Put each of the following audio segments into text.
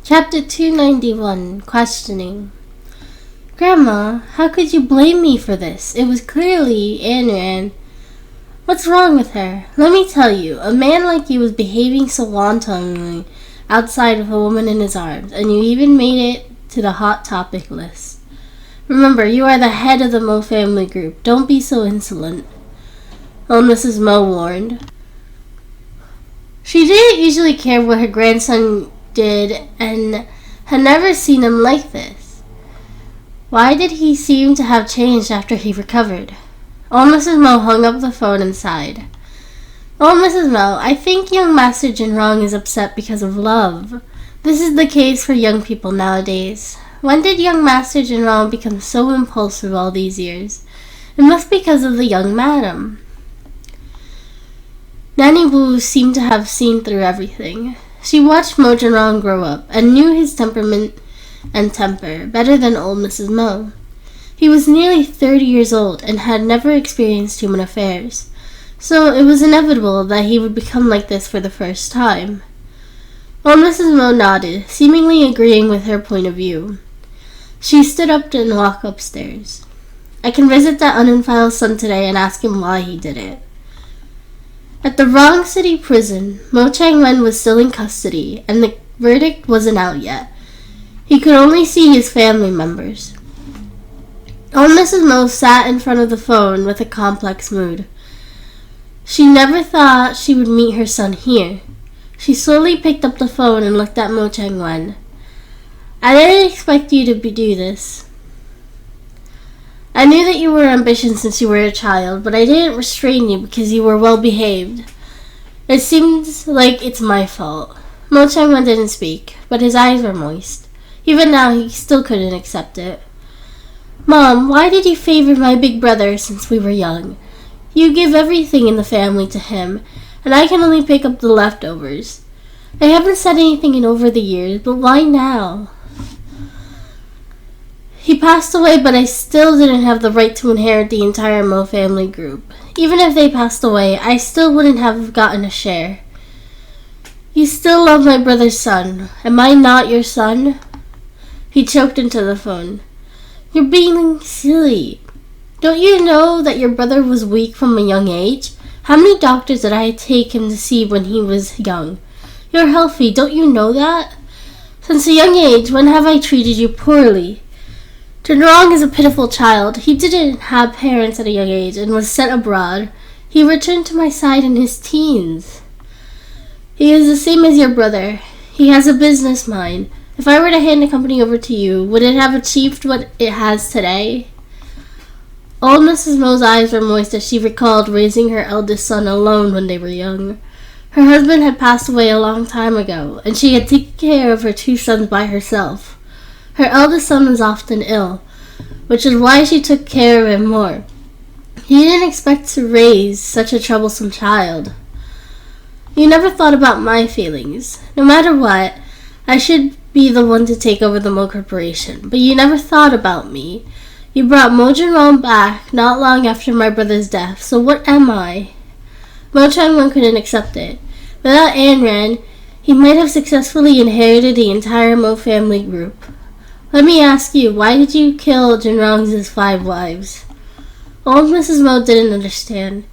Chapter 291, Questioning. Grandma, how could you blame me for this? It was clearly Ayn. What's wrong with her? Let me tell you, a man like you was behaving so wantonly outside with a woman in his arms, and you even made it to the hot topic list. Remember, you are the head of the Mo family group. Don't be so insolent. Old Mrs. Mo warned. She didn't usually care what her grandson did and had never seen him like this. Why did he seem to have changed after he recovered? Old Mrs. Mo hung up the phone and sighed. Old Mrs. Mo, I think young Master Jinrong is upset because of love. This is the case for young people nowadays. When did young Master Jinrong become so impulsive all these years? It must be because of the young madam. Nanny Wu seemed to have seen through everything. She watched Mo Jinrong grow up and knew his temperament and temper better than old Mrs. Mo. He was nearly 30 years old and had never experienced human affairs, so it was inevitable that he would become like this for the first time. Old Mrs. Mo nodded, seemingly agreeing with her point of view. She stood up and walked upstairs. I can visit that uninfiled son today and ask him why he did it. At the Wrong City prison, Mo Chang-wen was still in custody, and the verdict wasn't out yet. He could only see his family members. Old Mrs. Mo sat in front of the phone with a complex mood. She never thought she would meet her son here. She slowly picked up the phone and looked at Mo Chang-wen. I didn't expect you to do this. I knew that you were ambitious since you were a child, but I didn't restrain you because you were well behaved. It seems like it's my fault. Mo Chang-wen didn't speak, but his eyes were moist. Even now, he still couldn't accept it. Mom, why did you favor my big brother since we were young? You give everything in the family to him, and I can only pick up the leftovers. I haven't said anything in over the years, but why now? He passed away, but I still didn't have the right to inherit the entire Mo family group. Even if they passed away, I still wouldn't have gotten a share. You still love my brother's son. Am I not your son? He choked into the phone. You're being silly. Don't you know that your brother was weak from a young age? How many doctors did I take him to see when he was young? You're healthy, don't you know that? Since a young age, when have I treated you poorly? Jinrong is a pitiful child. He didn't have parents at a young age and was sent abroad. He returned to my side in his teens. He is the same as your brother. He has a business mind. If I were to hand the company over to you, would it have achieved what it has today? Old Mrs. Mo's eyes were moist as she recalled raising her eldest son alone when they were young. Her husband had passed away a long time ago, and she had taken care of her two sons by herself. Her eldest son was often ill, which is why she took care of him more. He didn't expect to raise such a troublesome child. You never thought about my feelings. No matter what, I should be the one to take over the Mo Corporation, but you never thought about me. You brought Mo Jinrong back not long after my brother's death, so what am I? Mo Chang-wen couldn't accept it. Without Ayn Rand, he might have successfully inherited the entire Mo family group. Let me ask you, why did you kill Jinrong's 5 wives? Old Mrs. Mo didn't understand.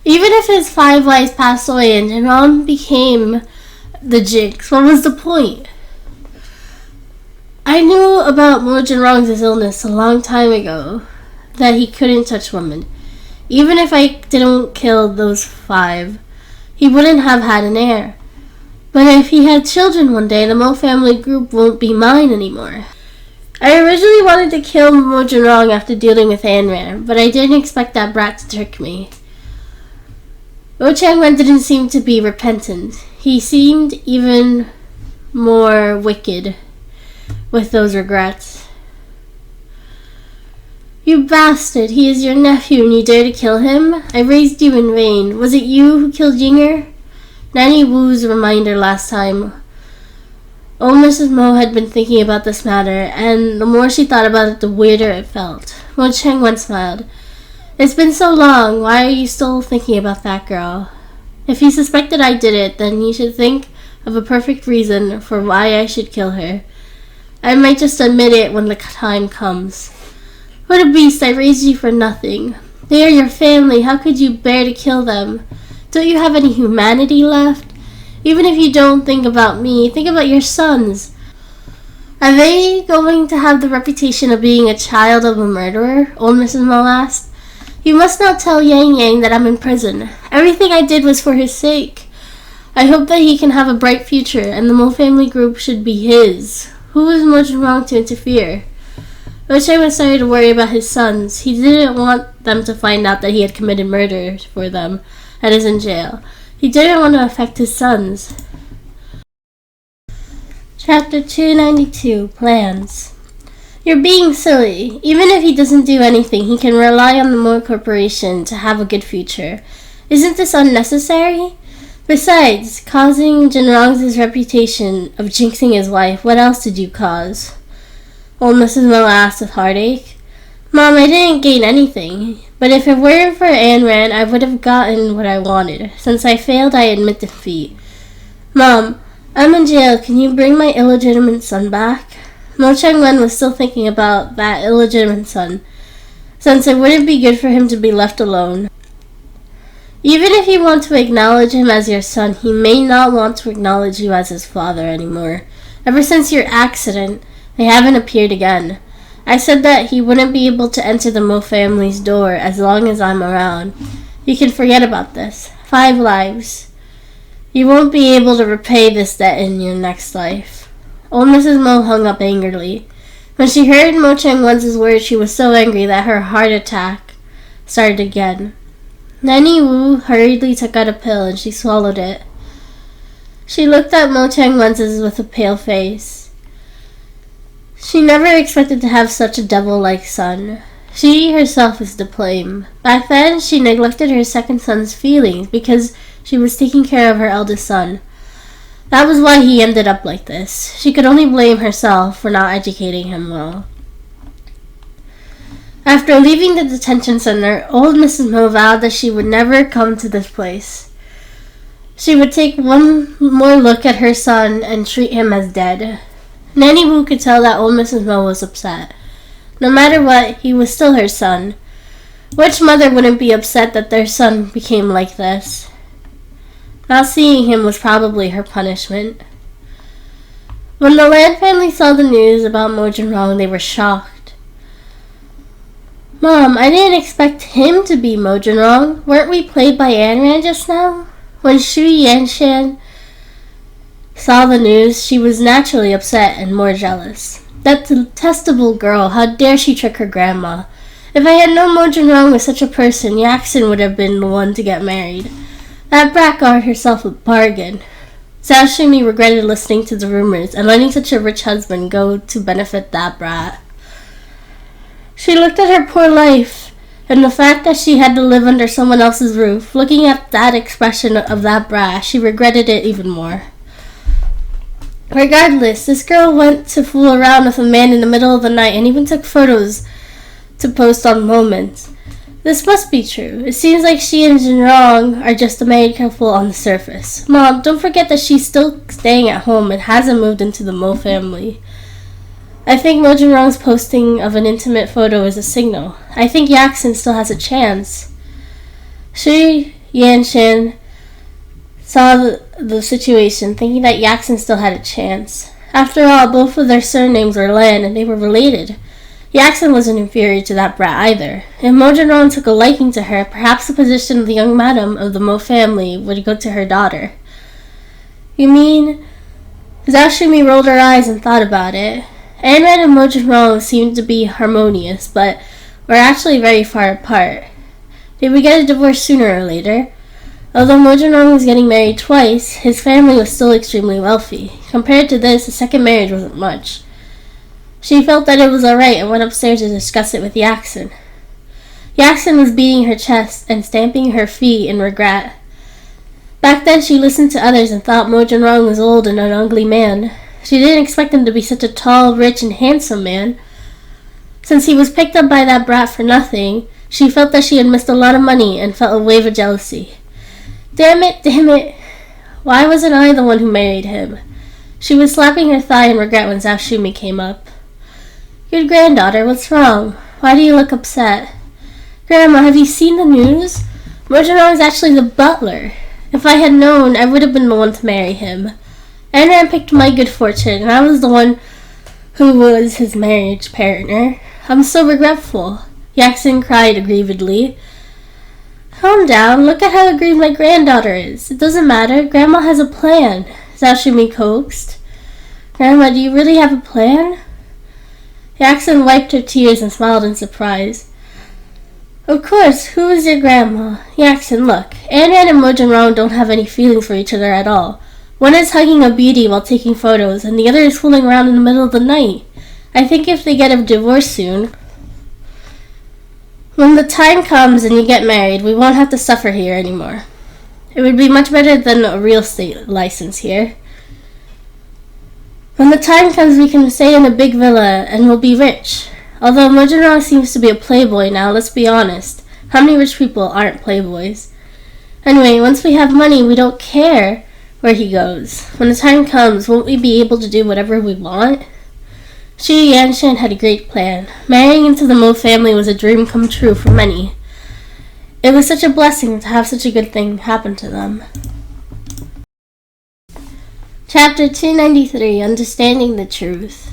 Even if his 5 wives passed away and Jinrong became the jinx, what was the point? I knew about Mo Jinrong's illness a long time ago, that he couldn't touch women. Even if I didn't kill those 5, he wouldn't have had an heir. But if he had children one day, the Mo family group won't be mine anymore. I originally wanted to kill Mo Jinrong after dealing with Ayn Rand, but I didn't expect that brat to trick me. Mo Chang-wen didn't seem to be repentant. He seemed even more wicked with those regrets. You bastard! He is your nephew and you dare to kill him? I raised you in vain. Was it you who killed Yinger? Nanny Wu's reminder last time. Old Mrs. Mo had been thinking about this matter, and the more she thought about it, the weirder it felt. Mo Chang-wen smiled. It's been so long. Why are you still thinking about that girl? If you suspected I did it, then you should think of a perfect reason for why I should kill her. I might just admit it when the time comes. What a beast, I raised you for nothing. They are your family, how could you bear to kill them? Don't you have any humanity left? Even if you don't think about me, think about your sons. Are they going to have the reputation of being a child of a murderer? Old Mrs. Mo asked. You must not tell Yang Yang that I'm in prison. Everything I did was for his sake. I hope that he can have a bright future, and the Mo family group should be his. Who was Mo Zhengrong to interfere? Ochai was sorry to worry about his sons. He didn't want them to find out that he had committed murder for them and is in jail. He didn't want to affect his sons. Chapter 292, Plans. You're being silly. Even if he doesn't do anything, he can rely on the Mo Corporation to have a good future. Isn't this unnecessary? Besides, causing Zhengrong's reputation of jinxing his wife, what else did you cause? Old Mrs. Mo asked with heartache. Mom, I didn't gain anything. But if it weren't for Ayn Rand, I would have gotten what I wanted. Since I failed, I admit defeat. Mom, I'm in jail. Can you bring my illegitimate son back? Mo Chang-wen was still thinking about that illegitimate son, since it wouldn't be good for him to be left alone. Even if you want to acknowledge him as your son, he may not want to acknowledge you as his father anymore. Ever since your accident, they haven't appeared again. I said that he wouldn't be able to enter the Mo family's door as long as I'm around. You can forget about this. 5 lives. You won't be able to repay this debt in your next life. Old Mrs. Mo hung up angrily. When she heard Mo Chang-wen's words, she was so angry that her heart attack started again. Nanny Wu hurriedly took out a pill and she swallowed it. She looked at Mo Chang-wen's with a pale face. She never expected to have such a devil-like son. She herself was to blame. Back then, she neglected her second son's feelings because she was taking care of her eldest son. That was why he ended up like this. She could only blame herself for not educating him well. After leaving the detention center, old Mrs. Mo vowed that she would never come to this place. She would take one more look at her son and treat him as dead. Nanny Wu could tell that old Mrs. Mo was upset. No matter what, he was still her son. Which mother wouldn't be upset that their son became like this? Not seeing him was probably her punishment. When the Lan family saw the news about Mo Zhengrong, they were shocked. Mom, I didn't expect him to be Mo Zhengrong. Weren't we played by Ayn Rand just now? When Xu Yanshan saw the news, she was naturally upset and more jealous. That detestable girl, how dare she trick her grandma? If I had known Mo Zhengrong was such a person, Yaxin would have been the one to get married. That brat got herself a bargain. Zhao Shimi regretted listening to the rumors and letting such a rich husband go to benefit that brat. She looked at her poor life and the fact that she had to live under someone else's roof. Looking at that expression of that brat, she regretted it even more. Regardless, this girl went to fool around with a man in the middle of the night and even took photos to post on Moments. This must be true. It seems like she and Zhengrong are just a married couple on the surface. Mom, don't forget that she's still staying at home and hasn't moved into the Mo family. I think Mo Zhengrong's posting of an intimate photo is a signal. I think Yaxin still has a chance. Xu Yanshan saw the situation, thinking that Yaxin still had a chance. After all, both of their surnames were Lan and they were related. Yaxin wasn't inferior to that brat either. If Mo Zhengrong took a liking to her, perhaps the position of the young madam of the Mo family would go to her daughter. You mean? Zhao Shimi rolled her eyes and thought about it. Ayn Rand and Mo Zhengrong seemed to be harmonious, but were actually very far apart. They would get a divorce sooner or later. Although Mo Zhengrong was getting married twice, his family was still extremely wealthy. Compared to this, the second marriage wasn't much. She felt that it was alright and went upstairs to discuss it with Yaxin. Yaxin was beating her chest and stamping her feet in regret. Back then she listened to others and thought Mo Zhengrong was old and an ugly man. She didn't expect him to be such a tall, rich, and handsome man. Since he was picked up by that brat for nothing, she felt that she had missed a lot of money and felt a wave of jealousy. Damn it. Why wasn't I the one who married him? She was slapping her thigh in regret when Zhao Shumi came up. Good granddaughter, what's wrong? Why do you look upset? Grandma, have you seen the news? Mojiro is actually the butler. If I had known, I would have been the one to marry him. Anran picked my good fortune, and I was the one who was his marriage partner. I'm so regretful. Yaxin cried aggrievedly. Calm down. Look at how aggrieved my granddaughter is. It doesn't matter. Grandma has a plan, Zhao Shumi coaxed. Grandma, do you really have a plan? Yaxin wiped her tears and smiled in surprise. Of course, who is your grandma? Yaxin, look. Anran and Mojin don't have any feelings for each other at all. One is hugging a beauty while taking photos, and the other is fooling around in the middle of the night. I think if they get a divorce soon, when the time comes and you get married, we won't have to suffer here anymore. It would be much better than a real estate license here. When the time comes, we can stay in a big villa and we'll be rich. Although Mojin seems to be a playboy now, let's be honest. How many rich people aren't playboys? Anyway, once we have money, we don't care where he goes. When the time comes, won't we be able to do whatever we want? Xu Yanshan had a great plan. Marrying into the Mo family was a dream come true for many. It was such a blessing to have such a good thing happen to them. Chapter 293, Understanding the Truth.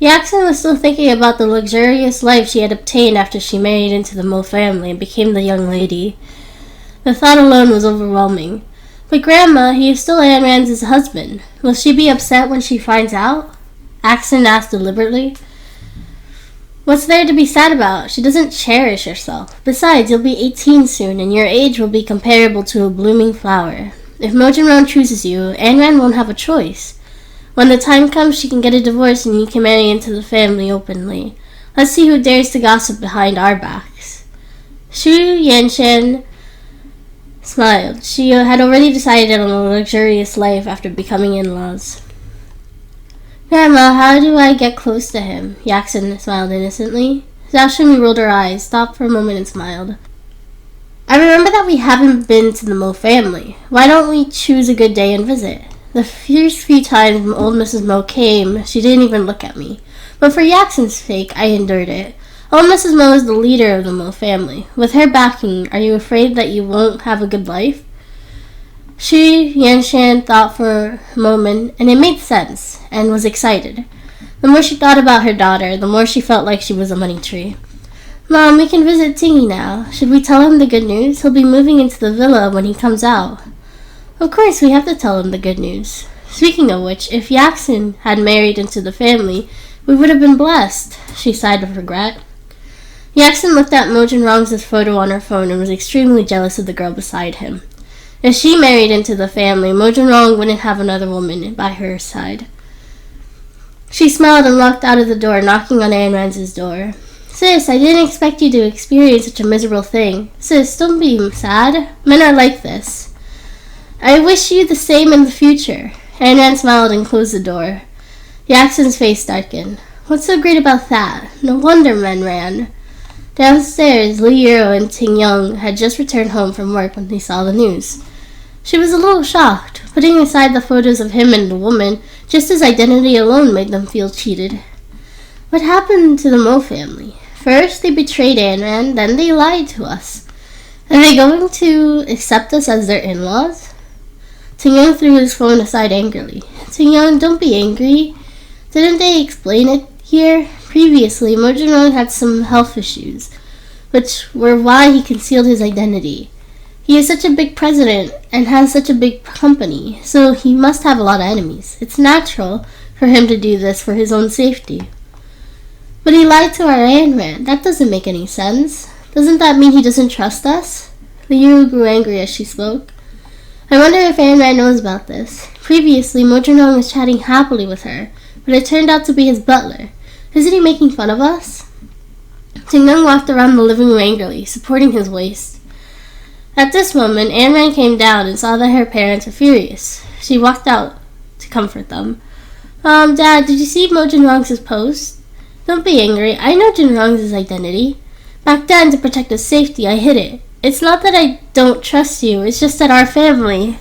Yaxin was still thinking about the luxurious life she had obtained after she married into the Mo family and became the young lady. The thought alone was overwhelming. But Grandma, he is still Anran's husband. Will she be upset when she finds out? Axon asked deliberately. What's there to be sad about? She doesn't cherish herself. Besides, you'll be 18 soon, and your age will be comparable to a blooming flower. If Mojin chooses you, Anran won't have a choice. When the time comes, she can get a divorce and you can marry into the family openly. Let's see who dares to gossip behind our backs. Xu Yanshan smiled. She had already decided on a luxurious life after becoming in-laws. Grandma, how do I get close to him? Yaxin smiled innocently. Zhao Shumi rolled her eyes, stopped for a moment and smiled. I remember that we haven't been to the Mo family. Why don't we choose a good day and visit? The first few times old Mrs. Mo came, she didn't even look at me. But for Yaxin's sake, I endured it. Old Mrs. Mo is the leader of the Mo family. With her backing, are you afraid that you won't have a good life? Xu Yanshan thought for a moment, and it made sense, and was excited. The more she thought about her daughter, the more she felt like she was a money tree. Mom, we can visit Tingy now. Should we tell him the good news? He'll be moving into the villa when he comes out. Of course, we have to tell him the good news. Speaking of which, if Yaxin had married into the family, we would have been blessed, she sighed with regret. Yaxin looked at Mojin Rong's photo on her phone and was extremely jealous of the girl beside him. If she married into the family, Mojin Rong wouldn't have another woman by her side. She smiled and walked out of the door, knocking on Anran's door. Sis, I didn't expect you to experience such a miserable thing. Sis, don't be sad. Men are like this. I wish you the same in the future. Anran smiled and closed the door. Yaxin's face darkened. What's so great about that? No wonder men ran. Downstairs, Li Yuro and Ting Yong had just returned home from work when they saw the news. She was a little shocked, putting aside the photos of him and the woman, just his identity alone made them feel cheated. What happened to the Mo family? First, they betrayed Anran, then they lied to us. Are they going to accept us as their in-laws? Ting Yong threw his phone aside angrily. Ting Yong, don't be angry. Didn't they explain it here? Previously, Mojin Rong had some health issues, which were why he concealed his identity. He is such a big president and has such a big company, so he must have a lot of enemies. It's natural for him to do this for his own safety. But he lied to our Anran. That doesn't make any sense. Doesn't that mean he doesn't trust us? Liu grew angry as she spoke. I wonder if Anran knows about this. Previously, Mojin Rong was chatting happily with her, but it turned out to be his butler. Isn't he making fun of us? Ting Yong walked around the living room angrily, supporting his waist. At this moment, Anran came down and saw that her parents were furious. She walked out to comfort them. Dad, did you see Mojin Rong's post? Don't be angry. I know Jin Rong's identity. Back then, to protect his safety, I hid it. It's not that I don't trust you. It's just that our family...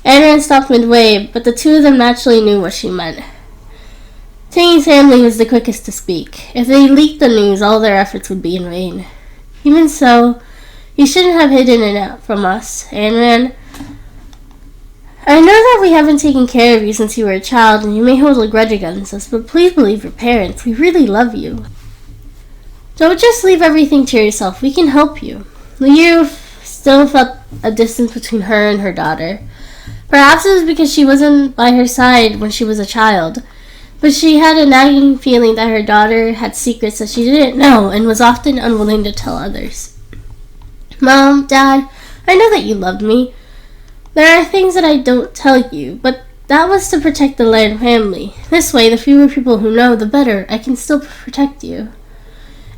Anran stopped midway, but the two of them naturally knew what she meant. Tingy's family was the quickest to speak. If they leaked the news, all their efforts would be in vain. Even so, you shouldn't have hidden it from us, Anran. I know that we haven't taken care of you since you were a child, and you may hold a grudge against us, but please believe your parents. We really love you. Don't just leave everything to yourself. We can help you. Liu still felt a distance between her and her daughter. Perhaps it was because she wasn't by her side when she was a child, but she had a nagging feeling that her daughter had secrets that she didn't know and was often unwilling to tell others. Mom, Dad, I know that you loved me. There are things that I don't tell you, but that was to protect the Lan family. This way, the fewer people who know, the better. I can still protect you.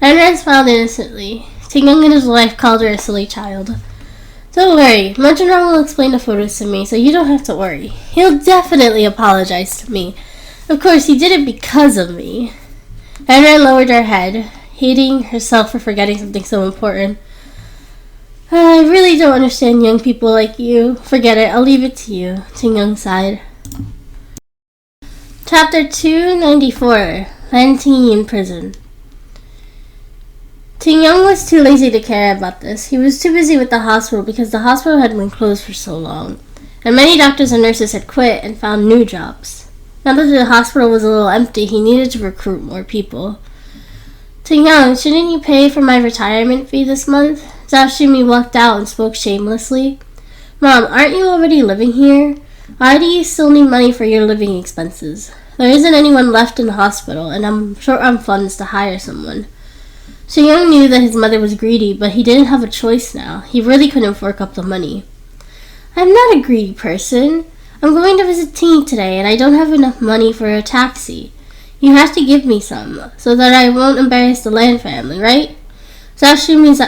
Anran smiled innocently. Tingyun and his wife called her a silly child. Don't worry, Mojinrong will explain the photos to me, so you don't have to worry. He'll definitely apologize to me. Of course, he did it because of me. Anran lowered her head, hating herself for forgetting something so important. I really don't understand young people like you. Forget it, I'll leave it to you, Tingyun sighed. Chapter 294, Lan Tingyi in Prison. Tingyun was too lazy to care about this. He was too busy with the hospital because the hospital had been closed for so long, and many doctors and nurses had quit and found new jobs. Now that the hospital was a little empty, he needed to recruit more people. Tingyun, shouldn't you pay for my retirement fee this month? Zhao Xunmi walked out and spoke shamelessly. Mom, aren't you already living here? Why do you still need money for your living expenses? There isn't anyone left in the hospital, and I'm short on funds to hire someone. Tingyun knew that his mother was greedy, but he didn't have a choice now. He really couldn't fork up the money. I'm not a greedy person. I'm going to visit Tingyi today, and I don't have enough money for a taxi. You have to give me some, so that I won't embarrass the Lan family, right? Zhao Xunmi's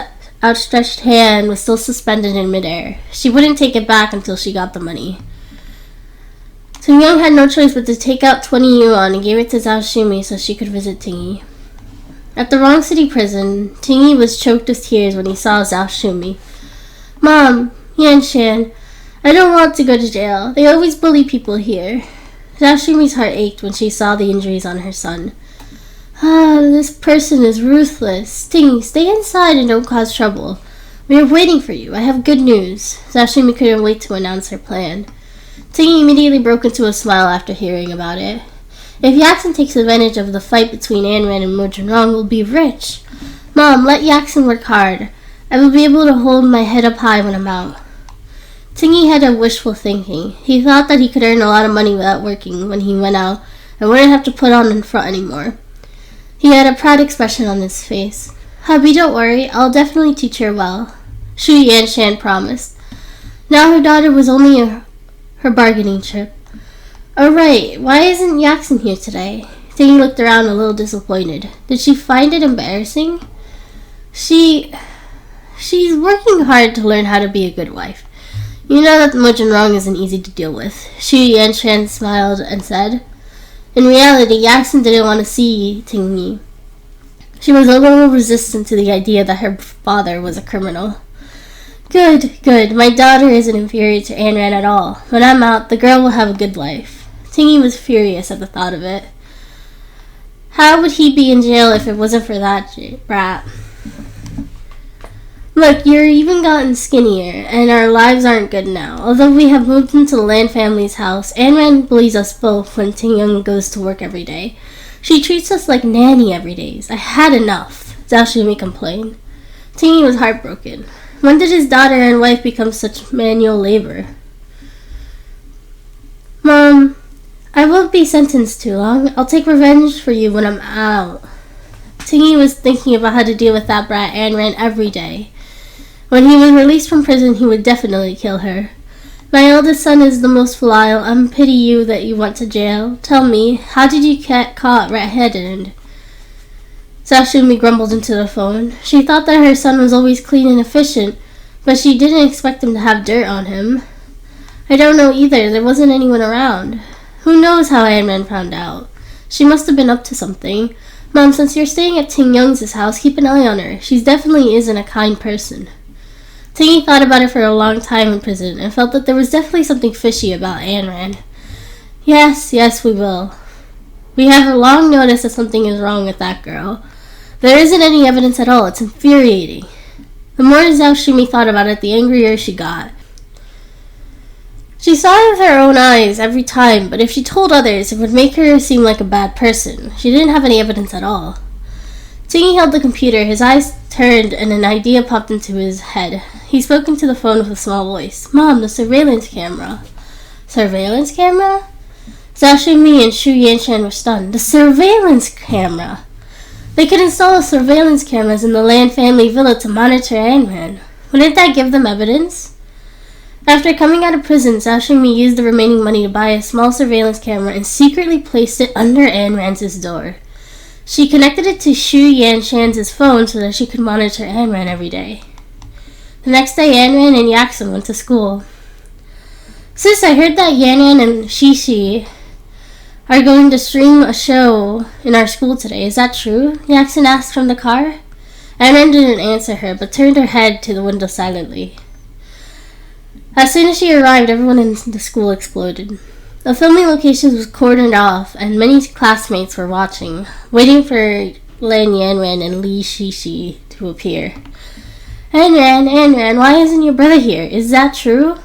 outstretched hand was still suspended in midair. She wouldn't take it back until she got the money. Tingyun had no choice but to take out 20 yuan and gave it to Zhao Xunmi so she could visit Tingyi. At the wrong city prison, Tingyi was choked with tears when he saw Zhao Xunmi. Mom, Yanshan, I don't want to go to jail. They always bully people here. Zhao Xunmi's heart ached when she saw the injuries on her son. This person is ruthless. Tingyi, stay inside and don't cause trouble. We are waiting for you. I have good news. Zhao Xunmi couldn't wait to announce her plan. Tingyi immediately broke into a smile after hearing about it. If Yaxin takes advantage of the fight between Anran and Mojinrong, we'll be rich. Mom, let Yaxin work hard. I will be able to hold my head up high when I'm out. Tingyi had a wishful thinking. He thought that he could earn a lot of money without working when he went out and wouldn't have to put on in front anymore. He had a proud expression on his face. Hubby, don't worry. I'll definitely teach her well, Shu Yanshan promised. Now her daughter was only her bargaining chip. Alright, why isn't Yaxin here today? Tingyi looked around a little disappointed. Did she find it embarrassing? She's working hard to learn how to be a good wife. You know that Mojinrong isn't easy to deal with. Shu Yanshan smiled and said. In reality, Yaxin didn't want to see Tingyi. She was a little resistant to the idea that her father was a criminal. Good. My daughter isn't inferior to Anran at all. When I'm out, the girl will have a good life. Tingyi was furious at the thought of it. How would he be in jail if it wasn't for that brat? Look, you're even gotten skinnier, and our lives aren't good now. Although we have moved into the Lan family's house, Anran bullies us both when Tingyun goes to work every day. She treats us like nanny every day. I had enough, Zhao Xunmi complained. Tingyi was heartbroken. When did his daughter and wife become such manual labor? Mom, I won't be sentenced too long. I'll take revenge for you when I'm out. Tingyi was thinking about how to deal with that brat Anran every day. When he was released from prison, he would definitely kill her. My eldest son is the most filial. I pity you that you went to jail. Tell me, how did you get caught red-handed? Zhao Xunmi grumbled into the phone. She thought that her son was always clean and efficient, but she didn't expect him to have dirt on him. I don't know either. There wasn't anyone around. Who knows how Anran found out? She must have been up to something. Mom, since you're staying at Tingyun's house, keep an eye on her. She definitely isn't a kind person. Tingy thought about it for a long time in prison and felt that there was definitely something fishy about Ayn Rand. Yes, we will. We have long noticed that something is wrong with that girl. There isn't any evidence at all. It's infuriating. The more Zhao Shimi thought about it, the angrier she got. She saw it with her own eyes every time, but if she told others, it would make her seem like a bad person. She didn't have any evidence at all. Tingy held the computer, his eyes turned, and an idea popped into his head. He spoke into the phone with a small voice. Mom, the surveillance camera. Surveillance camera? Zhao Shimi and Xu Yanshan were stunned. The surveillance camera! They could install surveillance cameras in the Lan family villa to monitor Ayn Rand. Wouldn't that give them evidence? After coming out of prison, Zhao Shimi used the remaining money to buy a small surveillance camera and secretly placed it under Ayn Rand's door. She connected it to Xu Yanshan's phone so that she could monitor Ayn Rand every day. The next day, Ayn Rand and Yaxin went to school. Sis, I heard that Yan Yan and Shishi are going to stream a show in our school today. Is that true? Yaxin asked from the car. Ayn Rand didn't answer her, but turned her head to the window silently. As soon as she arrived, everyone in the school exploded. The filming locations was cordoned off, and many classmates were watching, waiting for Lan Yanran and Li Shishi to appear. Ayn Rand, why isn't your brother here? Is that true?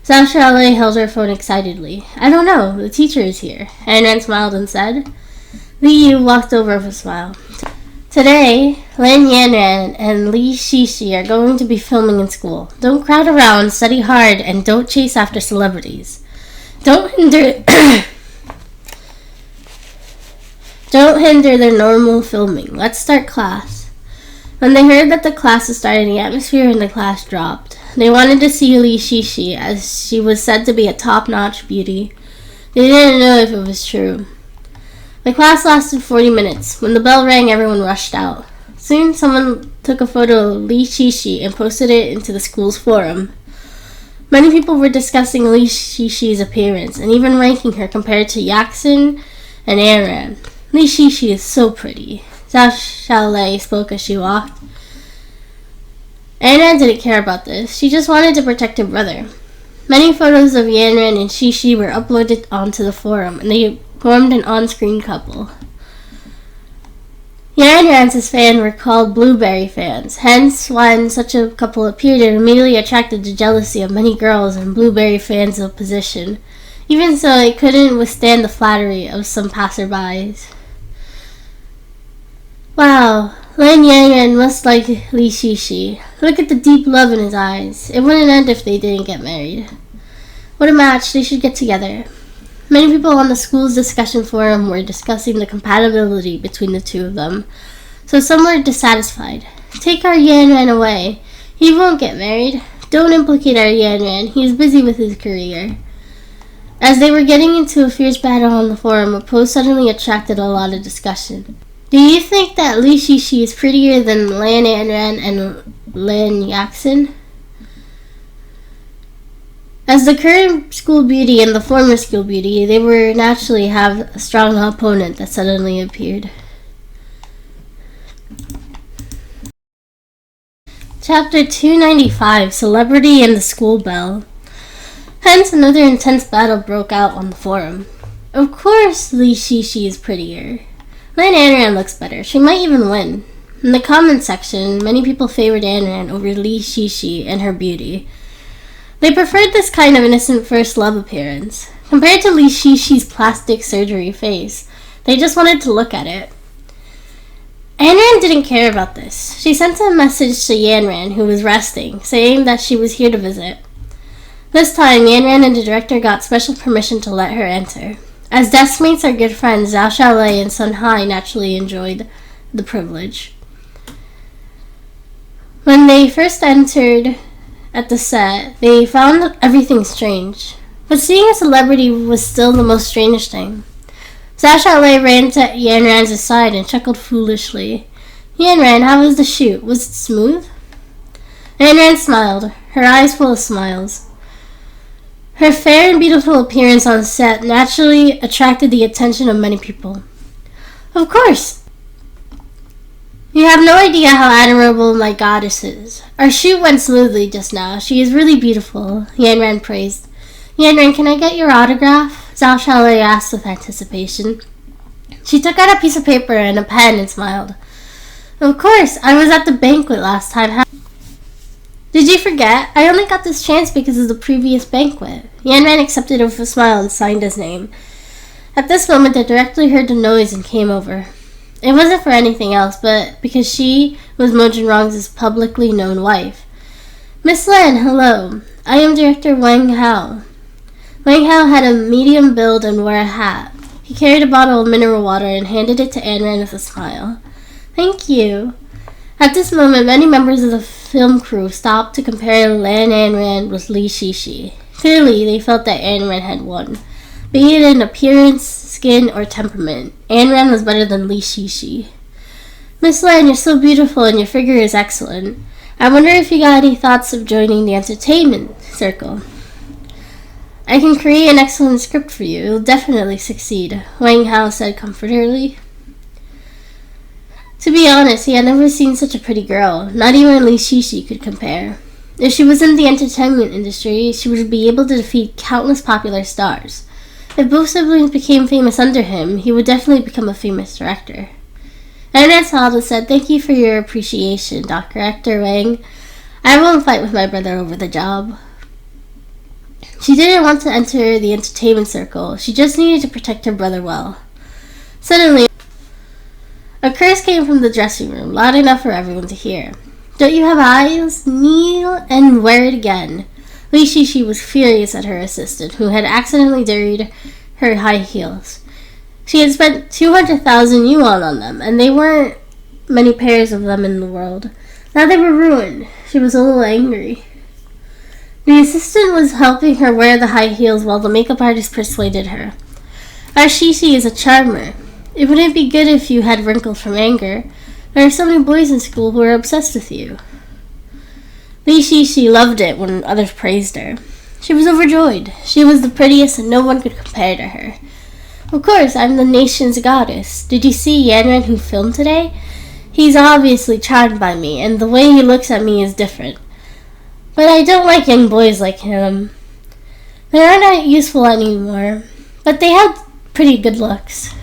Zhao Xiaolei held her phone excitedly. I don't know. The teacher is here. Ayn Rand smiled and said. Li Yu walked over with a smile. Today, Lan Yanran and Li Shishi are going to be filming in school. Don't crowd around, study hard, and don't chase after celebrities. Don't hinder their normal filming. Let's start class. When they heard that the class was starting, the atmosphere in the class dropped. They wanted to see Li Shishi, as she was said to be a top-notch beauty. They didn't know if it was true. The class lasted 40 minutes. When the bell rang, everyone rushed out. Soon, someone took a photo of Li Shishi and posted it into the school's forum. Many people were discussing Li Shishi's appearance and even ranking her compared to Yaxin and Ayn Rand. Li Shishi is so pretty. Zhao Xiaolei spoke as she walked. Ayn Rand didn't care about this. She just wanted to protect her brother. Many photos of Yan Rand and Shishi were uploaded onto the forum, and they formed an on-screen couple. Yan Rand's fans were called Blueberry fans. Hence, when such a couple appeared, it immediately attracted the jealousy of many girls and Blueberry fans of position. Even so, it couldn't withstand the flattery of some passerbys. Wow, Lan Yanran must like Li Shishi. Look at the deep love in his eyes. It wouldn't end if they didn't get married. What a match, they should get together. Many people on the school's discussion forum were discussing the compatibility between the two of them, so some were dissatisfied. Take our Yanran away. He won't get married. Don't implicate our Yanran. He is busy with his career. As they were getting into a fierce battle on the forum, a post suddenly attracted a lot of discussion. Do you think that Li Shishi is prettier than Lan Yanran and Lan Yaxin? As the current school beauty and the former school beauty, they would naturally have a strong opponent that suddenly appeared. Chapter 295, Celebrity and the School Bell. Hence, another intense battle broke out on the forum. Of course, Li Shishi is prettier. Lan Yanran looks better. She might even win. In the comments section, many people favored Yanran over Li Shishi and her beauty. They preferred this kind of innocent first love appearance. Compared to Li Shishi's plastic surgery face, they just wanted to look at it. Ayn Rand didn't care about this. She sent a message to Yan Rand, who was resting, saying that she was here to visit. This time, Yan Rand and the director got special permission to let her enter. As deskmates are good friends, Zhao Xiaolei and Sun Hai naturally enjoyed the privilege. When they first entered at the set, they found everything strange. But seeing a celebrity was still the most strange thing. Zhao Xiaolei ran to Yan Rand's side and chuckled foolishly. Yan Rand, how was the shoot? Was it smooth? Yan Rand smiled, her eyes full of smiles. Her fair and beautiful appearance on set naturally attracted the attention of many people. Of course! You have no idea how admirable my goddess is. Our shoot went smoothly just now. She is really beautiful, Yanran praised. Yanran, can I get your autograph? Zhao Xiaolei asked with anticipation. She took out a piece of paper and a pen and smiled. Of course, I was at the banquet last time. Did you forget? I only got this chance because of the previous banquet. Yanran accepted it with a smile and signed his name. At this moment, they directly heard the noise and came over. It wasn't for anything else, but because she was Mo Jinrong's publicly known wife. Miss Lan, hello. I am Director Wang Hao. Wang Hao had a medium build and wore a hat. He carried a bottle of mineral water and handed it to Anran with a smile. Thank you. At this moment, many members of the film crew stopped to compare Lan Anran with Li Shishi. Clearly, they felt that Anran had won. Be it in appearance, skin, or temperament, Anran was better than Li Shishi. Miss Lan, you're so beautiful and your figure is excellent. I wonder if you got any thoughts of joining the entertainment circle. I can create an excellent script for you. You'll definitely succeed, Wang Hao said comfortably. To be honest, he had never seen such a pretty girl. Not even Li Shishi could compare. If she was in the entertainment industry, she would be able to defeat countless popular stars. If both siblings became famous under him, he would definitely become a famous director. Anran smiled and said, Thank you for your appreciation, Dr. Hector Wang. I won't fight with my brother over the job. She didn't want to enter the entertainment circle. She just needed to protect her brother well. Suddenly, a curse came from the dressing room, loud enough for everyone to hear. Don't you have eyes? Kneel and wear it again. Li Shishi was furious at her assistant, who had accidentally dirtied her high heels. She had spent 200,000 yuan on them, and there weren't many pairs of them in the world. Now they were ruined. She was a little angry. The assistant was helping her wear the high heels while the makeup artist persuaded her. Our Shishi is a charmer. It wouldn't be good if you had wrinkles from anger. There are so many boys in school who are obsessed with you. Li Shishi loved it when others praised her. She was overjoyed. She was the prettiest and no one could compare to her. Of course, I'm the nation's goddess. Did you see Yanran who filmed today? He's obviously charmed by me, and the way he looks at me is different. But I don't like young boys like him. They are not useful anymore, but they have pretty good looks.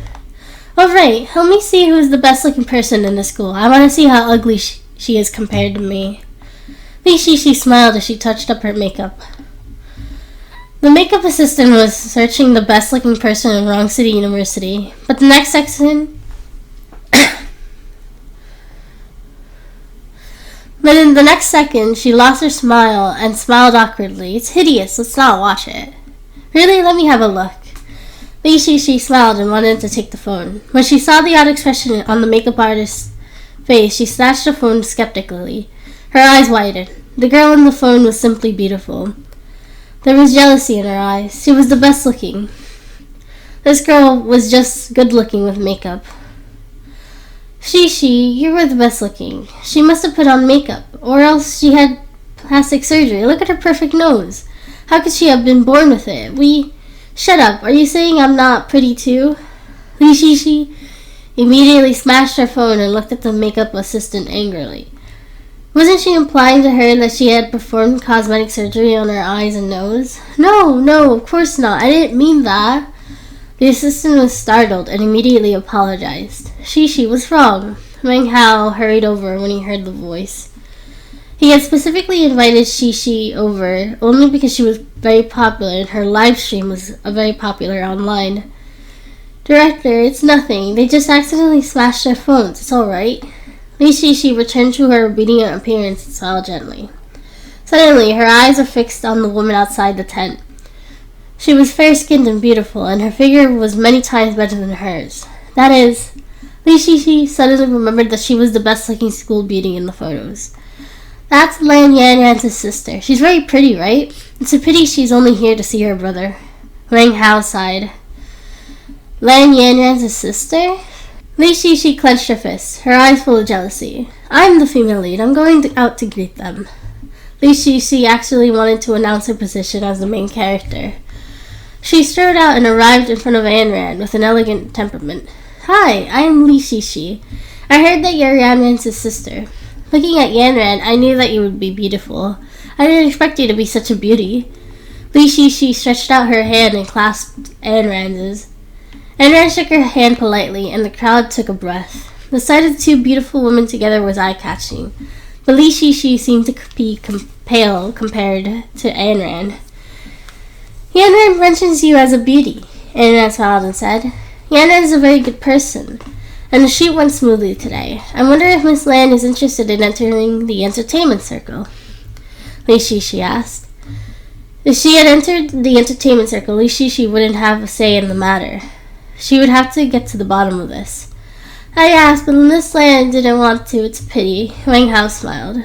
Alright, help me see who's the best looking person in the school. I want to see how ugly she is compared to me. Li Shishi smiled as she touched up her makeup. The makeup assistant was searching the best looking person in Wrong City University, but the next second... But in the next second, she lost her smile and smiled awkwardly. It's hideous, let's not watch it. Really? Let me have a look. Li Shishi smiled and wanted to take the phone. When she saw the odd expression on the makeup artist's face, she snatched the phone skeptically. Her eyes widened. The girl on the phone was simply beautiful. There was jealousy in her eyes. She was the best looking. This girl was just good looking with makeup. Shishi, you were the best looking. She must have put on makeup, or else she had plastic surgery. Look at her perfect nose. How could she have been born with it? Shut up. Are you saying I'm not pretty too? Li Shishi immediately smashed her phone and looked at the makeup assistant angrily. Wasn't she implying to her that she had performed cosmetic surgery on her eyes and nose? No, of course not. I didn't mean that. The assistant was startled and immediately apologized. Shishi was wrong. Wang Hao hurried over when he heard the voice. He had specifically invited Shishi over only because she was very popular and her live stream was very popular online. Director, it's nothing. They just accidentally smashed their phones. It's alright. Li Shishi returned to her obedient appearance and smiled gently. Suddenly, her eyes were fixed on the woman outside the tent. She was fair-skinned and beautiful, and her figure was many times better than hers. That is, Li Shishi suddenly remembered that she was the best-looking school beauty in the photos. That's Lan Yanran's sister. She's very pretty, right? It's a pity she's only here to see her brother. Wang Hao sighed. Lan Yanran's sister? Li Shishi clenched her fists, her eyes full of jealousy. I'm the female lead. I'm going out to greet them. Li Shishi actually wanted to announce her position as the main character. She strode out and arrived in front of Anran with an elegant temperament. Hi, I am Li Shishi. I heard that you're Yanran's sister. Looking at Yanran, I knew that you would be beautiful. I didn't expect you to be such a beauty. Li Shishi stretched out her hand and clasped Yanran's. Yanran shook her hand politely, and the crowd took a breath. The sight of the two beautiful women together was eye-catching, but Li Shishi seemed to be pale compared to Yanran. Yanran mentions you as a beauty, Yanran smiled and said. Yanran is a very good person, and the shoot went smoothly today. I wonder if Miss Lan is interested in entering the entertainment circle, Li Shishi asked. If she had entered the entertainment circle, Li Shishi wouldn't have a say in the matter. She would have to get to the bottom of this. I asked, but Miss Lan didn't want to. It's a pity. Wang Hao smiled.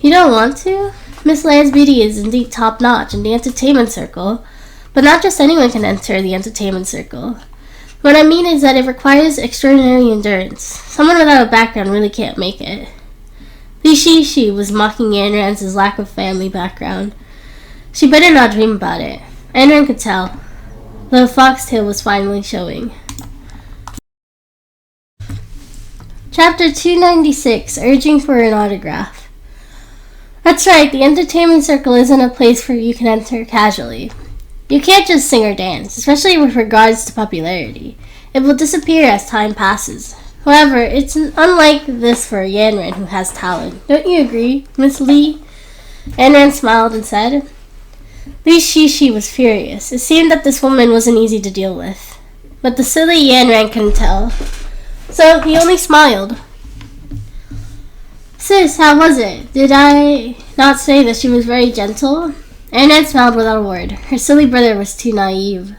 You don't want to? Miss Lan's beauty is indeed top-notch in the entertainment circle, but not just anyone can enter the entertainment circle. What I mean is that it requires extraordinary endurance. Someone without a background really can't make it. Li Shishi was mocking Yanran's lack of family background. She better not dream about it. Yanran could tell. The foxtail was finally showing. Chapter 296, Urging for an Autograph. That's right, the entertainment circle isn't a place where you can enter casually. You can't just sing or dance, especially with regards to popularity. It will disappear as time passes. However, it's unlike this for Yanran, who has talent. Don't you agree, Miss Li? Yanran smiled and said. Li Shishi was furious. It seemed that this woman wasn't easy to deal with. But the silly Yanran couldn't tell. So he only smiled. Sis, how was it? Did I not say that she was very gentle? Yanran smiled without a word. Her silly brother was too naive.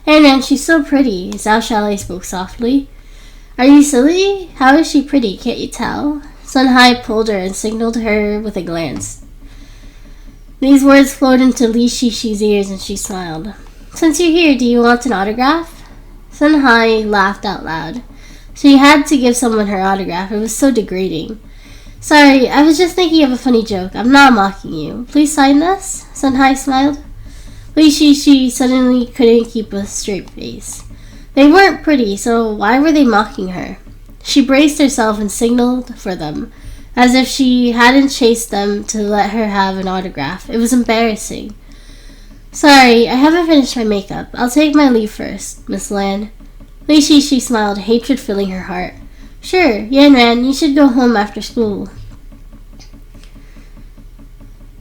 Yanran, she's so pretty, Zhao Shalai spoke softly. Are you silly? How is she pretty? Can't you tell? Sun Hai pulled her and signaled her with a glance. These words flowed into Li Shishi's ears and she smiled. Since you're here, do you want an autograph? Sun Hai laughed out loud. She had to give someone her autograph. It was so degrading. Sorry, I was just thinking of a funny joke. I'm not mocking you. Please sign this? Sun Hai smiled. Li Shishi suddenly couldn't keep a straight face. They weren't pretty, so why were they mocking her? She braced herself and signaled for them, as if she hadn't chased them to let her have an autograph. It was embarrassing. Sorry, I haven't finished my makeup. I'll take my leave first, Miss Lan. Li Shishi smiled, hatred filling her heart. Sure, Yanran, you should go home after school.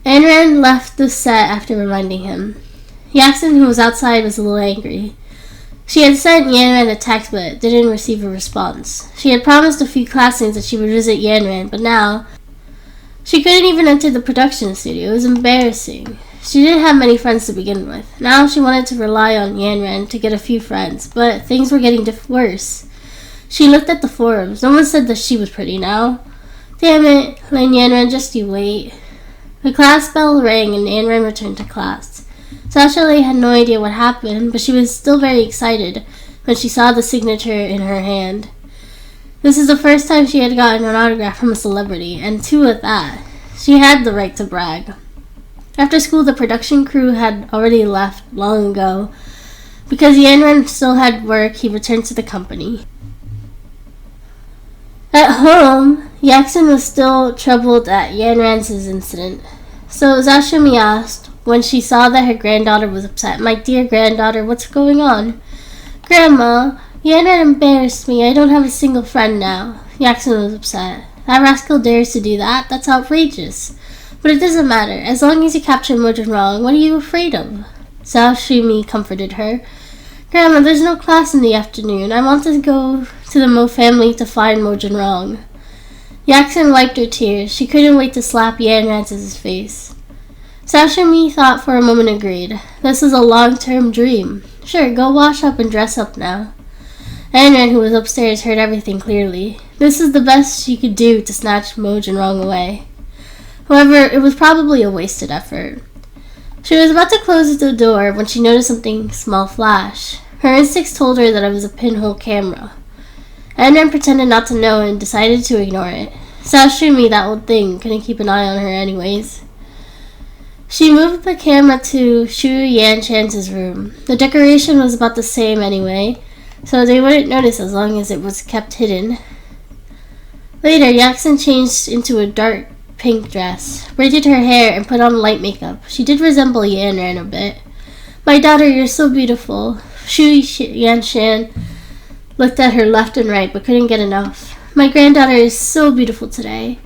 Yanran left the set after reminding him. Yaxin, who was outside, was a little angry. She had sent Yanran a text but didn't receive a response. She had promised a few classmates that she would visit Yanran, but now she couldn't even enter the production studio. It was embarrassing. She didn't have many friends to begin with. Now she wanted to rely on Yanran to get a few friends, but things were getting worse. She looked at the forums. No one said that she was pretty now. Damn it, Lin Yanran, just you wait. The class bell rang and Yanran returned to class. Sasha Lei had no idea what happened, but she was still very excited when she saw the signature in her hand. This is the first time she had gotten an autograph from a celebrity, and two at that. She had the right to brag. After school, the production crew had already left long ago. Because Yanran still had work, he returned to the company. At home, Yaxin was still troubled at Yanran's incident. So Zashumi asked, when she saw that her granddaughter was upset, My dear granddaughter, what's going on? Grandma, Yanran embarrassed me. I don't have a single friend now. Yaxin was upset. That rascal dares to do that? That's outrageous. But it doesn't matter. As long as you capture Mojin Rong, what are you afraid of? Zhao Shumi comforted her. Grandma, there's no class in the afternoon. I want to go to the Mo family to find Mojin Rong. Yaxin wiped her tears. She couldn't wait to slap Yanran's face. Zhao Shumi thought for a moment and agreed. This is a long-term dream. Sure, go wash up and dress up now. Yanran, who was upstairs, heard everything clearly. This is the best she could do to snatch Mojin Rong away. However, it was probably a wasted effort. She was about to close the door when she noticed something small flash. Her instincts told her that it was a pinhole camera. Yanran pretended not to know and decided to ignore it. Zhao Shumi, that old thing, couldn't keep an eye on her anyways. She moved the camera to Shu Yanchan's room. The decoration was about the same anyway, so they wouldn't notice as long as it was kept hidden. Later, Yaxin changed into a dark pink dress, braided her hair, and put on light makeup. She did resemble Yanran a bit. My daughter, you're so beautiful. Shu Yanshan looked at her left and right, but couldn't get enough. My granddaughter is so beautiful today.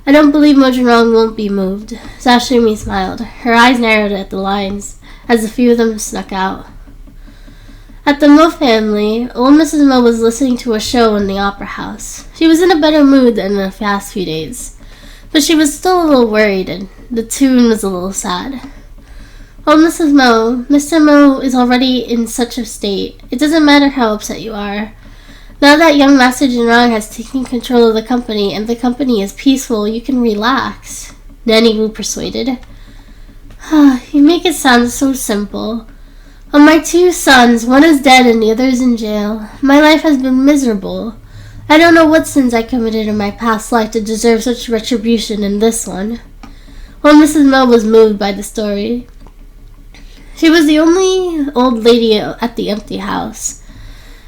I don't believe Mojang won't be moved. Zhao Shumi smiled. Her eyes narrowed at the lines, as a few of them snuck out. At the Mo family, old Mrs. Mo was listening to a show in the opera house. She was in a better mood than in the past few days, but she was still a little worried, and the tune was a little sad. Old Mrs. Mo, Mr. Mo is already in such a state. It doesn't matter how upset you are. Now that young Master Jinrong has taken control of the company and the company is peaceful, you can relax, Nanny Wu persuaded. You make it sound so simple. Of my 2 sons, one is dead and the other is in jail. My life has been miserable. I don't know what sins I committed in my past life to deserve such retribution in this one. Well, Mrs. Mo was moved by the story. She was the only old lady at the empty house.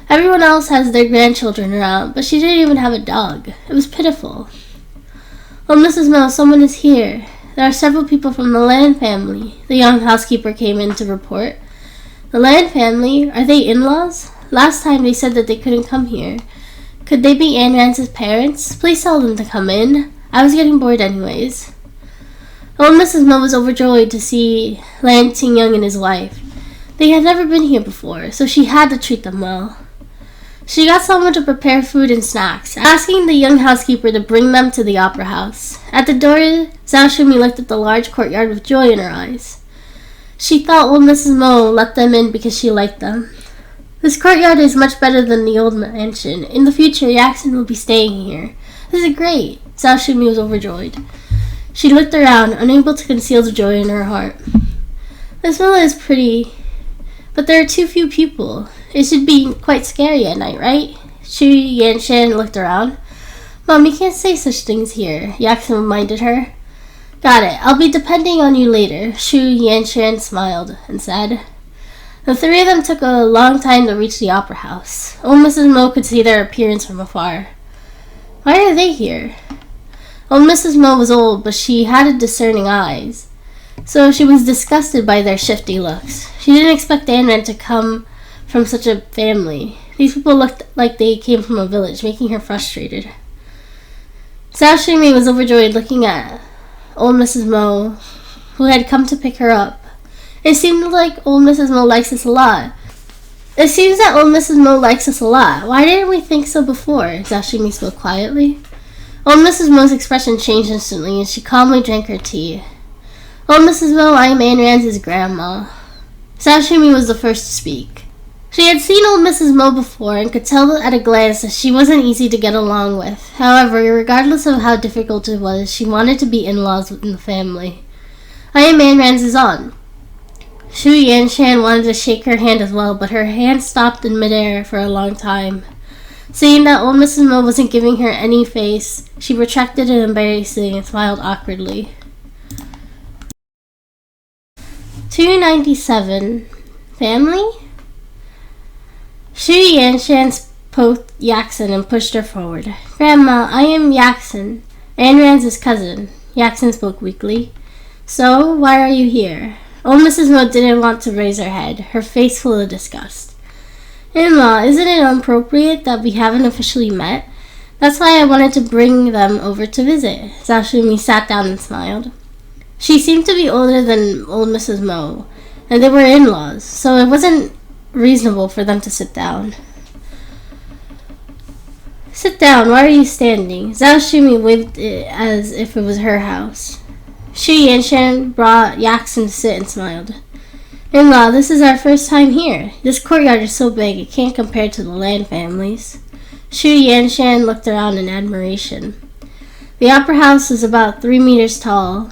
Everyone else has their grandchildren around, but she didn't even have a dog. It was pitiful. Well, Mrs. Mo, someone is here. There are several people from the Land family. The young housekeeper came in to report. The Land family? Are they in-laws? Last time they said that they couldn't come here. Could they be Anne Rance's parents? Please tell them to come in. I was getting bored anyways. Old Mrs. Mo was overjoyed to see Lan Qingyoung and his wife. They had never been here before, so she had to treat them well. She got someone to prepare food and snacks, asking the young housekeeper to bring them to the opera house. At the door, Zhao Shumi looked at the large courtyard with joy in her eyes. She thought old Mrs. Mo let them in because she liked them. This courtyard is much better than the old mansion. In the future, Yaxin will be staying here. This is great. Zhao Shumi was overjoyed. She looked around, unable to conceal the joy in her heart. This villa is pretty, but there are too few people. It should be quite scary at night, right? Shu Yanshan looked around. Mom, you can't say such things here, Yaxin reminded her. Got it. I'll be depending on you later, Shu Yanshan smiled and said. The 3 of them took a long time to reach the opera house. Old Mrs. Mo could see their appearance from afar. Why are they here? Old Mrs. Mo was old, but she had discerning eyes, so she was disgusted by their shifty looks. She didn't expect Anne Ren to come from such a family. These people looked like they came from a village, making her frustrated. Zhao Shumi was overjoyed looking at old Mrs. Mo, who had come to pick her up. It seemed like old Mrs. Mo likes us a lot. It seems that old Mrs. Mo likes us a lot. Why didn't we think so before? Zhao Shumi spoke quietly. Old Mrs. Mo's expression changed instantly, and she calmly drank her tea. Old Mrs. Mo, I am Anne Rance's grandma. Zhao Shumi was the first to speak. She had seen old Mrs. Mo before and could tell at a glance that she wasn't easy to get along with. However, regardless of how difficult it was, she wanted to be in-laws in the family. I am Anne Rance's aunt. Shu Yanshan wanted to shake her hand as well, but her hand stopped in midair for a long time. Seeing that old Mrs. Mo wasn't giving her any face, she retracted it embarrassingly and smiled awkwardly. 297. Family? Shu Yanshan poked Yaxin and pushed her forward. Grandma, I am Yaxin, Anne Rance's cousin. Yaxin spoke weakly. So, why are you here? Old Mrs. Mo didn't want to raise her head, her face full of disgust. In-law, isn't it inappropriate that we haven't officially met? That's why I wanted to bring them over to visit. Zhao Shumi sat down and smiled. She seemed to be older than old Mrs. Mo, and they were in-laws, so it wasn't reasonable for them to sit down. Sit down, why are you standing? Zhao Shumi waved it as if it was her house. Shu Yanshan brought Yaxin to sit and smiled. In-law, this is our first time here. This courtyard is so big it can't compare to the Land families. Shu Yanshan looked around in admiration. The opera house is about 3 meters tall,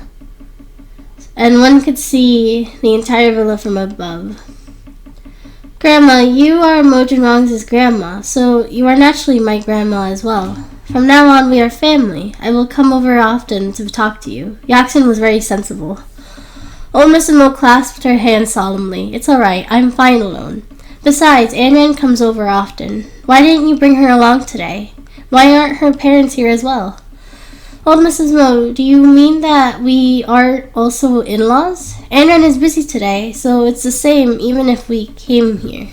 and one could see the entire villa from above. Grandma, you are Mo Jinrong's grandma, so you are naturally my grandma as well. From now on, we are family. I will come over often to talk to you. Yaxin was very sensible. Old Mrs. Mo clasped her hand solemnly. It's all right. I'm fine alone. Besides, Anne Ren comes over often. Why didn't you bring her along today? Why aren't her parents here as well? Old Mrs. Mo, do you mean that we aren't also in-laws? Anran is busy today, so it's the same even if we came here.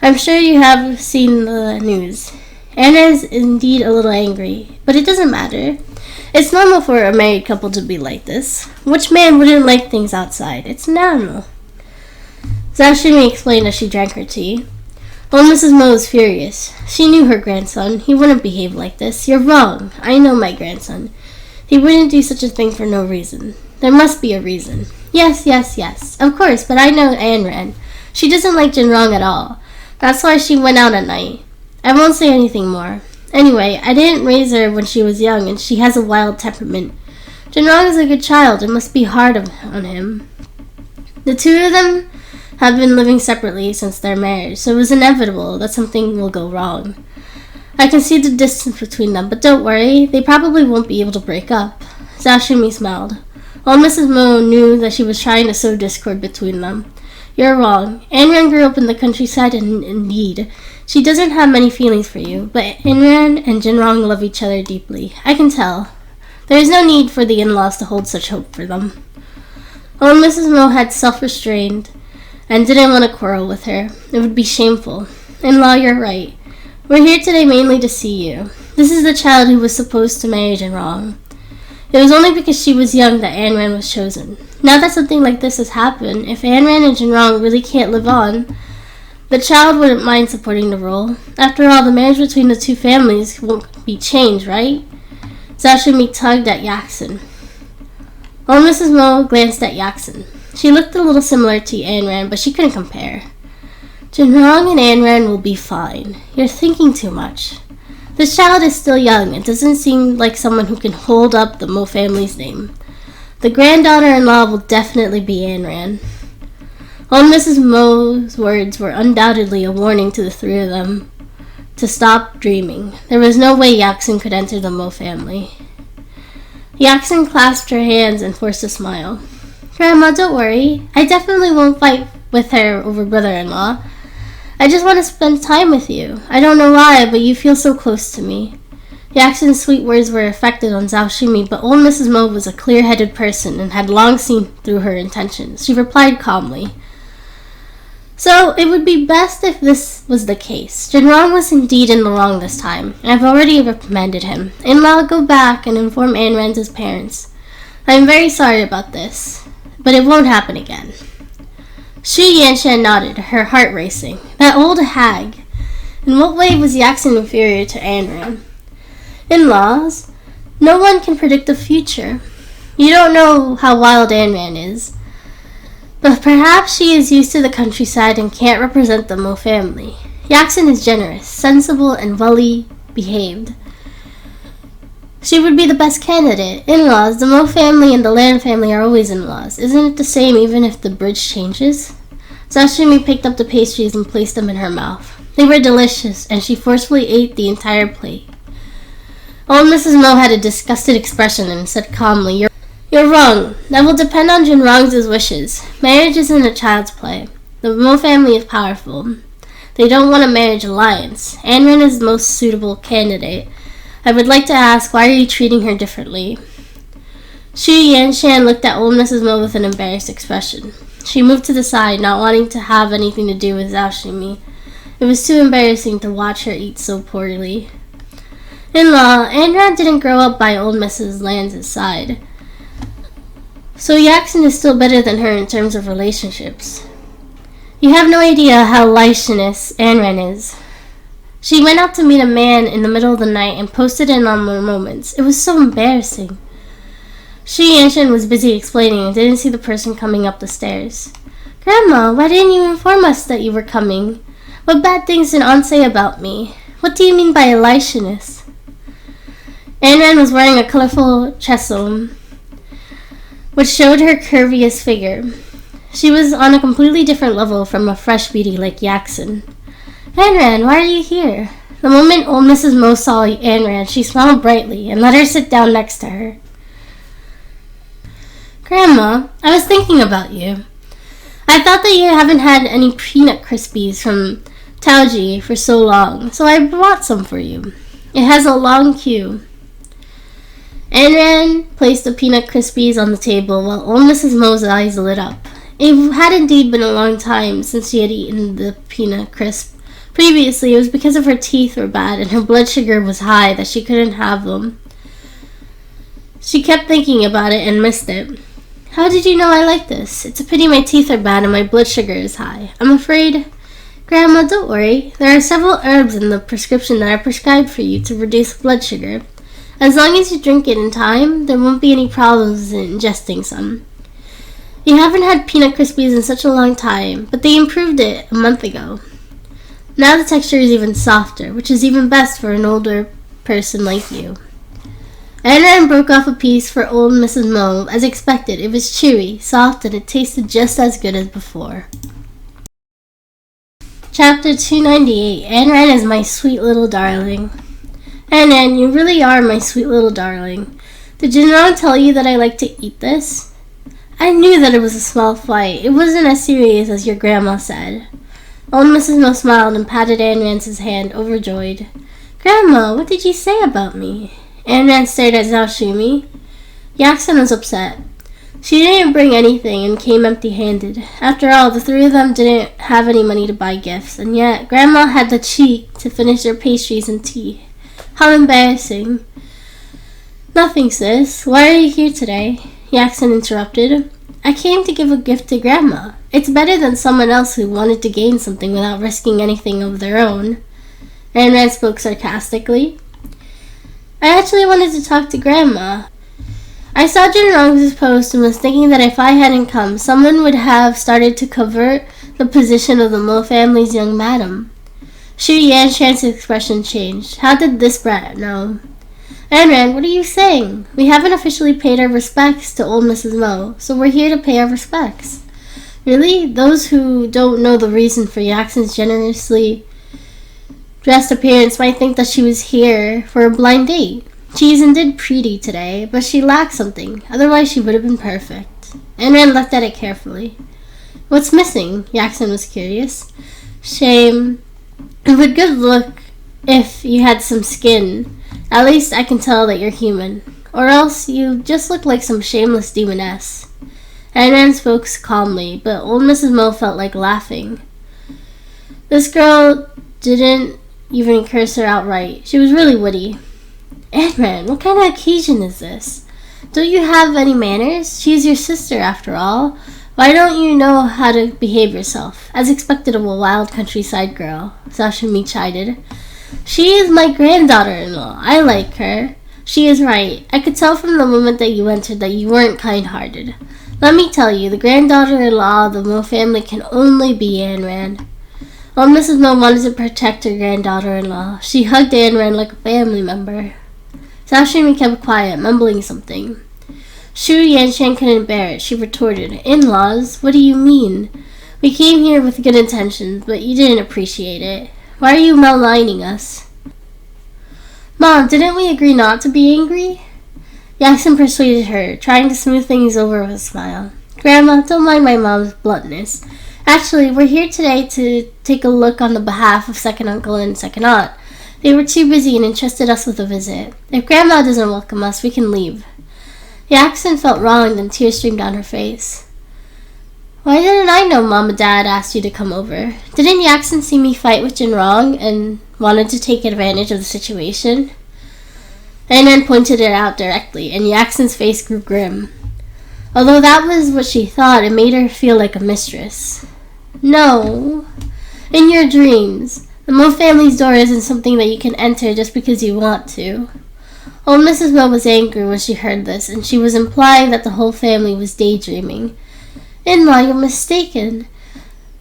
I'm sure you have seen the news. Anna is indeed a little angry, but it doesn't matter. It's normal for a married couple to be like this. Which man wouldn't like things outside? It's normal. Zhao Shimi explained as she drank her tea. Old Mrs. Mo was furious. She knew her grandson. He wouldn't behave like this. You're wrong. I know my grandson. He wouldn't do such a thing for no reason. There must be a reason. Yes. Of course, but I know Anran. She doesn't like Jinrong at all. That's why she went out at night. I won't say anything more. Anyway, I didn't raise her when she was young, and she has a wild temperament. Jinrong is a good child. It must be hard on him. The two of them have been living separately since their marriage, so it was inevitable that something will go wrong. I can see the distance between them, but don't worry, they probably won't be able to break up. Zhao Shimi smiled. Old Mrs. Mo knew that she was trying to sow discord between them. You're wrong. Anran grew up in the countryside, and indeed, she doesn't have many feelings for you, but Anran and Jinrong love each other deeply. I can tell. There is no need for the in-laws to hold such hope for them. Old Mrs. Mo had self-restrained and didn't want to quarrel with her. It would be shameful. In-law, you're right. We're here today mainly to see you. This is the child who was supposed to marry Jinrong. It was only because she was young that Anran was chosen. Now that something like this has happened, if Anran and Jinrong really can't live on, the child wouldn't mind supporting the role. After all, the marriage between the two families won't be changed, right? Zhao Shimi tugged at Yaxin. Old Mrs. Mo glanced at Yaxin. She looked a little similar to Anran, but she couldn't compare. Jinrong and Anran will be fine. You're thinking too much. This child is still young and doesn't seem like someone who can hold up the Mo family's name. The granddaughter-in-law will definitely be Anran. Old Mrs. Mo's words were undoubtedly a warning to the three of them to stop dreaming. There was no way Yaxin could enter the Mo family. Yaxin clasped her hands and forced a smile. Grandma, don't worry. I definitely won't fight with her over brother-in-law. I just want to spend time with you. I don't know why, but you feel so close to me. Yaxin's sweet words were effective on Zhao Shimi, but old Mrs. Mo was a clear-headed person and had long seen through her intentions. She replied calmly. So, it would be best if this was the case. Jinrong was indeed in the wrong this time, and I've already reprimanded him. In-law, go back and inform Anran's parents. I am very sorry about this, but it won't happen again. Xu Yanshan nodded, her heart racing. That old hag. In what way was Yaxin inferior to Anran? In-laws, no one can predict the future. You don't know how wild Anran is. But perhaps she is used to the countryside and can't represent the Mo family. Yaxin is generous, sensible, and well-behaved. She would be the best candidate. In-laws, the Mo family and the Lan family are always in-laws. Isn't it the same even if the bridge changes? Zhao Shimi picked up the pastries and placed them in her mouth. They were delicious, and she forcefully ate the entire plate. Old Mrs. Mo had a disgusted expression and said calmly, You're wrong. That will depend on Jinrong's wishes. Marriage isn't a child's play. The Mo family is powerful. They don't want a marriage alliance. Anran is the most suitable candidate. I would like to ask, why are you treating her differently? Xu Yanshan looked at old Mrs. Mo with an embarrassed expression. She moved to the side, not wanting to have anything to do with Zhao Shimi. It was too embarrassing to watch her eat so poorly. In-law, Anran didn't grow up by old Mrs. Lan's side. So Yaxin is still better than her in terms of relationships. You have no idea how licentious Anran is. She went out to meet a man in the middle of the night and posted in on the moments. It was so embarrassing. Xu Yanshan was busy explaining and didn't see the person coming up the stairs. Grandma, why didn't you inform us that you were coming? What bad things did Aunt say about me? What do you mean by licentious? Anran was wearing a colorful chesom, which showed her curviest figure. She was on a completely different level from a fresh beauty like Yaxin. Anran, why are you here? The moment old Mrs. Mo saw Anran, she smiled brightly and let her sit down next to her. Grandma, I was thinking about you. I thought that you haven't had any peanut crispies from Taoji for so long, so I brought some for you. It has a long queue. Ayn Rand placed the peanut crispies on the table while old Mrs. Mo's eyes lit up. It had indeed been a long time since she had eaten the peanut crisp. Previously, it was because of her teeth were bad and her blood sugar was high that she couldn't have them. She kept thinking about it and missed it. How did you know I like this? It's a pity my teeth are bad and my blood sugar is high. I'm afraid... Grandma, don't worry. There are several herbs in the prescription that I prescribed for you to reduce blood sugar. As long as you drink it in time, there won't be any problems in ingesting some. You haven't had peanut crispies in such a long time, but they improved it a month ago. Now the texture is even softer, which is even best for an older person like you. Ayn Rand broke off a piece for old Mrs. Mo. As expected, it was chewy, soft, and it tasted just as good as before. Chapter 298. Ayn Rand is my sweet little darling. Ayn Rand, you really are my sweet little darling. Did Jinrong tell you that I like to eat this? I knew that it was a small fight. It wasn't as serious as your grandma said. Old Mrs. Mo smiled and patted Ayn Rand's hand, overjoyed. Grandma, what did you say about me? Ayn Rand stared at Zhao Shumi. Yaxin was upset. She didn't bring anything and came empty-handed. After all, the three of them didn't have any money to buy gifts, and yet Grandma had the cheek to finish their pastries and tea. How embarrassing. Nothing, sis. Why are you here today? Yaxin interrupted. I came to give a gift to Grandma. It's better than someone else who wanted to gain something without risking anything of their own. Ayn Rand spoke sarcastically. I actually wanted to talk to Grandma. I saw Jinrong's post and was thinking that if I hadn't come, someone would have started to covet the position of the Mo family's young madam. Shu Yanshan's expression changed. How did this brat know? Ayn Rand, what are you saying? We haven't officially paid our respects to old Mrs. Mo, so we're here to pay our respects. Really? Those who don't know the reason for Yaxin's generously dressed appearance might think that she was here for a blind date. She is indeed pretty today, but she lacks something. Otherwise, she would have been perfect. Ayn Rand looked at it carefully. What's missing? Yaxin was curious. Shame. It would good look if you had some skin. At least I can tell that you're human. Or else you just look like some shameless demoness. Ayn Rand spoke calmly, but old Mrs. Mo felt like laughing. This girl didn't even curse her outright. She was really witty. Ayn Rand, what kind of occasion is this? Don't you have any manners? She's your sister, after all. Why don't you know how to behave yourself? As expected of a wild countryside girl, Zhao Shumi chided. She is my granddaughter-in-law. I like her. She is right. I could tell from the moment that you entered that you weren't kind-hearted. Let me tell you, the granddaughter-in-law of the Mo family can only be Ayn Rand. Old Mrs. Mo wanted to protect her granddaughter-in-law. She hugged Ayn Rand like a family member. Zhao Shumi kept quiet, mumbling something. Shu Yanshan couldn't bear it. She retorted, In-laws? What do you mean? We came here with good intentions, but you didn't appreciate it. Why are you maligning us? Mom, didn't we agree not to be angry? Yaxin persuaded her, trying to smooth things over with a smile. Grandma, don't mind my mom's bluntness. Actually, we're here today to take a look on the behalf of second uncle and second aunt. They were too busy and entrusted us with a visit. If Grandma doesn't welcome us, we can leave. Yaxin felt wronged and tears streamed down her face. Why didn't I know Mom and Dad asked you to come over? Didn't Yaxin see me fight with Jinrong and wanted to take advantage of the situation? Ayn Rand pointed it out directly, and Yaxin's face grew grim. Although that was what she thought, it made her feel like a mistress. No. In your dreams. The Mo family's door isn't something that you can enter just because you want to. Old Mrs. Mo was angry when she heard this, and she was implying that the whole family was daydreaming. In-law, you're mistaken.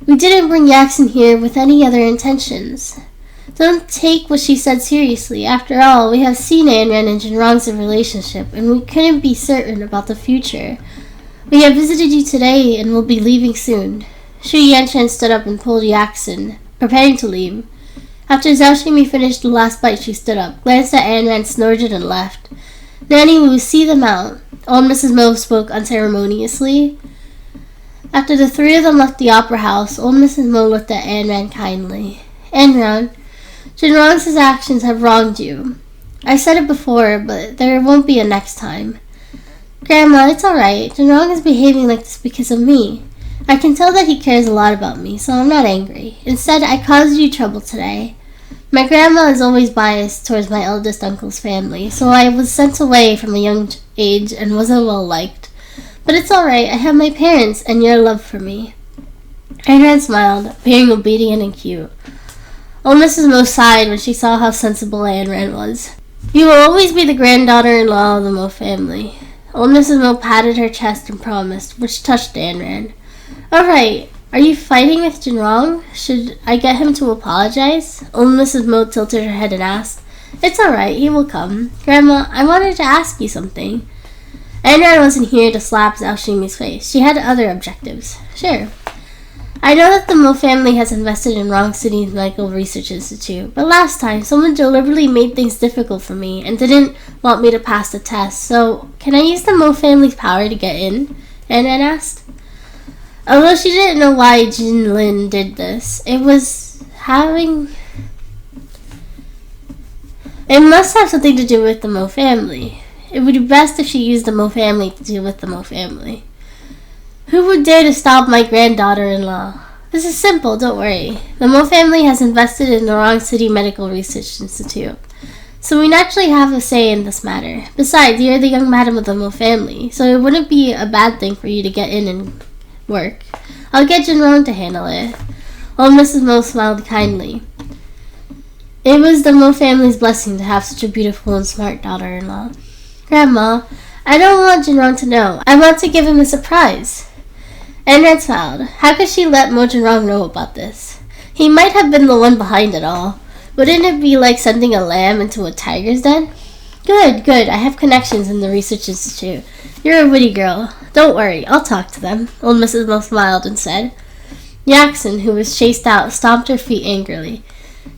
We didn't bring Yaxin here with any other intentions. Don't take what she said seriously. After all, we have seen Ayn Rand and Jinrong's relationship, and we couldn't be certain about the future. We have visited you today and will be leaving soon. Shu Yanshan stood up and pulled Yaxin, preparing to leave. After Zhao Shumi finished the last bite, she stood up, glanced at Ayn Rand, snorted, and left. Nanny, we will see them out. Old Mrs. Mo spoke unceremoniously. After the three of them left the opera house, old Mrs. Mo looked at Ayn Rand kindly. Ayn Rand, Jinrong's actions have wronged you. I said it before, but there won't be a next time. Grandma, it's alright. Jinrong is behaving like this because of me. I can tell that he cares a lot about me, so I'm not angry. Instead, I caused you trouble today. My grandma is always biased towards my eldest uncle's family, so I was sent away from a young age and wasn't well liked. But it's alright, I have my parents and your love for me. Ayn smiled, appearing obedient and cute. Old Mrs. Mo sighed when she saw how sensible Ayn was. You will always be the granddaughter-in-law of the Mo family. Old Mrs. Mo patted her chest and promised, which touched Ayn. Alright, are you fighting with Jinrong? Should I get him to apologize? Old Mrs. Mo tilted her head and asked. It's alright, he will come. Grandma, I wanted to ask you something. Ayn wasn't here to slap Zhao Shimi's face. She had other objectives. Sure. I know that the Mo family has invested in Rong City's Medical Research Institute, but last time someone deliberately made things difficult for me and didn't want me to pass the test, so can I use the Mo family's power to get in? Ayn asked. Although she didn't know why Jin Lin did this, it must have something to do with the Mo family. It would be best if she used the Mo family to deal with the Mo family. Who would dare to stop my granddaughter-in-law? This is simple, don't worry. The Mo family has invested in the Rong City Medical Research Institute, so we naturally have a say in this matter. Besides, you're the young madam of the Mo family, so it wouldn't be a bad thing for you to get in and work. I'll get Jinrong to handle it. Old Mrs. Mo smiled kindly. It was the Mo family's blessing to have such a beautiful and smart daughter-in-law. Grandma, I don't want Jinrong to know. I want to give him a surprise. Ayn smiled. How could she let Mo Jinrong know about this? He might have been the one behind it all. Wouldn't it be like sending a lamb into a tiger's den? Good. I have connections in the research institute. You're a witty girl. Don't worry, I'll talk to them. Old Mrs. Mo smiled and said. Yaxin, who was chased out, stomped her feet angrily.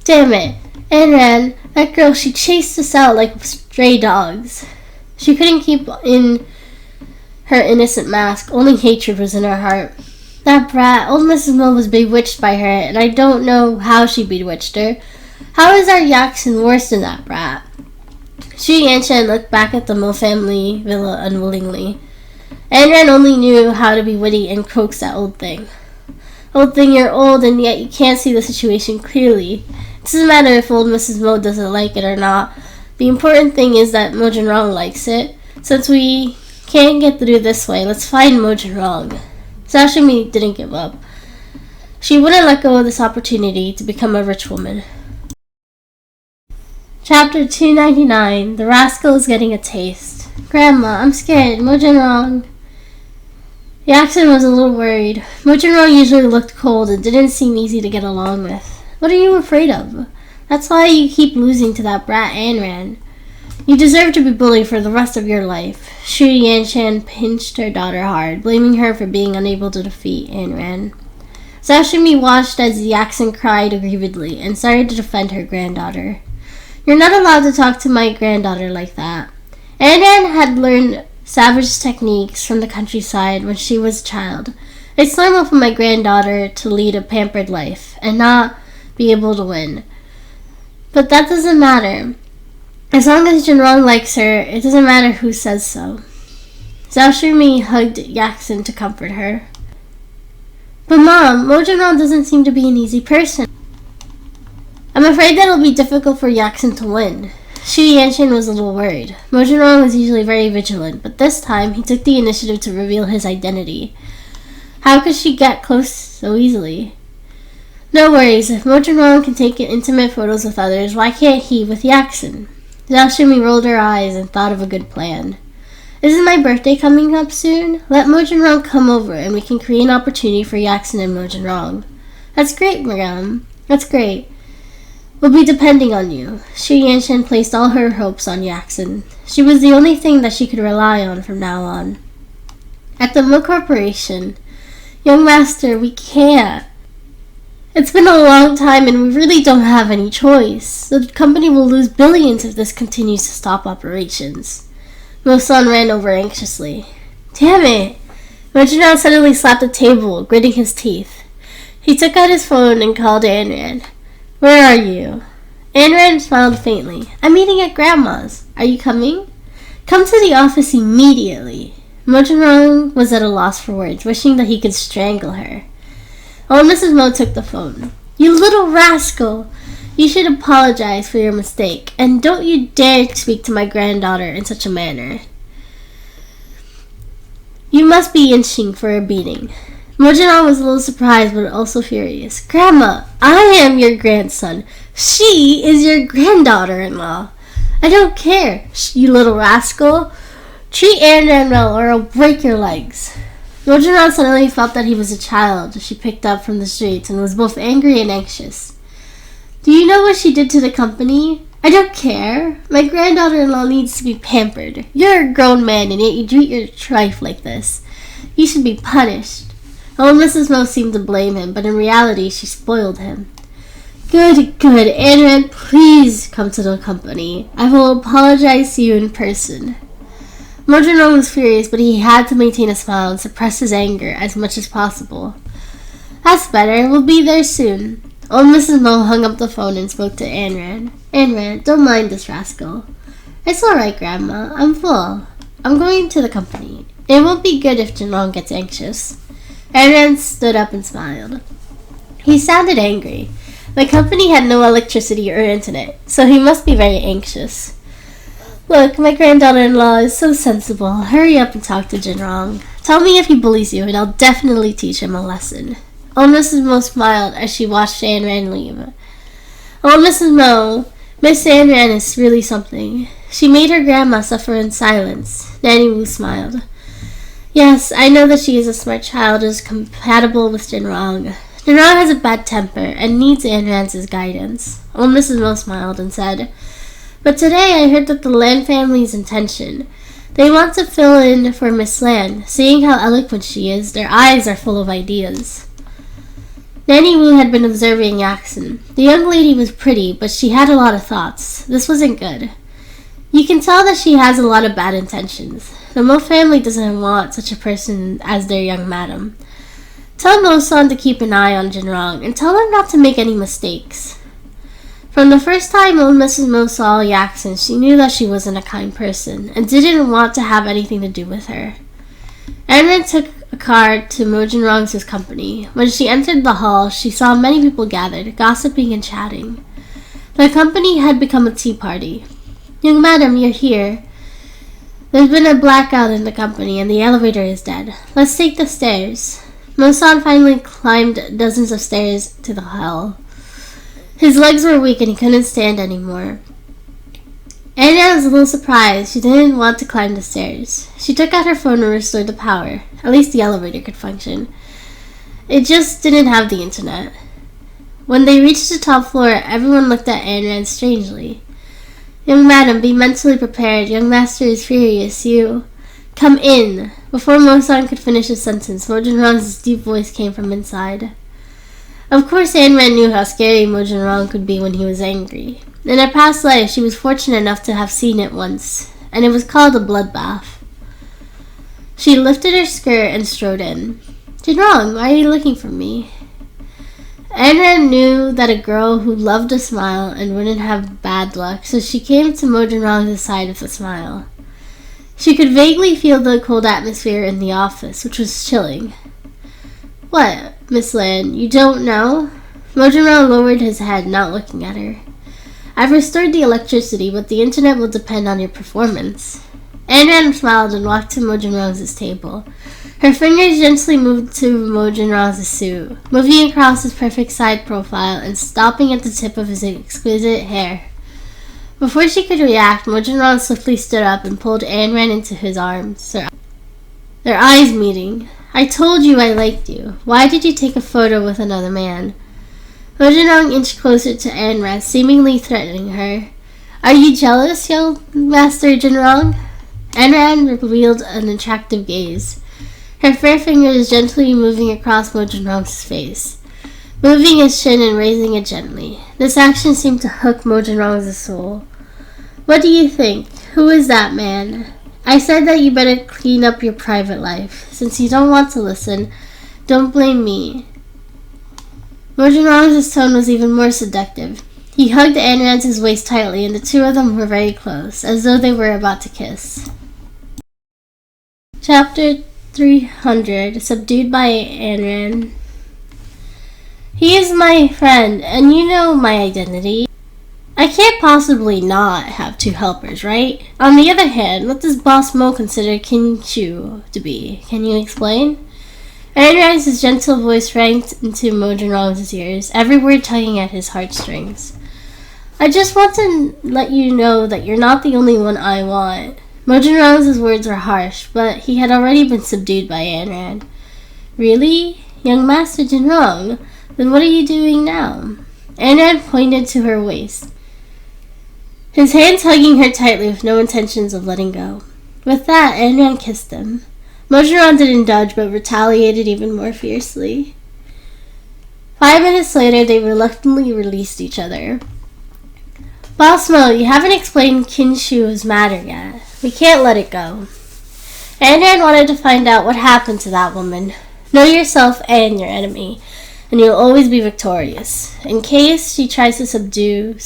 Damn it. Ayn, that girl, she chased us out like stray dogs. She couldn't keep in her innocent mask. Only hatred was in her heart. That brat, old Mrs. Mo was bewitched by her, and I don't know how she bewitched her. How is our Yaxin worse than that brat? Xu Yanshan looked back at the Mo family villa unwillingly. Ayn only knew how to be witty and coax that old thing. Old thing, you're old, and yet you can't see the situation clearly. It doesn't matter if old Mrs. Mo doesn't like it or not. The important thing is that Mo Jinrong likes it. Since we can't get through this way, let's find Mo Jinrong. Zhao Shimi didn't give up. She wouldn't let go of this opportunity to become a rich woman. Chapter 299. The rascal is getting a taste. Grandma, I'm scared. Mo Jinrong. Yaxin was a little worried. Mo Jinrong usually looked cold and didn't seem easy to get along with. What are you afraid of? That's why you keep losing to that brat Ayn. You deserve to be bullied for the rest of your life. Xu Yanshan pinched her daughter hard, blaming her for being unable to defeat Ayn. Zhao Shimi watched as Yaxin cried aggrievedly and started to defend her granddaughter. You're not allowed to talk to my granddaughter like that. Ayn had learned savage techniques from the countryside when she was a child. It's normal for my granddaughter to lead a pampered life and not be able to win. But that doesn't matter. As long as Jinrong likes her, it doesn't matter who says so. Zhao Shimi hugged Yaxin to comfort her. But Mom, Mo Jinrong doesn't seem to be an easy person. I'm afraid that it'll be difficult for Yaxin to win. Xu Yanshan was a little worried. Mo Jinrong was usually very vigilant, but this time he took the initiative to reveal his identity. How could she get close so easily? No worries, if Mo Jinrong can take intimate photos with others, why can't he with Yaxin? Zhao Shimi rolled her eyes and thought of a good plan. Isn't my birthday coming up soon? Let Mo Jinrong come over and we can create an opportunity for Yaxin and Mo Jinrong. That's great, Madame. That's great. We'll be depending on you. Xu Yanshan placed all her hopes on Yaxin. She was the only thing that she could rely on from now on. At the Mo Corporation, young master, we can't. It's been a long time and we really don't have any choice. The company will lose billions if this continues to stop operations. Mo-san ran over anxiously. Damn it! Mo Jinrong suddenly slapped the table, gritting his teeth. He took out his phone and called Ayn. Where are you? Ayn Rand smiled faintly. I'm eating at Grandma's. Are you coming? Come to the office immediately. Mo Jinrong was at a loss for words, wishing that he could strangle her. Old Mrs. Mo took the phone. You little rascal! You should apologize for your mistake, and don't you dare speak to my granddaughter in such a manner. You must be inching for a beating. Mo Jinrong was a little surprised, but also furious. Grandma, I am your grandson. She is your granddaughter-in-law. I don't care, you little rascal. Treat Ayn Rand well, or I'll break your legs. Mo Jinrong suddenly felt that he was a child she picked up from the streets and was both angry and anxious. Do you know what she did to the company? I don't care. My granddaughter-in-law needs to be pampered. You're a grown man and yet you treat your wife like this. You should be punished. Old Mrs. Mo seemed to blame him, but in reality she spoiled him. Good. Ayn Rand, please come to the company. I will apologize to you in person. Mo Jinrong was furious, but he had to maintain a smile and suppress his anger as much as possible. That's better. We'll be there soon. Old Mrs. Mo hung up the phone and spoke to Ayn Rand. Ayn Rand, don't mind this rascal. It's all right, Grandma. I'm full. I'm going to the company. It won't be good if Jinrong gets anxious. Ayn Rand stood up and smiled. He sounded angry. The company had no electricity or internet, so he must be very anxious. Look, my granddaughter-in-law is so sensible. Hurry up and talk to Jinrong. Tell me if he bullies you, and I'll definitely teach him a lesson. Old Mrs. Mo smiled as she watched Ayn Rand leave. Old Mrs. Mo, Miss Ayn Rand is really something. She made her grandma suffer in silence. Nanny Wu smiled. Yes, I know that she is a smart child and is compatible with Jinrong. Jinrong has a bad temper and needs Ayn Rand's guidance. Old Mrs. Mo smiled and said, But today I heard that the Lan family's intention. They want to fill in for Miss Lan. Seeing how eloquent she is, their eyes are full of ideas. Nanny Wu had been observing Yaxin. The young lady was pretty, but she had a lot of thoughts. This wasn't good. You can tell that she has a lot of bad intentions. The Mo family doesn't want such a person as their young madam. Tell Mo-san to keep an eye on Jinrong, and tell her not to make any mistakes. From the first time old Mrs. Mo saw Yaxin, she knew that she wasn't a kind person, and didn't want to have anything to do with her. Ayn Rand took a car to Mo Jinrong's company. When she entered the hall, she saw many people gathered, gossiping and chatting. The company had become a tea party. Young madam, you're here. There's been a blackout in the company, and the elevator is dead. Let's take the stairs. Mo-san finally climbed dozens of stairs to the hall. His legs were weak and he couldn't stand anymore. Anna was a little surprised. She didn't want to climb the stairs. She took out her phone and restored the power. At least the elevator could function. It just didn't have the internet. When they reached the top floor, everyone looked at Ayn Rand strangely. Young madam, be mentally prepared. Young master is furious. You... Come in. Before Mo-san could finish his sentence, Mo Jinrong's deep voice came from inside. Of course, Ayn Rand knew how scary Mo Jinrong could be when he was angry. In her past life, she was fortunate enough to have seen it once, and it was called a bloodbath. She lifted her skirt and strode in. Jinrong, why are you looking for me? Ayn Rand knew that a girl who loved to smile and wouldn't have bad luck, so she came to Mo Jinrong's side with a smile. She could vaguely feel the cold atmosphere in the office, which was chilling. What, Miss Lan, you don't know? Mo Jinrong lowered his head, not looking at her. I've restored the electricity, but the internet will depend on your performance. Ayn Rand smiled and walked to Mo Jinrong's table. Her fingers gently moved to Mo Jinrong's suit, moving across his perfect side profile and stopping at the tip of his exquisite hair. Before she could react, Mo Jinrong swiftly stood up and pulled Ayn Rand into his arms, their eyes meeting. I told you I liked you. Why did you take a photo with another man? Mo Jinrong inched closer to Ayn Rand, seemingly threatening her. Are you jealous, young Master Jinrong? Ayn Rand revealed an attractive gaze, her fair fingers gently moving across Mo Jinrong's face, moving his chin and raising it gently. This action seemed to hook Mo Jinrong's soul. What do you think? Who is that man? I said that you better clean up your private life. Since you don't want to listen, don't blame me. Mo Jinrong's tone was even more seductive. He hugged Anran's waist tightly, and the two of them were very close, as though they were about to kiss. Chapter 300, Subdued by Anran. He is my friend, and you know my identity. I can't possibly not have two helpers, right? On the other hand, what does Boss Mo consider Kinshu to be? Can you explain? Anran's gentle voice rang into Mo Jinrong's ears, every word tugging at his heartstrings. I just want to let you know that you're not the only one I want. Mo Jinrong's words were harsh, but he had already been subdued by Anran. Really? Young Master Jinrong? Then what are you doing now? Anran pointed to her waist, his hands hugging her tightly with no intentions of letting go. With that, Anran kissed him. Mo Jinrong didn't dodge, but retaliated even more fiercely. 5 minutes later, they reluctantly released each other. Boss Mo, you haven't explained Kinshu's matter yet. We can't let it go. Anran wanted to find out what happened to that woman. Know yourself and your enemy, and you'll always be victorious. In case she tries to subdue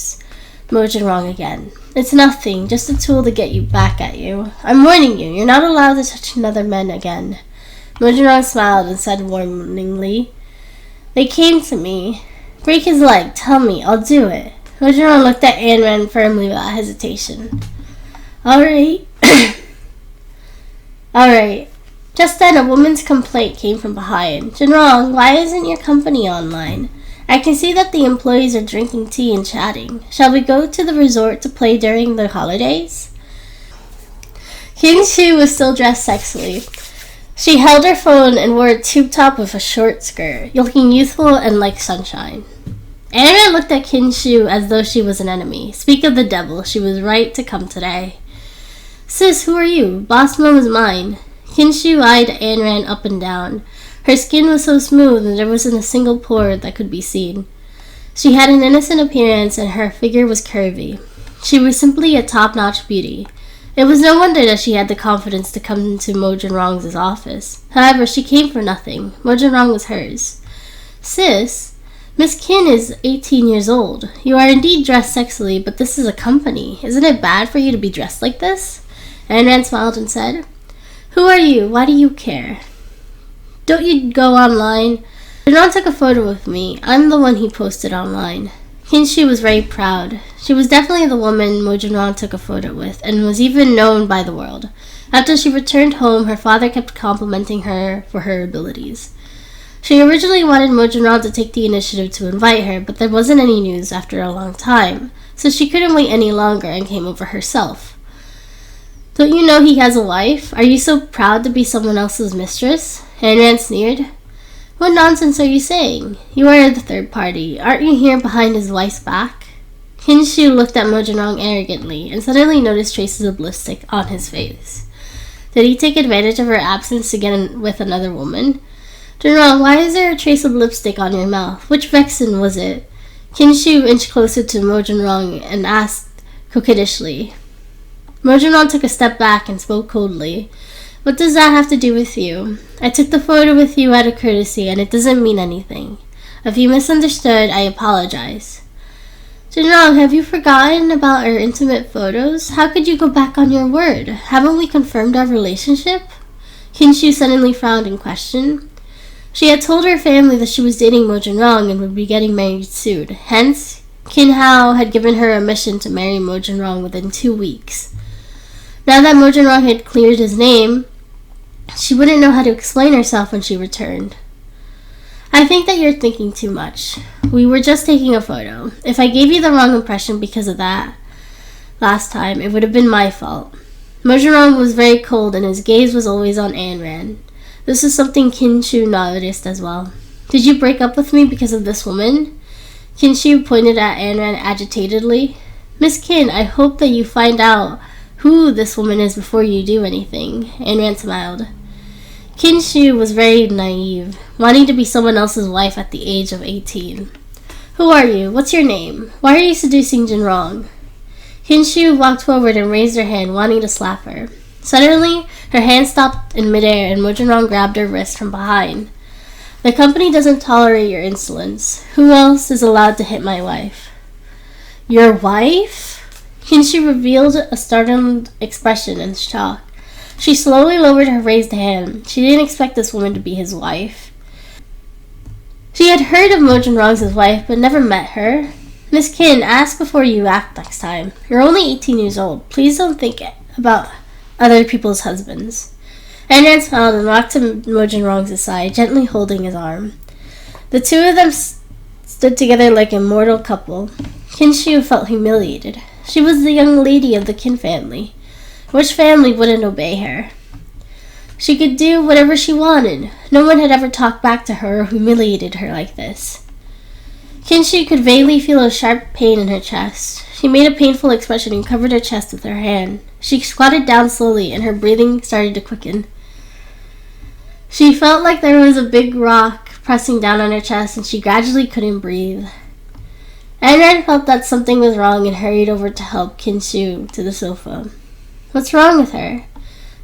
Mo Jinrong again. It's nothing, just a tool to get you back at you. I'm warning you, you're not allowed to touch another man again. Mo Jinrong smiled and said warningly, They came to me. Break his leg, tell me, I'll do it. Mo Jinrong looked at Anran firmly without hesitation. Alright. Alright. Just then, a woman's complaint came from behind. Jinrong, why isn't your company online? I can see that the employees are drinking tea and chatting. Shall we go to the resort to play during the holidays? Kinshu was still dressed sexily. She held her phone and wore a tube top with a short skirt, looking youthful and like sunshine. Anran looked at Kinshu as though she was an enemy. Speak of the devil, she was right to come today. Sis, who are you? Boss Mo is mine. Kinshu eyed Anran up and down. Her skin was so smooth and there wasn't a single pore that could be seen. She had an innocent appearance and her figure was curvy. She was simply a top-notch beauty. It was no wonder that she had the confidence to come into Mo Jinrong's office. However, she came for nothing. Mo Jinrong was hers. Sis, Miss Kin is 18 years old. You are indeed dressed sexily, but this is a company. Isn't it bad for you to be dressed like this? Anran smiled and said, Who are you? Why do you care? Don't you go online? Jinrong took a photo with me. I'm the one he posted online. Kinshu was very proud. She was definitely the woman Mo Jinrong took a photo with, and was even known by the world. After she returned home, her father kept complimenting her for her abilities. She originally wanted Mo Jinrong to take the initiative to invite her, but there wasn't any news after a long time, so she couldn't wait any longer and came over herself. Don't you know he has a wife? Are you so proud to be someone else's mistress? Anran sneered. What nonsense are you saying? You are the third party. Aren't you here behind his wife's back? Kinshu looked at Mo Jinrong arrogantly and suddenly noticed traces of lipstick on his face. Did he take advantage of her absence to get with another woman? Jinrong, why is there a trace of lipstick on your mouth? Which Vexen was it? Kinshu inched closer to Mo Jinrong and asked coquettishly. Mo Jinrong took a step back and spoke coldly. What does that have to do with you? I took the photo with you out of courtesy, and it doesn't mean anything. If you misunderstood, I apologize. Jinrong, have you forgotten about our intimate photos? How could you go back on your word? Haven't we confirmed our relationship? Kinshu suddenly frowned in question. She had told her family that she was dating Mo Jinrong and would be getting married soon. Hence, Qin Hao had given her a mission to marry Mo Jinrong within 2 weeks. Now that Mo Jinrong had cleared his name, she wouldn't know how to explain herself when she returned. I think that you're thinking too much. We were just taking a photo. If I gave you the wrong impression because of that last time, it would have been my fault. Mo Jinrong was very cold and his gaze was always on Anran. This is something Kinshu noticed as well. Did you break up with me because of this woman? Kinshu pointed at Anran agitatedly. Miss Kin, I hope that you find out who this woman is before you do anything. Anran smiled. Kinshu was very naive, wanting to be someone else's wife at the age of 18. Who are you? What's your name? Why are you seducing Jinrong? Kinshu walked forward and raised her hand, wanting to slap her. Suddenly, her hand stopped in midair and Mo Jinrong grabbed her wrist from behind. The company doesn't tolerate your insolence. Who else is allowed to hit my wife? Your wife? Kinshu revealed a startled expression in shock. She slowly lowered her raised hand. She didn't expect this woman to be his wife. She had heard of Mojin Rong's wife, but never met her. Miss Kin, ask before you act next time. You're only 18 years old. Please don't think about other people's husbands. Anran smiled and walked to Mojin Rong's side, gently holding his arm. The two of them stood together like a mortal couple. Kinshu felt humiliated. She was the young lady of the Kin family. Which family wouldn't obey her? She could do whatever she wanted. No one had ever talked back to her or humiliated her like this. Kinshu could vaguely feel a sharp pain in her chest. She made a painful expression and covered her chest with her hand. She squatted down slowly and her breathing started to quicken. She felt like there was a big rock pressing down on her chest and she gradually couldn't breathe. Anran felt that something was wrong and hurried over to help Kinshu to the sofa. What's wrong with her?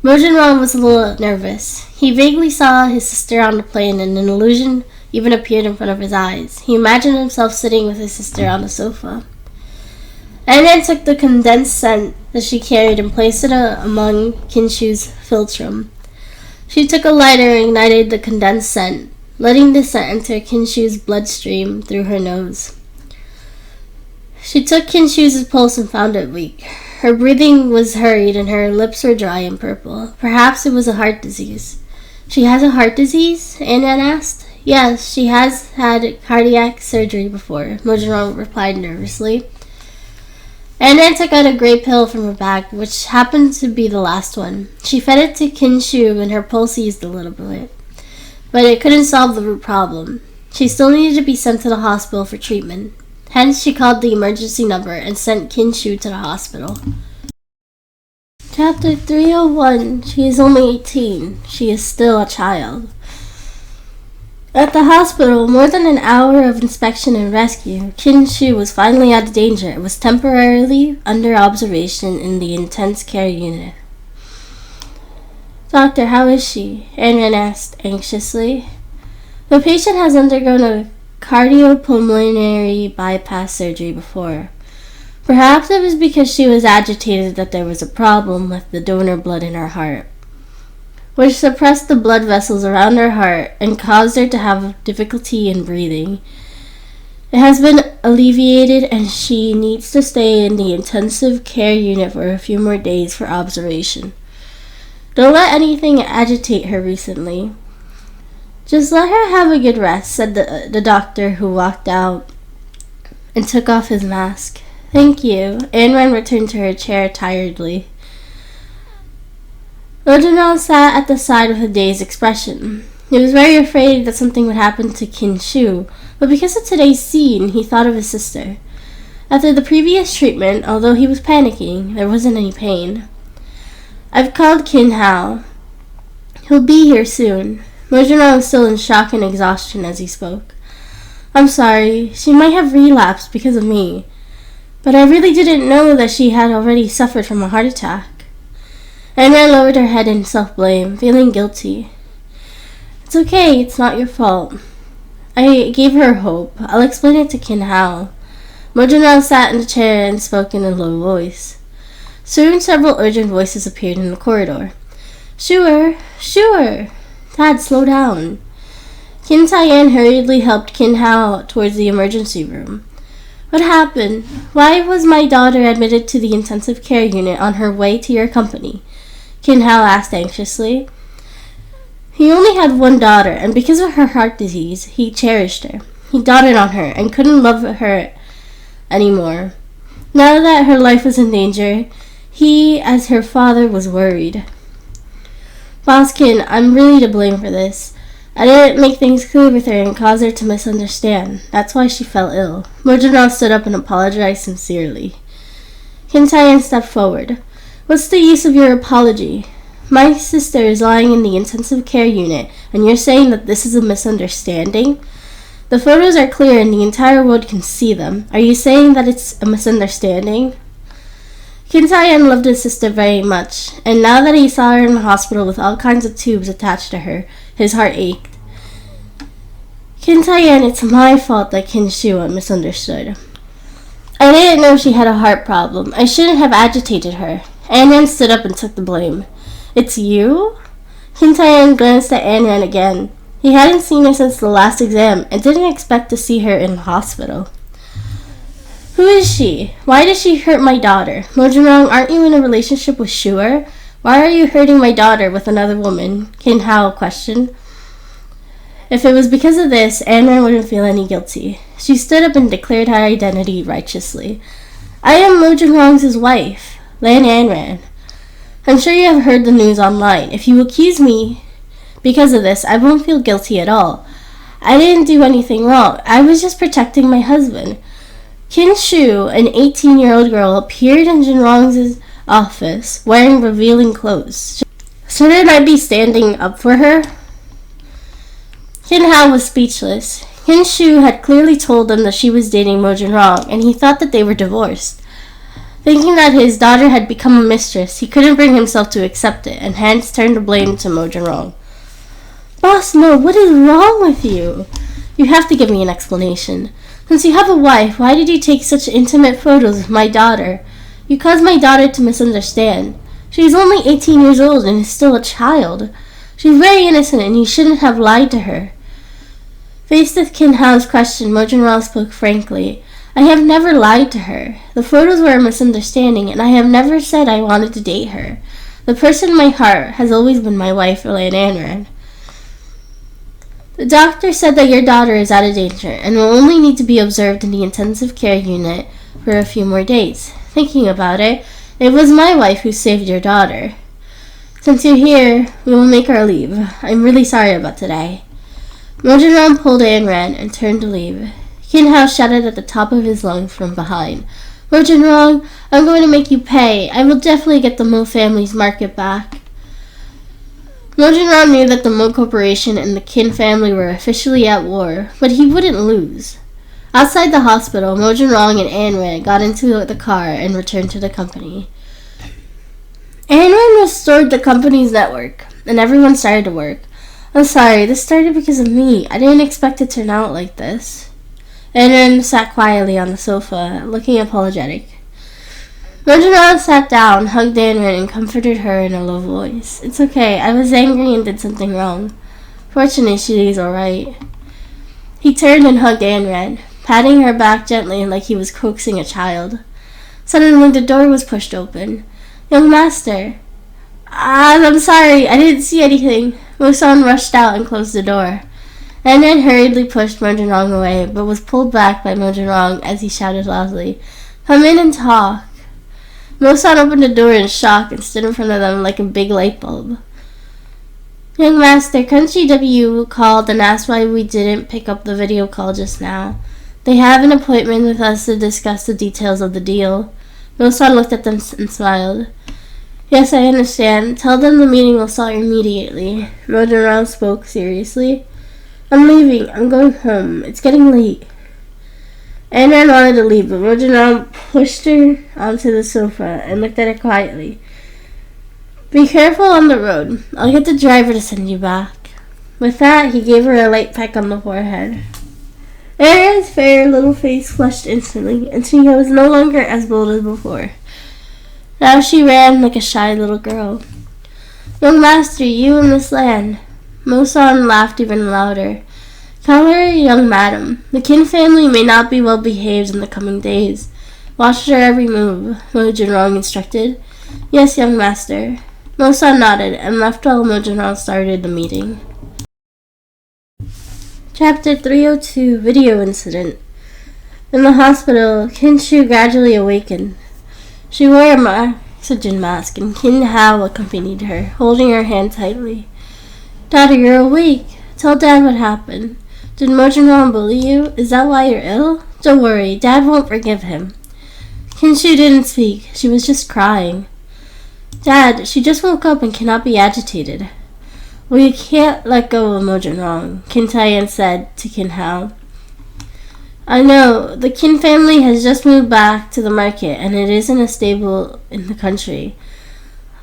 Mojin Rong was a little nervous. He vaguely saw his sister on the plane and an illusion even appeared in front of his eyes. He imagined himself sitting with his sister on the sofa. Anran took the condensed scent that she carried and placed it among Kinshu's philtrum. She took a lighter and ignited the condensed scent, letting the scent enter Kinshu's bloodstream through her nose. She took Kinshu's pulse and found it weak. Her breathing was hurried and her lips were dry and purple. Perhaps it was a heart disease. She has a heart disease? Anran asked. Yes, she has had cardiac surgery before, Mojin Rong replied nervously. Anran took out a gray pill from her bag, which happened to be the last one. She fed it to Kinshu and her pulse eased a little bit. But it couldn't solve the root problem. She still needed to be sent to the hospital for treatment. Hence, she called the emergency number and sent Kinshu to the hospital. Chapter 301. She is only 18. She is still a child. At the hospital, more than an hour of inspection and rescue, Kinshu was finally out of danger and was temporarily under observation in the intense care unit. Doctor, how is she? Anran asked anxiously. The patient has undergone a cardiopulmonary bypass surgery before. Perhaps it was because she was agitated that there was a problem with the donor blood in her heart, which suppressed the blood vessels around her heart and caused her to have difficulty in breathing. It has been alleviated and she needs to stay in the intensive care unit for a few more days for observation. Don't let anything agitate her recently. Just let her have a good rest, said the doctor, who walked out and took off his mask. Thank you. Anran returned to her chair tiredly. Mojin Rong sat at the side with a dazed expression. He was very afraid that something would happen to Kinshu, but because of today's scene, he thought of his sister. After the previous treatment, although he was panicking, there wasn't any pain. I've called Kin Hao. He'll be here soon. Mojin Rong was still in shock and exhaustion as he spoke. I'm sorry, she might have relapsed because of me, but I really didn't know that she had already suffered from a heart attack. Anran lowered her head in self-blame, feeling guilty. It's okay, it's not your fault. I gave her hope. I'll explain it to Kin Hao. Mojin Rong sat in the chair and spoke in a low voice. Soon several urgent voices appeared in the corridor. Sure. Dad, slow down. Kin Tayan hurriedly helped Kin Hao towards the emergency room. What happened? Why was my daughter admitted to the intensive care unit on her way to your company? Kin Hao asked anxiously. He only had one daughter, and because of her heart disease, he cherished her. He doted on her and couldn't love her anymore. Now that her life was in danger, he, as her father, was worried. Boss Kin, I'm really to blame for this. I didn't make things clear with her and cause her to misunderstand. That's why she fell ill. Mojin Rong stood up and apologized sincerely. Kin Tayan stepped forward. What's the use of your apology? My sister is lying in the intensive care unit, and you're saying that this is a misunderstanding? The photos are clear and the entire world can see them. Are you saying that it's a misunderstanding? Kin Tayan loved his sister very much, and now that he saw her in the hospital with all kinds of tubes attached to her, his heart ached. Kin Tayan, it's my fault that Kinshu misunderstood. I didn't know she had a heart problem. I shouldn't have agitated her. Anran stood up and took the blame. It's you? Kim Tae-yeon glanced at Anran again. He hadn't seen her since the last exam and didn't expect to see her in the hospital. Who is she? Why did she hurt my daughter? Mo Jin-rong, aren't you in a relationship with Shuer? Why are you hurting my daughter with another woman? Kim Hao questioned. If it was because of this, Anran wouldn't feel any guilty. She stood up and declared her identity righteously. I am Mo Jin-rong's wife, Lan Anran. I'm sure you have heard the news online. If you accuse me because of this, I won't feel guilty at all. I didn't do anything wrong. I was just protecting my husband. Kim Shu, an 18-year-old girl, appeared in Jin-rong's office wearing revealing clothes. Shouldn't I be standing up for her? Kim Hao was speechless. Kim Shu had clearly told them that she was dating Mo Jin-rong, and he thought that they were divorced. Thinking that his daughter had become a mistress, he couldn't bring himself to accept it, and hence turned the blame to Mo Jin-rong. Boss Mo, what is wrong with you? You have to give me an explanation. Since you have a wife, why did you take such intimate photos of my daughter? You caused my daughter to misunderstand. She is only 18 years old and is still a child. She's very innocent and you shouldn't have lied to her. Faced with Kim Hao's question, Mo Jin-rong spoke frankly. I have never lied to her. The photos were a misunderstanding and I have never said I wanted to date her. The person in my heart has always been my wife, Lan Anran. The doctor said that your daughter is out of danger and will only need to be observed in the intensive care unit for a few more days. Thinking about it, it was my wife who saved your daughter. Since you're here, we will make our leave. I'm really sorry about today. Mo Jin-rong pulled Anran and turned to leave. Kim Hao shouted at the top of his lungs from behind. Mo Jin-rong, I'm going to make you pay. I will definitely get the Mo family's market back. Mo Jin-rong knew that the Mo Corporation and the Kim family were officially at war, but he wouldn't lose. Outside the hospital, Mo Jin-rong and Anran got into the car and returned to the company. Anran restored the company's network, and everyone started to work. I'm sorry, this started because of me. I didn't expect it to turn out like this. Anran sat quietly on the sofa, looking apologetic. Mo Jin-rong sat down, hugged Anran, and comforted her in a low voice. It's okay, I was angry and did something wrong. Fortunately, she's alright. He turned and hugged Anran, patting her back gently like he was coaxing a child. Suddenly, the door was pushed open. Young master. I'm sorry, I didn't see anything. Mo-san rushed out and closed the door. Anran hurriedly pushed Mo Jin-rong away, but was pulled back by Mo Jin-rong as he shouted loudly, Come in and talk. Mo-san opened the door in shock and stood in front of them like a big light bulb. Young master, Country W called and asked why we didn't pick up the video call just now. They have an appointment with us to discuss the details of the deal. Mo-san looked at them and smiled. Yes, I understand. Tell them the meeting will start immediately. Mo Jin-rong spoke seriously. I'm leaving. I'm going home. It's getting late. Anran wanted to leave, but Mo Jin-rong pushed her onto the sofa and looked at her quietly. Be careful on the road. I'll get the driver to send you back. With that, he gave her a light peck on the forehead. Anran's fair little face flushed instantly, and she was no longer as bold as before. Now she ran like a shy little girl. Young master, you and Miss Lan. Mo-san laughed even louder. Call her young madam. The Kim family may not be well behaved in the coming days. Watch her every move, Mo Jin-rong instructed. Yes, young master. Mo-san nodded and left while Mo Jin-rong started the meeting. Chapter 302, Video Incident. In the hospital, Kim Shu gradually awakened. She wore an oxygen mask and Kim Hao accompanied her, holding her hand tightly. Daughter, you're awake. Tell Dad what happened. Did Mo Jin-rong bully you? Is that why you're ill? Don't worry, Dad won't forgive him. Kim Shu didn't speak. She was just crying. Dad, she just woke up and cannot be agitated. Well, you can't let go of Mo Jin-rong, Kim Tae-yeon said to Kim Hao. I know. The Kim family has just moved back to the market and it isn't as stable in the country.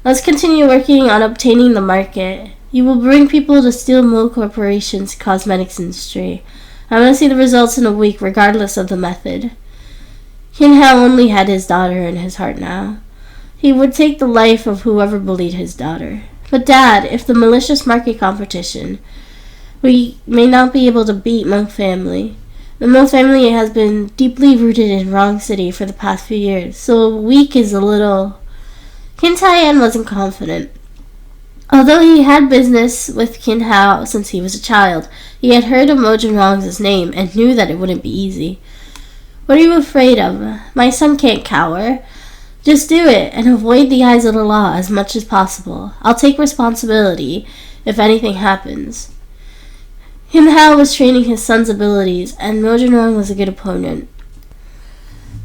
Let's continue working on obtaining the market. You will bring people to steal Mo Corporation's cosmetics industry. I want to see the results in a week regardless of the method. Kin Hao only had his daughter in his heart now. He would take the life of whoever bullied his daughter. But Dad, if the malicious market competition, we may not be able to beat Monk family. The Monk family has been deeply rooted in Wrong City for the past few years, so a week is a little... Qin Taiyan wasn't confident. Although he had business with Kin Hao since he was a child, he had heard of Mo Jinrong's name and knew that it wouldn't be easy. What are you afraid of? My son can't cower. Just do it and avoid the eyes of the law as much as possible. I'll take responsibility if anything happens. Kin Hao was training his son's abilities, and Mo Jinrong was a good opponent.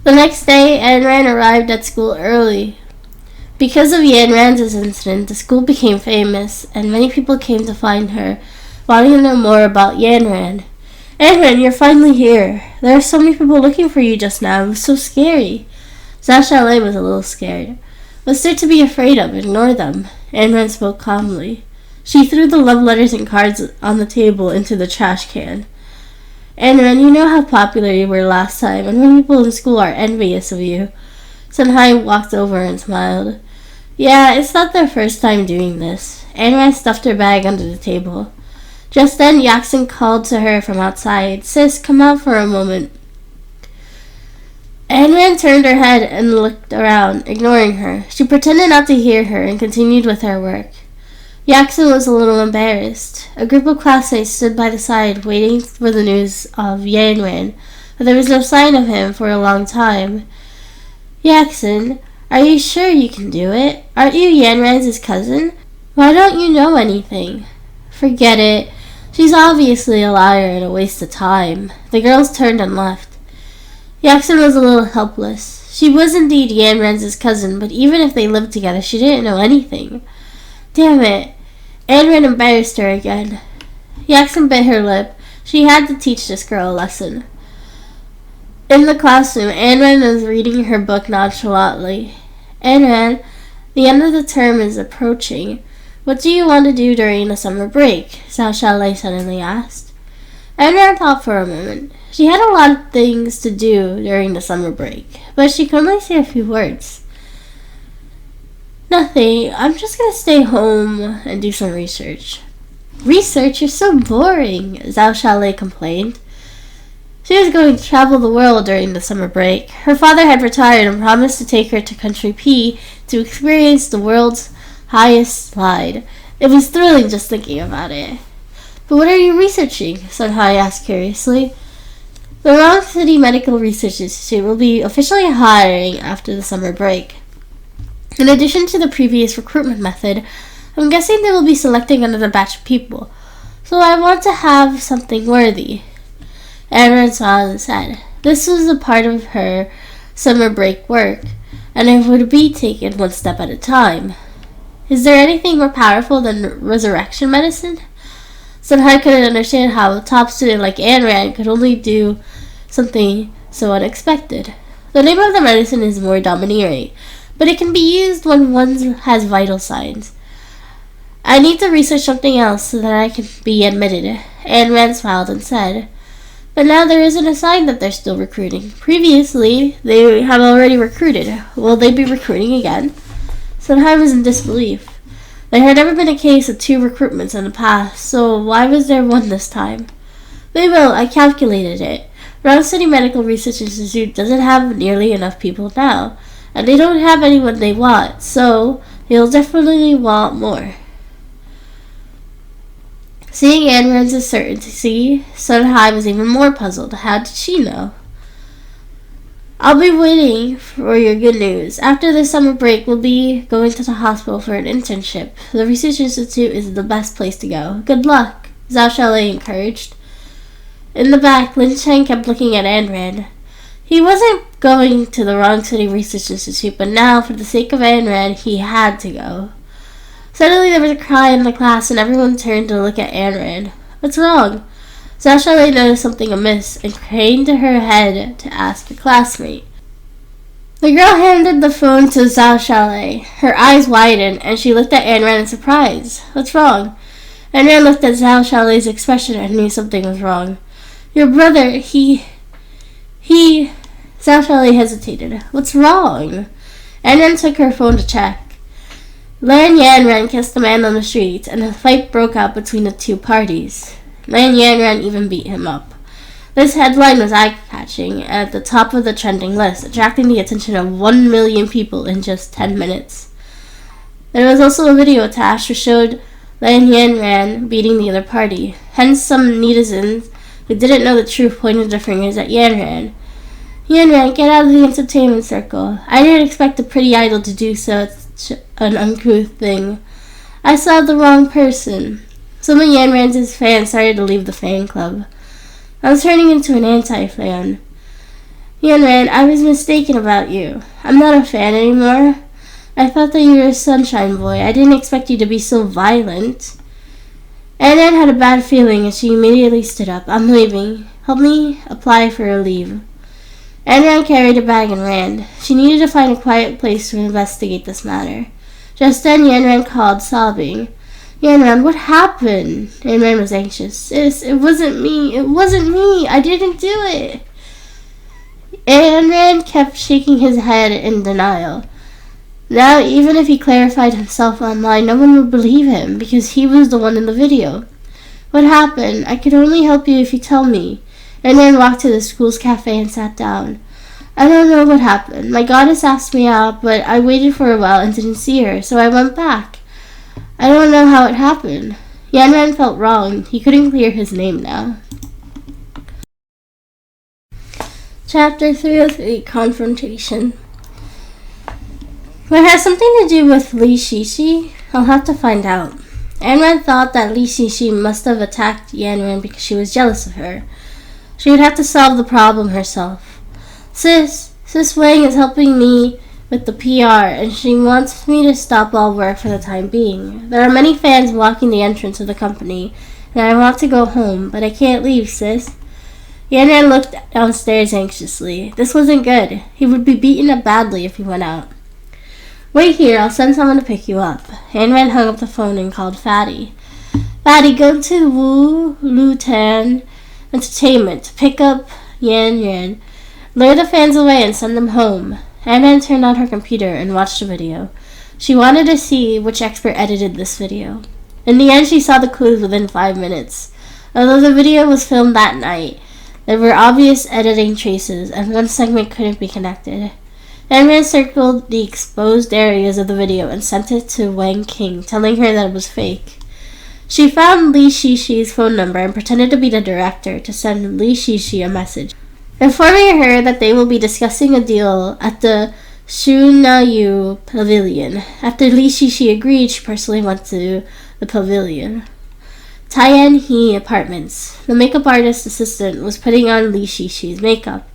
The next day, Anran arrived at school early. Because of Yan Ran's incident, the school became famous, and many people came to find her, wanting to know more about Yan Ran. Anran, you're finally here. There are so many people looking for you just now. It was so scary. Zhao Xiaolei was a little scared. What's there to be afraid of? Ignore them. Anran spoke calmly. She threw the love letters and cards on the table into the trash can. Anran, you know how popular you were last time, and many people in school are envious of you. Sun Hai walked over and smiled. Yeah, it's not their first time doing this. Anran stuffed her bag under the table. Just then, Yaxin called to her from outside. Sis, come out for a moment. Anran turned her head and looked around, ignoring her. She pretended not to hear her and continued with her work. Yaxin was a little embarrassed. A group of classmates stood by the side, waiting for the news of Yan Ran, but there was no sign of him for a long time. Yaxin, are you sure you can do it? Aren't you Yan Ran's cousin? Why don't you know anything? Forget it. She's obviously a liar and a waste of time. The girls turned and left. Yaxin was a little helpless. She was indeed Yan Ran's cousin, but even if they lived together, she didn't know anything. Damn it. Anran embarrassed her again. Yaxin bit her lip. She had to teach this girl a lesson. In the classroom, Anran was reading her book nonchalantly. Anran, the end of the term is approaching. What do you want to do during the summer break? Zhao Xiaolei suddenly asked. Anran thought for a moment. She had a lot of things to do during the summer break, but she could only say a few words. Nothing. I'm just going to stay home and do some research. Research? You're so boring, Zhao Xiaolei complained. She was going to travel the world during the summer break. Her father had retired and promised to take her to Country P to experience the world's highest slide. It was thrilling just thinking about it. But what are you researching? Sun Hai asked curiously. The Wrong City Medical Research Institute will be officially hiring after the summer break. In addition to the previous recruitment method, I'm guessing they will be selecting another batch of people. So I want to have something worthy. Anran smiled and said, this was a part of her summer break work, and it would be taken one step at a time. Is there anything more powerful than resurrection medicine? Sun Hai couldn't understand how a top student like Anran could only do something so unexpected. The name of the medicine is more domineering, but it can be used when one has vital signs. I need to research something else so that I can be admitted. Anran smiled and said, but now there isn't a sign that they're still recruiting. Previously, they have already recruited. Will they be recruiting again? Sun Hai was in disbelief. There had never been a case of 2 recruitments in the past, so why was there 1 this time? They will. I calculated it. Wrong City Medical Research Institute doesn't have nearly enough people now, and they don't have anyone they want, so they'll definitely want more. Seeing Anran's certainty, Sun Hai was even more puzzled. How did she know? I'll be waiting for your good news. After the summer break, we'll be going to the hospital for an internship. The Research Institute is the best place to go. Good luck, Zhao Xiaolei encouraged. In the back, Lin Cheng kept looking at Anran. He wasn't going to the Wrong City Research Institute, but now, for the sake of Anran, he had to go. Suddenly there was a cry in the class, and everyone turned to look at Anran. What's wrong? Zhao Xiaolei noticed something amiss and craned her head to ask a classmate. The girl handed the phone to Zhao Xiaolei. Her eyes widened, and she looked at Anran in surprise. What's wrong? Anran looked at Zhao Xiaolei's expression and knew something was wrong. Your brother, he... South Valley hesitated. What's wrong? Anran took her phone to check. Lan Yanran kissed the man on the street, and a fight broke out between the two parties. Lan Yanran even beat him up. This headline was eye-catching and at the top of the trending list, attracting the attention of 1 million people in just 10 minutes. There was also a video attached which showed Lan Yanran beating the other party. Hence, some netizens who didn't know the truth pointed their fingers at Yanran. Yanran, get out of the entertainment circle. I didn't expect a pretty idol to do such an uncouth thing. I saw the wrong person. Some of Yanran's fans started to leave the fan club. I was turning into an anti-fan. Yanran, I was mistaken about you. I'm not a fan anymore. I thought that you were a sunshine boy. I didn't expect you to be so violent. Yanran had a bad feeling and she immediately stood up. I'm leaving. Help me apply for a leave. Yanran carried a bag and ran. She needed to find a quiet place to investigate this matter. Just then Yanran called, sobbing. Yanran, what happened? Yanran was anxious. Sis, it wasn't me. It wasn't me. I didn't do it. Yanran kept shaking his head in denial. Now, even if he clarified himself online, no one would believe him because he was the one in the video. What happened? I could only help you if you tell me. Yanran walked to the school's cafe and sat down. I don't know what happened. My goddess asked me out, but I waited for a while and didn't see her, so I went back. I don't know how it happened. Yanran felt wrong. He couldn't clear his name now. Chapter 303, Confrontation. It has something to do with Li Shishi? I'll have to find out. Yanran thought that Li Shishi must have attacked Yanran because she was jealous of her. She would have to solve the problem herself. Sis Wang is helping me with the PR, and she wants me to stop all work for the time being. There are many fans blocking the entrance of the company, and I want to go home, but I can't leave, sis. Yanran looked downstairs anxiously. This wasn't good. He would be beaten up badly if he went out. Wait here, I'll send someone to pick you up. Yanran hung up the phone and called Fatty. Fatty, go to Wu Lutan Entertainment to pick up Yanran. Lure the fans away and send them home. Yanran turned on her computer and watched the video. She wanted to see which expert edited this video. In the end, she saw the clues within 5 minutes. Although the video was filmed that night, there were obvious editing traces, and one segment couldn't be connected. Yanran circled the exposed areas of the video and sent it to Wang King, telling her that it was fake. She found Li Shishi's phone number and pretended to be the director to send Li Shishi a message, informing her that they will be discussing a deal at the Shunayu Pavilion. After Li Shishi agreed, she personally went to the pavilion. Tian He Apartments. The makeup artist assistant was putting on Li Shishi's makeup.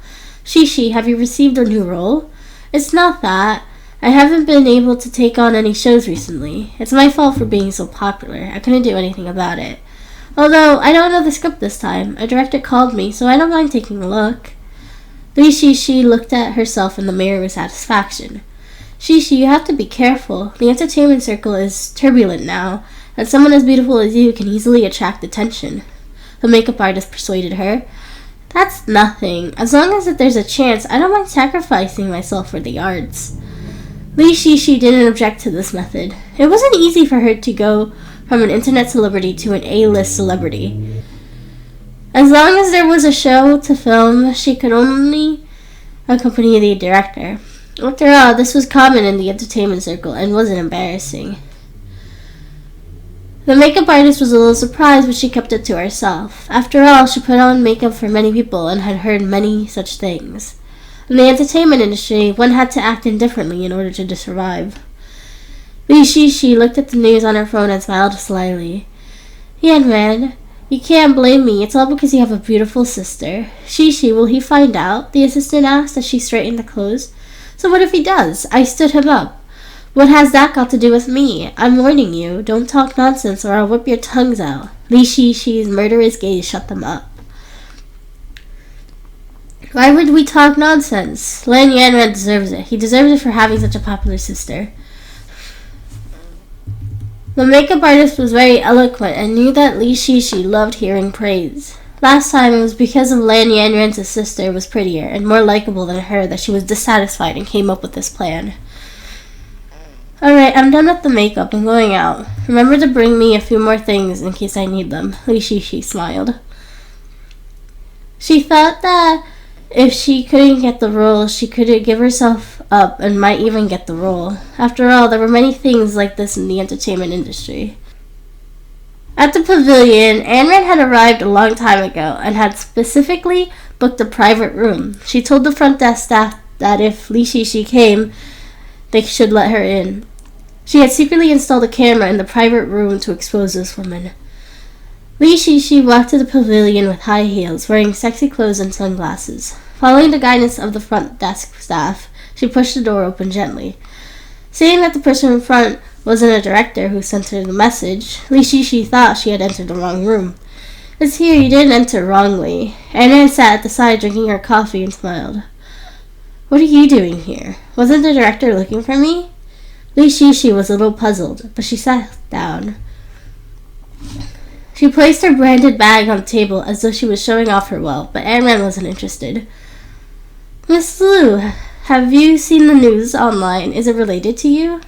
Shishi, have you received a new role? It's not that. I haven't been able to take on any shows recently. It's my fault for being so popular. I couldn't do anything about it. Although, I don't know the script this time. A director called me, so I don't mind taking a look. Li Shishi looked at herself in the mirror with satisfaction. Shishi, you have to be careful. The entertainment circle is turbulent now, and someone as beautiful as you can easily attract attention. The makeup artist persuaded her. That's nothing. As long as there's a chance, I don't mind sacrificing myself for the arts. Li Shishi didn't object to this method. It wasn't easy for her to go from an internet celebrity to an A-list celebrity. As long as there was a show to film, she could only accompany the director. After all, this was common in the entertainment circle and wasn't embarrassing. The makeup artist was a little surprised, but she kept it to herself. After all, she put on makeup for many people and had heard many such things. In the entertainment industry, one had to act indifferently in order to survive. Li Shishi looked at the news on her phone and smiled slyly. Yanran, you can't blame me. It's all because you have a beautiful sister. Shishi, will he find out? The assistant asked as she straightened the clothes. So what if he does? I stood him up. What has that got to do with me? I'm warning you. Don't talk nonsense or I'll whip your tongues out. Li Shishi's murderous gaze shut them up. Why would we talk nonsense? Lan Yanran deserves it. He deserves it for having such a popular sister. The makeup artist was very eloquent and knew that Li Shishi loved hearing praise. Last time it was because of Lan Yanran's sister was prettier and more likable than her that she was dissatisfied and came up with this plan. Alright, I'm done with the makeup. I'm going out. Remember to bring me a few more things in case I need them. Li Shishi smiled. She thought that if she couldn't get the role, she could give herself up and might even get the role. After all, there were many things like this in the entertainment industry. At the pavilion, Anran had arrived a long time ago and had specifically booked a private room. She told the front desk staff that if Li Shishi came, they should let her in. She had secretly installed a camera in the private room to expose this woman. Li Shishi walked to the pavilion with high heels, wearing sexy clothes and sunglasses. Following the guidance of the front desk staff, she pushed the door open gently. Seeing that the person in front wasn't a director who sent her the message, Li Shishi thought she had entered the wrong room. It's here, you didn't enter wrongly. Anran sat at the side drinking her coffee and smiled. What are you doing here? Wasn't the director looking for me? Li Shishi was a little puzzled, but she sat down. She placed her branded bag on the table as though she was showing off her wealth, but Anran wasn't interested. Miss Liu, have you seen the news online? Is it related to you?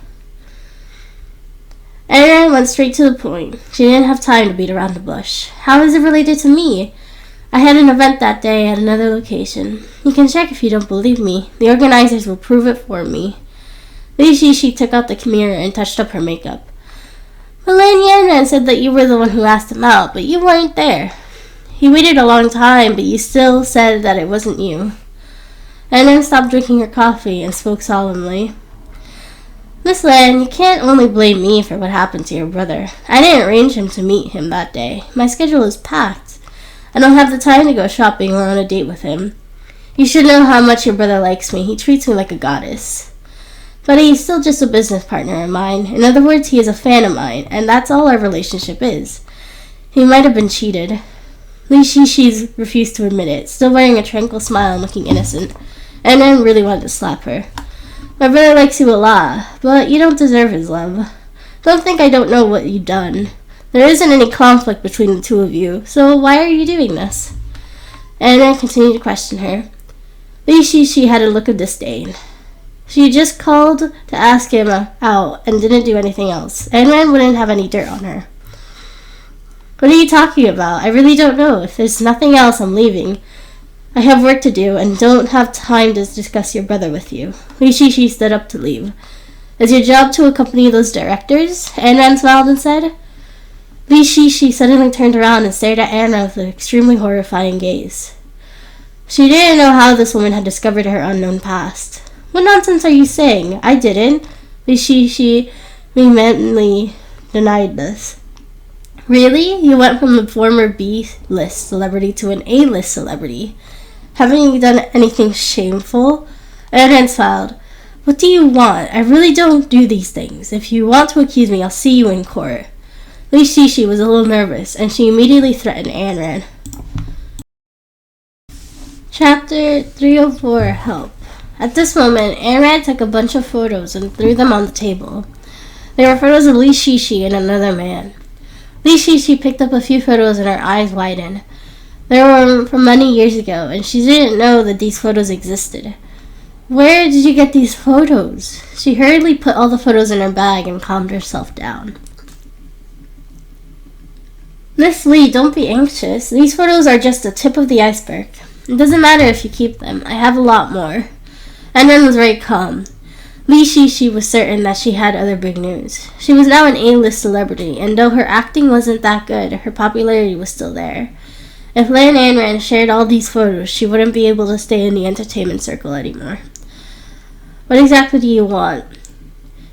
Anran went straight to the point. She didn't have time to beat around the bush. How is it related to me? I had an event that day at another location. You can check if you don't believe me. The organizers will prove it for me. Li Shishi took out the mirror and touched up her makeup. Lan Yanran said that you were the one who asked him out, but you weren't there. He waited a long time, but you still said that it wasn't you. Anran stopped drinking her coffee and spoke solemnly. Miss Lan, you can't only blame me for what happened to your brother. I didn't arrange him to meet him that day. My schedule is packed. I don't have the time to go shopping or on a date with him. You should know how much your brother likes me. He treats me like a goddess. But he's still just a business partner of mine. In other words, he is a fan of mine, and that's all our relationship is. He might have been cheated. Li Shishi refused to admit it, still wearing a tranquil smile and looking innocent. Anran really wanted to slap her. My brother likes you a lot, but you don't deserve his love. Don't think I don't know what you've done. There isn't any conflict between the two of you, so why are you doing this? Anran continued to question her. Li Shishi had a look of disdain. She just called to ask him out and didn't do anything else. Anran wouldn't have any dirt on her. What are you talking about? I really don't know. If there's nothing else, I'm leaving. I have work to do and don't have time to discuss your brother with you. Li Shishi stood up to leave. Is your job to accompany those directors? Anran smiled and said. Li Shishi suddenly turned around and stared at Anran with an extremely horrifying gaze. She didn't know how this woman had discovered her unknown past. What nonsense are you saying? I didn't. Li Shishi vehemently denied this. Really? You went from a former B-list celebrity to an A-list celebrity. Haven't you done anything shameful? Anran smiled. What do you want? I really don't do these things. If you want to accuse me, I'll see you in court. Li Shishi was a little nervous, and she immediately threatened Anran. Chapter 304, Help. At this moment, Anran took a bunch of photos and threw them on the table. They were photos of Li Shishi and another man. Li Shishi picked up a few photos and her eyes widened. They were from many years ago, and she didn't know that these photos existed. Where did you get these photos? She hurriedly put all the photos in her bag and calmed herself down. Miss Li, don't be anxious. These photos are just the tip of the iceberg. It doesn't matter if you keep them. I have a lot more. Anran was very calm. Li Shishi was certain that she had other big news. She was now an A-list celebrity, and though her acting wasn't that good, her popularity was still there. If Lan Anran shared all these photos, she wouldn't be able to stay in the entertainment circle anymore. What exactly do you want?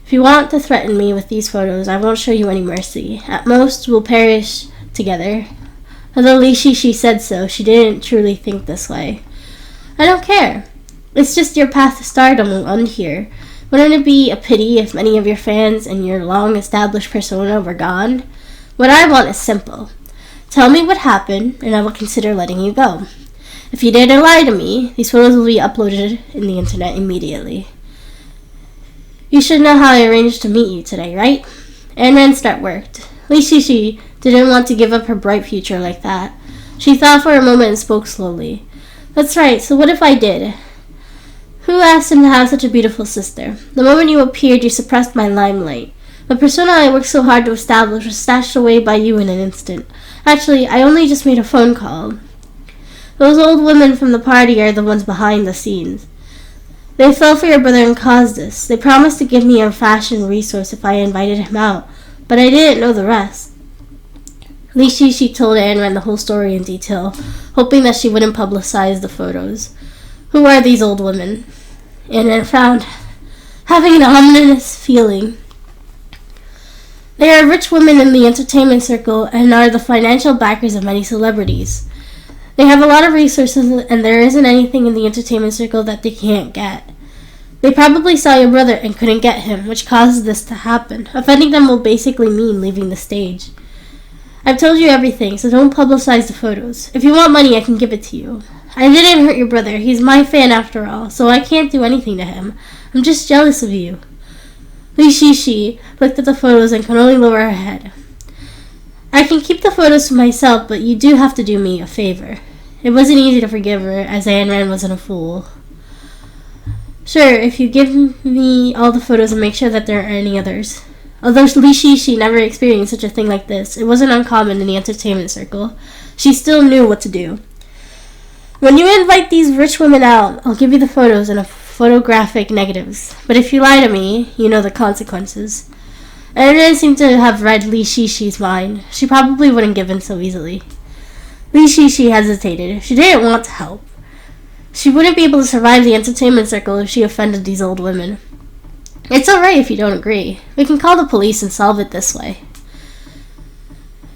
If you want to threaten me with these photos, I won't show you any mercy. At most, we'll perish together. Although Li Shishi said so, she didn't truly think this way. I don't care. It's just your path to stardom will end here. Wouldn't it be a pity if many of your fans and your long-established persona were gone? What I want is simple. Tell me what happened, and I will consider letting you go. If you dare to lie to me, these photos will be uploaded in the internet immediately. You should know how I arranged to meet you today, right? Anran's start worked. Li Shishi didn't want to give up her bright future like that. She thought for a moment and spoke slowly. That's right, so what if I did? Who asked him to have such a beautiful sister? The moment you appeared, you suppressed my limelight. The persona I worked so hard to establish was snatched away by you in an instant. Actually, I only just made a phone call. Those old women from the party are the ones behind the scenes. They fell for your brother and caused this. They promised to give me a fashion resource if I invited him out, but I didn't know the rest. Li Shishi told Ayn Rand the whole story in detail, hoping that she wouldn't publicize the photos. Who are these old women? Ayn Rand frowned, having an ominous feeling. They are rich women in the entertainment circle and are the financial backers of many celebrities. They have a lot of resources and there isn't anything in the entertainment circle that they can't get. They probably saw your brother and couldn't get him, which caused this to happen. Offending them will basically mean leaving the stage. I've told you everything, so don't publicize the photos. If you want money, I can give it to you. I didn't hurt your brother. He's my fan after all, so I can't do anything to him. I'm just jealous of you. Li Shishi looked at the photos and could only lower her head. I can keep the photos to myself, but you do have to do me a favor. It wasn't easy to forgive her, as Ayn Rand wasn't a fool. Sure, if you give me all the photos and make sure that there aren't any others. Although Li Shishi never experienced such a thing like this, it wasn't uncommon in the entertainment circle. She still knew what to do. When you invite these rich women out, I'll give you the photos and photographic negatives. But if you lie to me, you know the consequences. Ayn Rand seemed to have read Li Shishi's mind. She probably wouldn't give in so easily. Li Shishi hesitated. She didn't want to help. She wouldn't be able to survive the entertainment circle if she offended these old women. It's alright if you don't agree. We can call the police and solve it this way.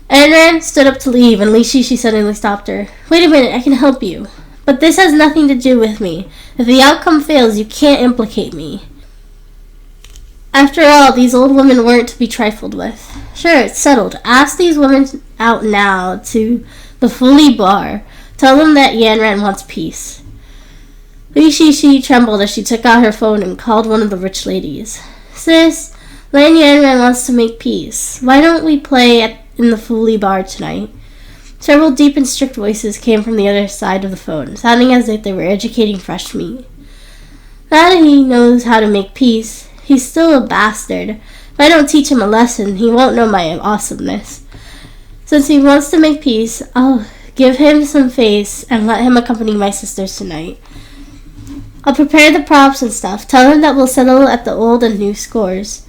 Ayn Rand stood up to leave, and Li Shishi suddenly stopped her. Wait a minute, I can help you. But this has nothing to do with me. If the outcome fails, you can't implicate me. After all, these old women weren't to be trifled with. Sure, it's settled. Ask these women out now to the Fully Bar. Tell them that Ayn Rand wants peace. Li Shishi trembled as she took out her phone and called one of the rich ladies. Sis, Lan Ayn Rand wants to make peace. Why don't we play in the Fully Bar tonight? Several deep and strict voices came from the other side of the phone, sounding as if they were educating fresh meat. Now that he knows how to make peace, he's still a bastard. If I don't teach him a lesson, he won't know my awesomeness. Since he wants to make peace, I'll give him some face and let him accompany my sisters tonight. I'll prepare the props and stuff. Tell him that we'll settle at the old and new scores.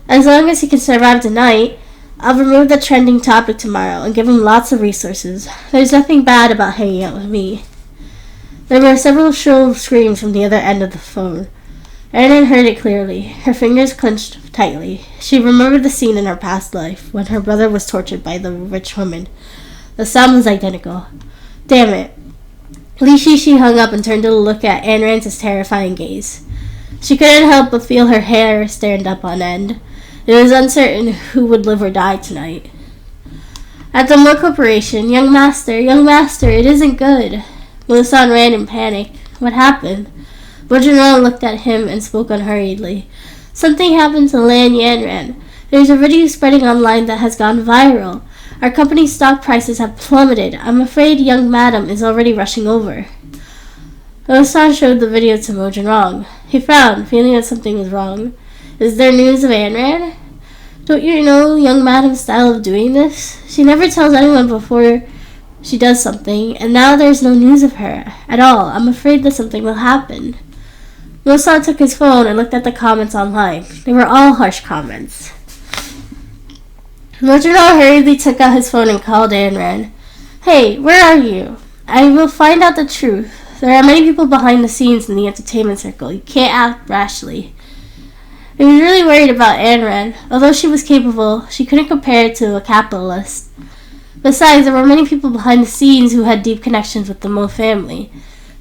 As long as he can survive the night, I'll remove the trending topic tomorrow and give him lots of resources. There's nothing bad about hanging out with me. There were several shrill screams from the other end of the phone. Erin heard it clearly. Her fingers clenched tightly. She remembered the scene in her past life when her brother was tortured by the rich woman. The sound was identical. Damn it. Li Shishi hung up and turned to look at Ayn Rand's terrifying gaze. She couldn't help but feel her hair stand up on end. It was uncertain who would live or die tonight. At the Moore Corporation, young master, it isn't good. Musan ran in panic. What happened? Bojinron looked at him and spoke unhurriedly. Something happened to Lan Ayn Rand. There's a video spreading online that has gone viral. Our company's stock prices have plummeted. I'm afraid young madam is already rushing over. Musan showed the video to Mojinrong. He frowned, feeling that something was wrong. Is there news of Ayn Rand? Don't you know young madam's style of doing this? She never tells anyone before she does something, and now there's no news of her at all. I'm afraid that something will happen. Musan took his phone and looked at the comments online. They were all harsh comments. Mojinrong hurriedly took out his phone and called Ayn Rand. Hey, where are you? I will find out the truth. There are many people behind the scenes in the entertainment circle. You can't act rashly. He was really worried about Ayn Rand. Although she was capable, she couldn't compare to a capitalist. Besides, there were many people behind the scenes who had deep connections with the Mo family.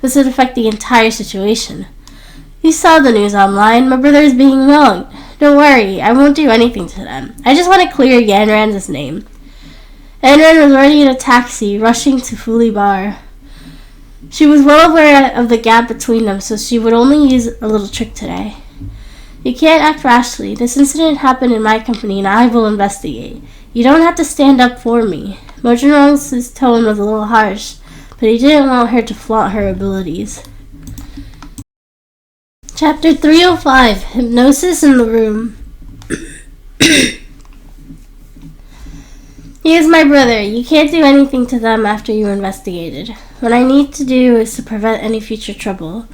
This would affect the entire situation. You saw the news online. My brother is being wronged. Don't worry, I won't do anything to them. I just want to clear Ayn Rand's name. Ayn Rand was already in a taxi, rushing to Fully Bar. She was well aware of the gap between them, so she would only use a little trick today. You can't act rashly. This incident happened in my company, and I will investigate. You don't have to stand up for me. Mojurong's tone was a little harsh, but he didn't want her to flaunt her abilities. Chapter 305, Hypnosis in the Room. He is my brother. You can't do anything to them after you investigated. What I need to do is to prevent any future trouble.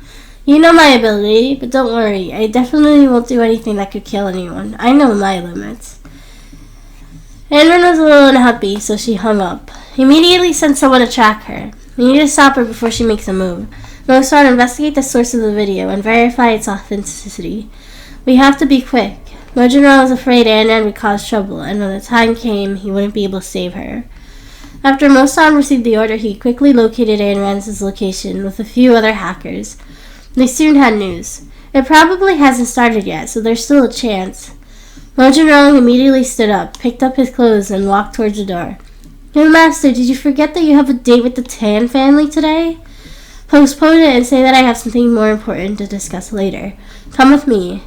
You know my ability, but don't worry. I definitely won't do anything that could kill anyone. I know my limits. Anran was a little unhappy, so she hung up. He immediately sent someone to track her. We need to stop her before she makes a move. Mostar, investigate the source of the video and verify its authenticity. We have to be quick. Mojurong was afraid Anran would cause trouble, and when the time came, he wouldn't be able to save her. After Mostar received the order, he quickly located Anran's location with a few other hackers. They soon had news. It probably hasn't started yet, so there's still a chance. Mojurong immediately stood up, picked up his clothes, and walked towards the door. Young Master, did you forget that you have a date with the Tan family today? Postpone it and say that I have something more important to discuss later. Come with me.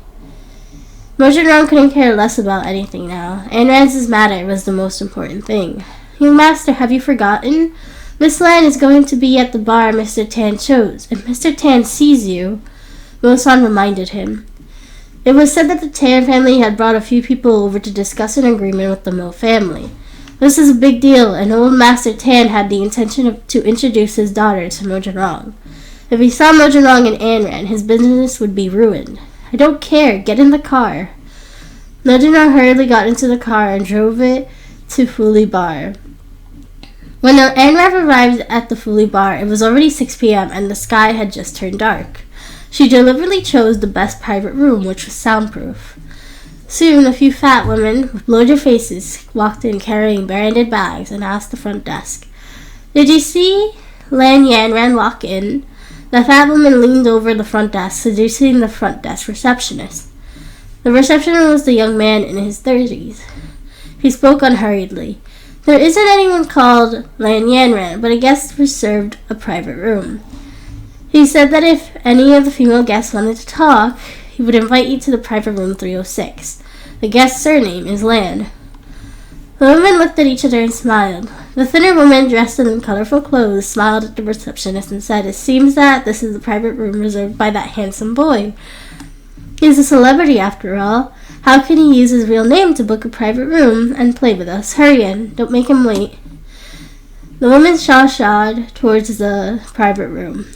Mojurong couldn't care less about anything now. Anran's matter was the most important thing. Young Master, have you forgotten? Miss Lan is going to be at the bar Mr. Tan chose. If Mr. Tan sees you, Mosan reminded him. It was said that the Tan family had brought a few people over to discuss an agreement with the Mo family. This is a big deal, and old Master Tan had the intention to introduce his daughter to Mojurong. If he saw Mojurong and Anran, his business would be ruined. I don't care. Get in the car. Mojurong hurriedly got into the car and drove it to Fuli Bar. When Anran arrived at the Fuli Bar, it was already 6 p.m. and the sky had just turned dark. She deliberately chose the best private room, which was soundproof. Soon, a few fat women with bloated faces walked in carrying branded bags and asked the front desk, "Did you see Lan Yanran walk in?" The fat woman leaned over the front desk, seducing the front desk receptionist. The receptionist was the young man in his 30s. He spoke unhurriedly. There isn't anyone called Lan Yanran, but a guest reserved a private room. He said that if any of the female guests wanted to talk, he would invite you to the private room 306. The guest's surname is Lan. The women looked at each other and smiled. The thinner woman, dressed in colorful clothes, smiled at the receptionist and said, "It seems that this is the private room reserved by that handsome boy. He's a celebrity after all. How can he use his real name to book a private room and play with us? Hurry in. Don't make him wait." The woman shawed towards the private room.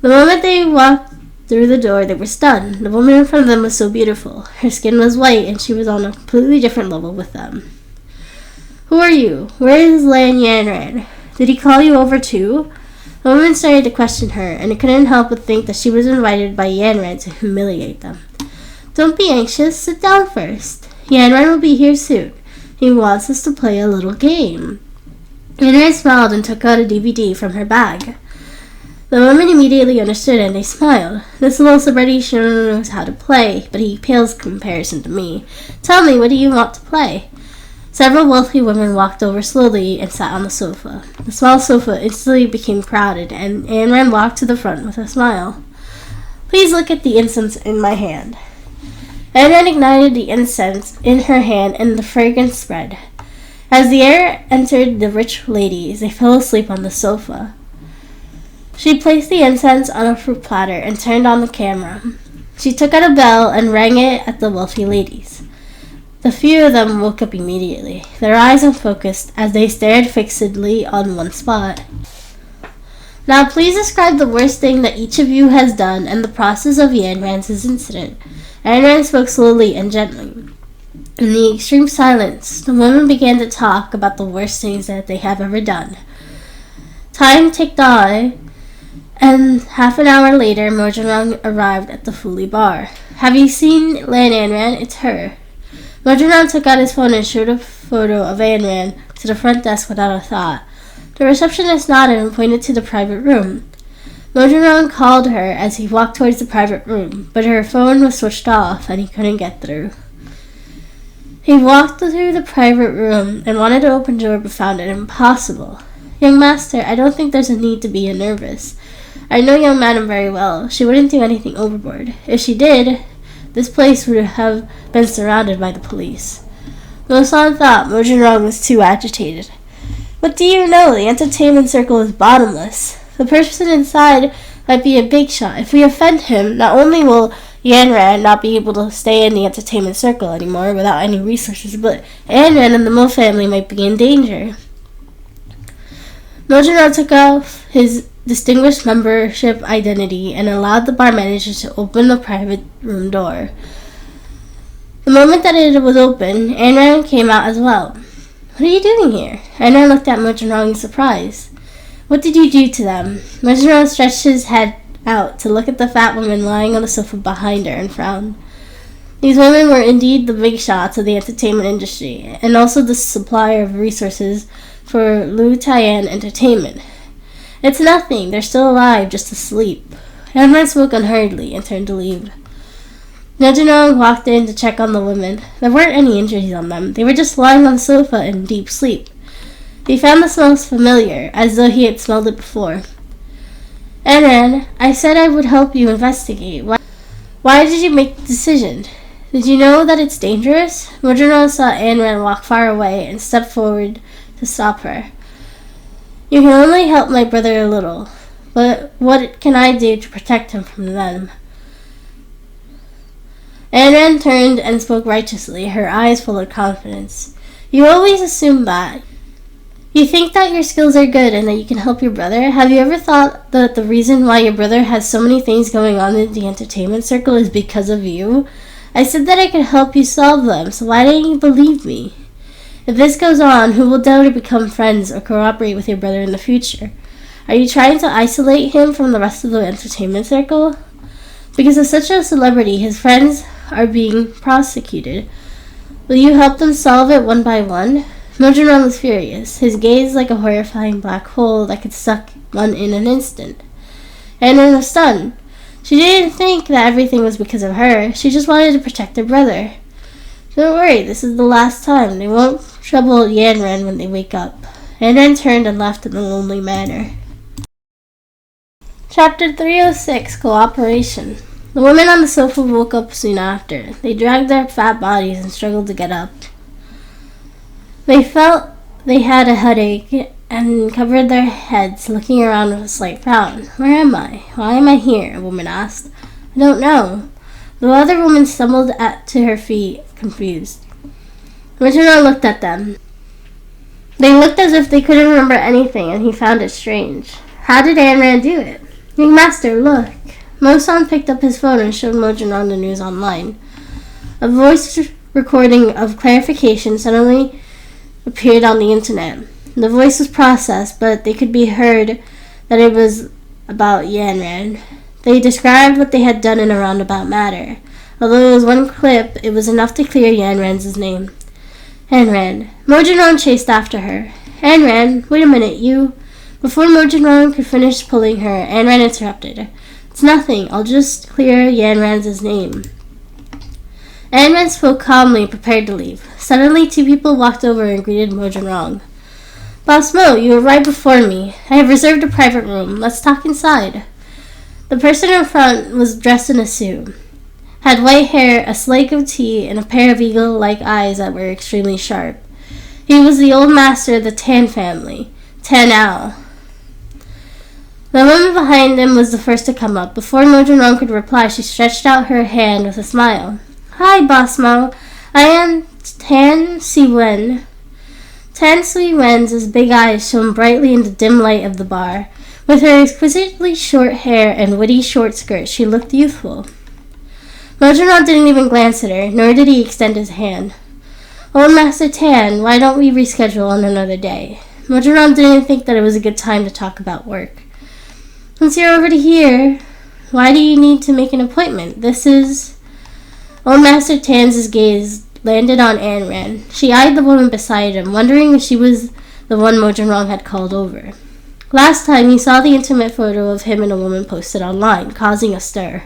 The moment they walked through the door, they were stunned. The woman in front of them was so beautiful. Her skin was white, and she was on a completely different level with them. "Who are you? Where is Lan Yanran? Did he call you over too?" The woman started to question her, and it couldn't help but think that she was invited by Yanran to humiliate them. "Don't be anxious. Sit down first. Yanran will be here soon. He wants us to play a little game." Yanran smiled and took out a DVD from her bag. The women immediately understood and they smiled. "This little celebrity sure knows how to play, but he pales in comparison to me. Tell me, what do you want to play?" Several wealthy women walked over slowly and sat on the sofa. The small sofa instantly became crowded, and Anran walked to the front with a smile. "Please look at the incense in my hand." Anran ignited the incense in her hand and the fragrance spread. As the air entered the rich ladies, they fell asleep on the sofa. She placed the incense on a fruit platter and turned on the camera. She took out a bell and rang it at the wealthy ladies. The few of them woke up immediately, their eyes unfocused as they stared fixedly on one spot. "Now please describe the worst thing that each of you has done and the process of Yanran's incident." Yanran spoke slowly and gently. In the extreme silence, the women began to talk about the worst things that they have ever done. Time ticked on, and half an hour later, Mojurong arrived at the Fuli Bar. "Have you seen Lan Yanran? It's her." Mojurong took out his phone and showed a photo of Yanran to the front desk without a thought. The receptionist nodded and pointed to the private room. Mojurong called her as he walked towards the private room, but her phone was switched off and he couldn't get through. He walked through the private room and wanted to open the door but found it impossible. "Young Master, I don't think there's a need to be nervous. I know young madam very well. She wouldn't do anything overboard. If she did, this place would have been surrounded by the police." Mosan thought Mojang was too agitated. What do you know? The entertainment circle is bottomless. The person inside might be a big shot. If we offend him, not only will Yanran not be able to stay in the entertainment circle anymore without any resources, but Yanran and the Mo family might be in danger. Mojang took off his distinguished membership identity and allowed the bar manager to open the private room door. The moment that it was open, Yanran came out as well. What are you doing here? Yanran looked at Mojang in surprise. What did you do to them? Mojang stretched his head out to look at the fat woman lying on the sofa behind her and frowned. These women were indeed the big shots of the entertainment industry, and also the supplier of resources for Lu Tian Entertainment. It's nothing. They're still alive, just asleep. Yanran spoke unhurriedly and turned to leave. Mojang walked in to check on the women. There weren't any injuries on them. They were just lying on the sofa in deep sleep. He found the smell familiar, as though he had smelled it before. Yanran, I said I would help you investigate. Why did you make the decision? Did you know that it's dangerous? Mojang saw Yanran walk far away and stepped forward to stop her. You can only help my brother a little, but what can I do to protect him from them? Yanran turned and spoke righteously, her eyes full of confidence. You always assume that. You think that your skills are good and that you can help your brother? Have you ever thought that the reason why your brother has so many things going on in the entertainment circle is because of you? I said that I could help you solve them, so why didn't you believe me? If this goes on, who will dare to become friends or cooperate with your brother in the future? Are you trying to isolate him from the rest of the entertainment circle? Because of such a celebrity, his friends are being prosecuted. Will you help them solve it one by one? Mojang was furious, his gaze like a horrifying black hole that could suck one in an instant. Yanran was stunned. She didn't think that everything was because of her. She just wanted to protect her brother. Don't worry, this is the last time. They won't trouble Yanran when they wake up. Yanran turned and left in a lonely manner. Chapter 306, Cooperation. The women on the sofa woke up soon after. They dragged their fat bodies and struggled to get up. They felt they had a headache and covered their heads, looking around with a slight frown. Where am I? Why am I here? A woman asked. I don't know. The other woman stumbled to her feet, confused. Mojang looked at them. They looked as if they couldn't remember anything, and he found it strange. How did Yanran do it? Young master, look. Mosan picked up his phone and showed Mojang the news online. A voice recording of clarification suddenly appeared on the internet. The voice was processed, but they could be heard that it was about Yanran. They described what they had done in a roundabout manner. Although it was one clip, it was enough to clear Yanran's name. Yanran. Mojang chased after her. Yanran, wait a minute, you... Before Mojang could finish pulling her, Yanran interrupted. It's nothing. I'll just clear Yanran's name. Yanran spoke calmly, prepared to leave. Suddenly, two people walked over and greeted Mojang. Boss Mo, you arrived before me. I have reserved a private room. Let's talk inside. The person in front was dressed in a suit, had white hair, a slight goatee, and a pair of eagle-like eyes that were extremely sharp. He was the old master of the Tan family, Tan Ao. The woman behind him was the first to come up. Before Mojang could reply, she stretched out her hand with a smile. Hi, Boss Mo. I am Tan Si-wen. Tan Si-wen's big eyes shone brightly in the dim light of the bar. With her exquisitely short hair and witty short skirt, she looked youthful. Mojang didn't even glance at her, nor did he extend his hand. Old Master Tan, why don't we reschedule on another day? Mojang didn't think that it was a good time to talk about work. Since you're already here, why do you need to make an appointment? This is... Old Master Tan's gaze landed on Yanran. She eyed the woman beside him, wondering if she was the one Mojang had called over. Last time, he saw the intimate photo of him and a woman posted online, causing a stir.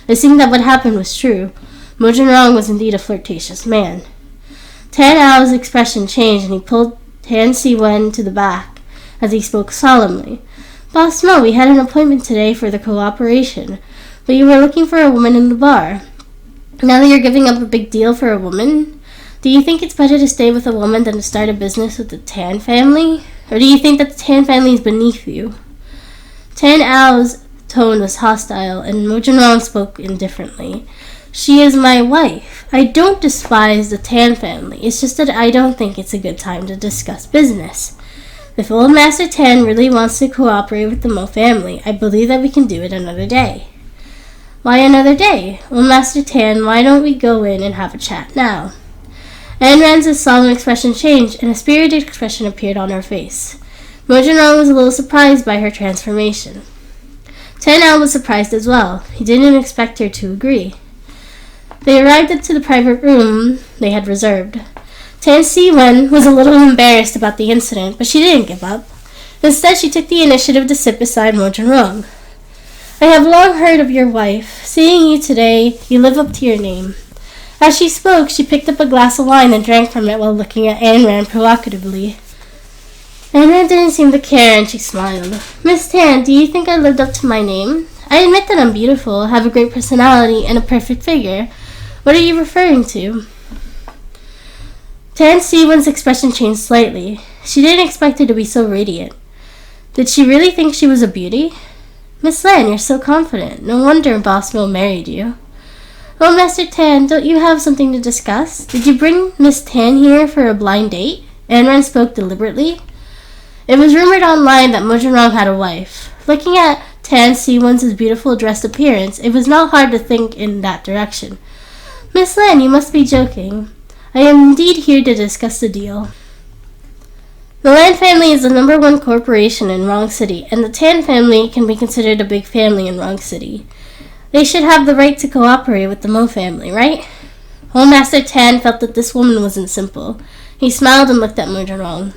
It seemed that what happened was true. Mojang was indeed a flirtatious man. Tan Ao's expression changed, and he pulled Tan Si-wen to the back as he spoke solemnly. Boss Mo, we had an appointment today for the cooperation, but you were looking for a woman in the bar. Now that you're giving up a big deal for a woman, Do you think it's better to stay with a woman than to start a business with the Tan family? Or do you think that the Tan family is beneath you? Tan Ao's tone was hostile, and Mo Junrong spoke indifferently. She is my wife. I don't despise the Tan family. It's just that I don't think it's a good time to discuss business. If Old Master Tan really wants to cooperate with the Mo family, I believe that we can do it another day. Why another day? Old Master Tan, why don't we go in and have a chat now? Ayn Rand's solemn expression changed, and a spirited expression appeared on her face. Mo Junrong was a little surprised by her transformation. Tan Ao was surprised as well. He didn't expect her to agree. They arrived into the private room they had reserved. Tan Si-wen was a little embarrassed about the incident, but she didn't give up. Instead, she took the initiative to sit beside Mo Junrong. I have long heard of your wife. Seeing you today, you live up to your name. As she spoke, she picked up a glass of wine and drank from it while looking at Ayn Rand provocatively. Ayn Rand didn't seem to care, and she smiled. Miss Tan, do you think I lived up to my name? I admit that I'm beautiful, have a great personality, and a perfect figure. What are you referring to? Tan Si-wen's expression changed slightly. She didn't expect her to be so radiant. Did she really think she was a beauty? Miss Lan, you're so confident. No wonder Boss Mo married you. Oh, Master Tan, don't you have something to discuss? Did you bring Miss Tan here for a blind date? Ayn Rand spoke deliberately. It was rumored online that Mo Junrong had a wife. Looking at Tan Si-wen's beautiful dressed appearance, it was not hard to think in that direction. Miss Lan, you must be joking. I am indeed here to discuss the deal. The Lan family is the number one corporation in Rong City, and the Tan family can be considered a big family in Rong City. They should have the right to cooperate with the Mo family, right? Old Master Tan felt that this woman wasn't simple. He smiled and looked at Mo Junrong.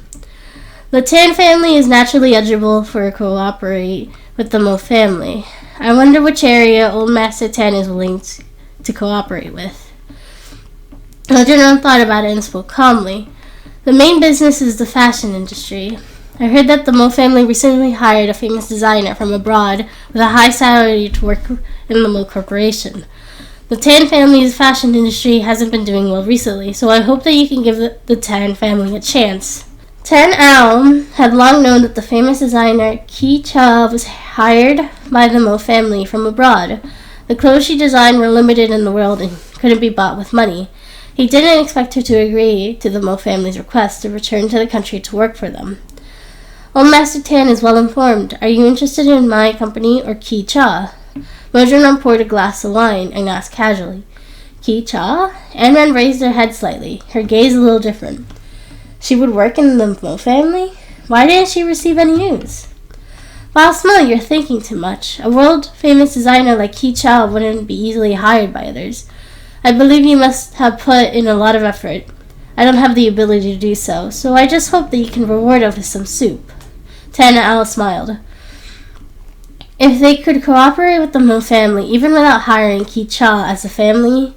The Tan family is naturally eligible for cooperate with the Mo family. I wonder which area Old Master Tan is willing to cooperate with. Mo Junrong thought about it and spoke calmly. The main business is the fashion industry. I heard that the Mo family recently hired a famous designer from abroad with a high salary to work in the Mo Corporation. The Tan family's fashion industry hasn't been doing well recently, so I hope that you can give the Tan family a chance. Tan Ao had long known that the famous designer Ki Cha was hired by the Mo family from abroad. The clothes she designed were limited in the world and couldn't be bought with money. He didn't expect her to agree to the Mo family's request to return to the country to work for them. Old Master Tan is well informed. Are you interested in my company or Ki Cha? Mo Junrong poured a glass of wine and asked casually, Ki Cha? Ayn Rand raised her head slightly, her gaze a little different. She would work in the Mo family? Why didn't she receive any news? Boss Mo, you're thinking too much. A world-famous designer like Ki Cha wouldn't be easily hired by others. I believe you must have put in a lot of effort. I don't have the ability to do so, so I just hope that you can reward us with some soup. Tan Ao smiled. If they could cooperate with the Mo family, even without hiring Ki Cha as the family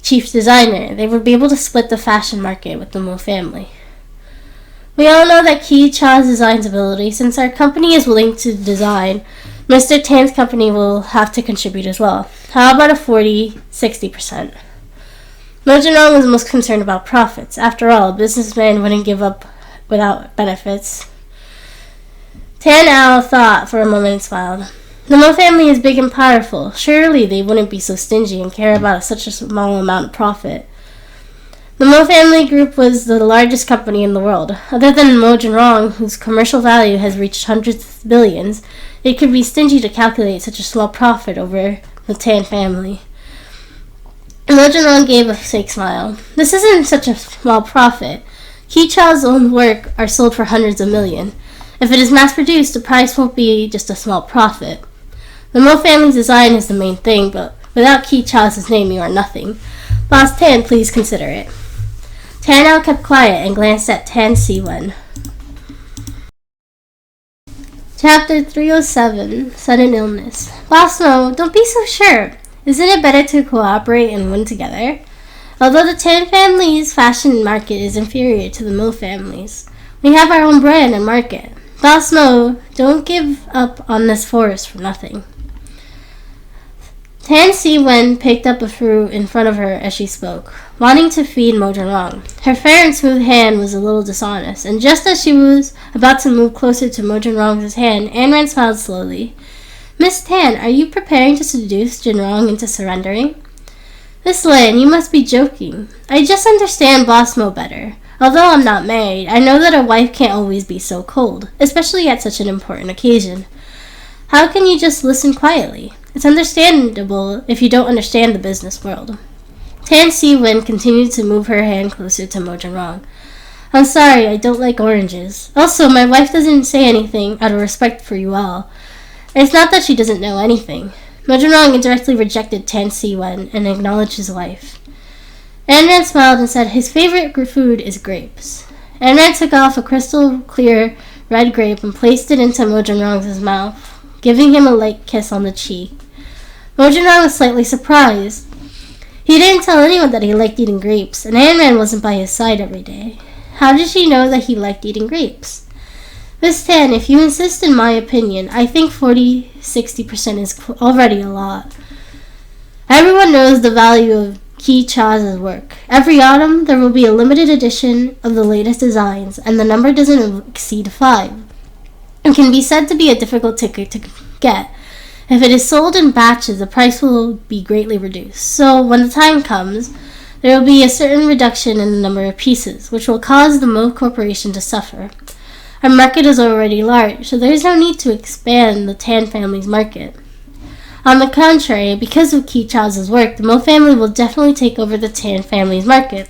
chief designer, they would be able to split the fashion market with the Mo family. We all know that Ki Cha's design ability. Since our company is willing to design, Mr. Tan's company will have to contribute as well. How about a 40-60%? Mo Junrong was most concerned about profits. After all, a businessman wouldn't give up without benefits. Tan Ao thought for a moment and smiled. The Mo family is big and powerful. Surely they wouldn't be so stingy and care about such a small amount of profit. The Mo family group was the largest company in the world. Other than Mo Junrong, whose commercial value has reached hundreds of billions, it could be stingy to calculate such a small profit over the Tan family. Mo Junrong gave a fake smile. This isn't such a small profit. Ki Cha's own work are sold for hundreds of millions. If it is mass-produced, the price won't be just a small profit. The Mo family's design is the main thing, but without Ki Cha's name, you are nothing. Boss Tan, please consider it. Tan Ao kept quiet and glanced at Tan Si-wen. Chapter 307, Sudden Illness. Boss Mo, don't be so sure. Isn't it better to cooperate and win together? Although the Tan family's fashion market is inferior to the Mo family's, we have our own brand and market. Boss Mo, don't give up on this forest for nothing. Tan Si-wen picked up a fruit in front of her as she spoke, wanting to feed Mo Jin-rong. Her fair and smooth hand was a little dishonest, and just as she was about to move closer to Mo Jin-rong's hand, Ayn Rand smiled slowly. "Miss Tan, are you preparing to seduce Jin-rong into surrendering?" "Miss Lin, you must be joking. I just understand Boss Mo better. Although I'm not married, I know that a wife can't always be so cold, especially at such an important occasion. How can you just listen quietly? It's understandable if you don't understand the business world." Tan Si-wen continued to move her hand closer to Mo Jin-rong. "I'm sorry, I don't like oranges. Also, my wife doesn't say anything out of respect for you all. It's not that she doesn't know anything." Mo Jin-rong indirectly rejected Tan Si-wen and acknowledged his wife. Ayn Rand smiled and said his favorite food is grapes. Ayn Rand took off a crystal clear red grape and placed it into Mo Jin-rong's mouth, giving him a light kiss on the cheek. Mo Jin-rong was slightly surprised. He didn't tell anyone that he liked eating grapes, and Ayn Rand wasn't by his side every day. How did she know that he liked eating grapes? "Miss Tan, if you insist in my opinion, I think 40-60% is already a lot. Everyone knows the value of Ki Cha's work. Every autumn, there will be a limited edition of the latest designs, and the number doesn't exceed 5. It can be said to be a difficult ticket to get. If it is sold in batches, the price will be greatly reduced. So, when the time comes, there will be a certain reduction in the number of pieces, which will cause the Mo Corporation to suffer. Our market is already large, so there is no need to expand the Tan family's market. On the contrary, because of Ki Chao's work, the Mo family will definitely take over the Tan family's market.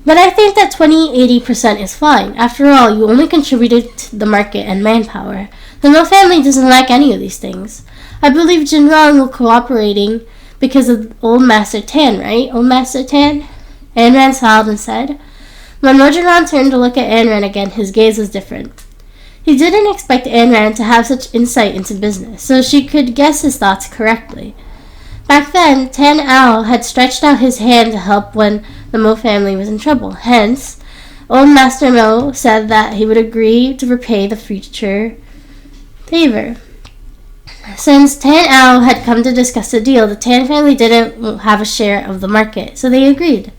But I think that 20-80% is fine. After all, you only contributed to the market and manpower. The Mo family doesn't lack any of these things. I believe Jin-rong will cooperating because of Old Master Tan, right? Old Master Tan?" Ayn Rand smiled and said. When Mo Jin-rong turned to look at Ayn Rand again, his gaze was different. He didn't expect Ayn Rand to have such insight into business, so she could guess his thoughts correctly. Back then, Tan Ao had stretched out his hand to help when the Mo family was in trouble. Hence, Old Master Mo said that he would agree to repay the future favor. Since Tan Ao had come to discuss the deal, the Tan family didn't have a share of the market, so they agreed.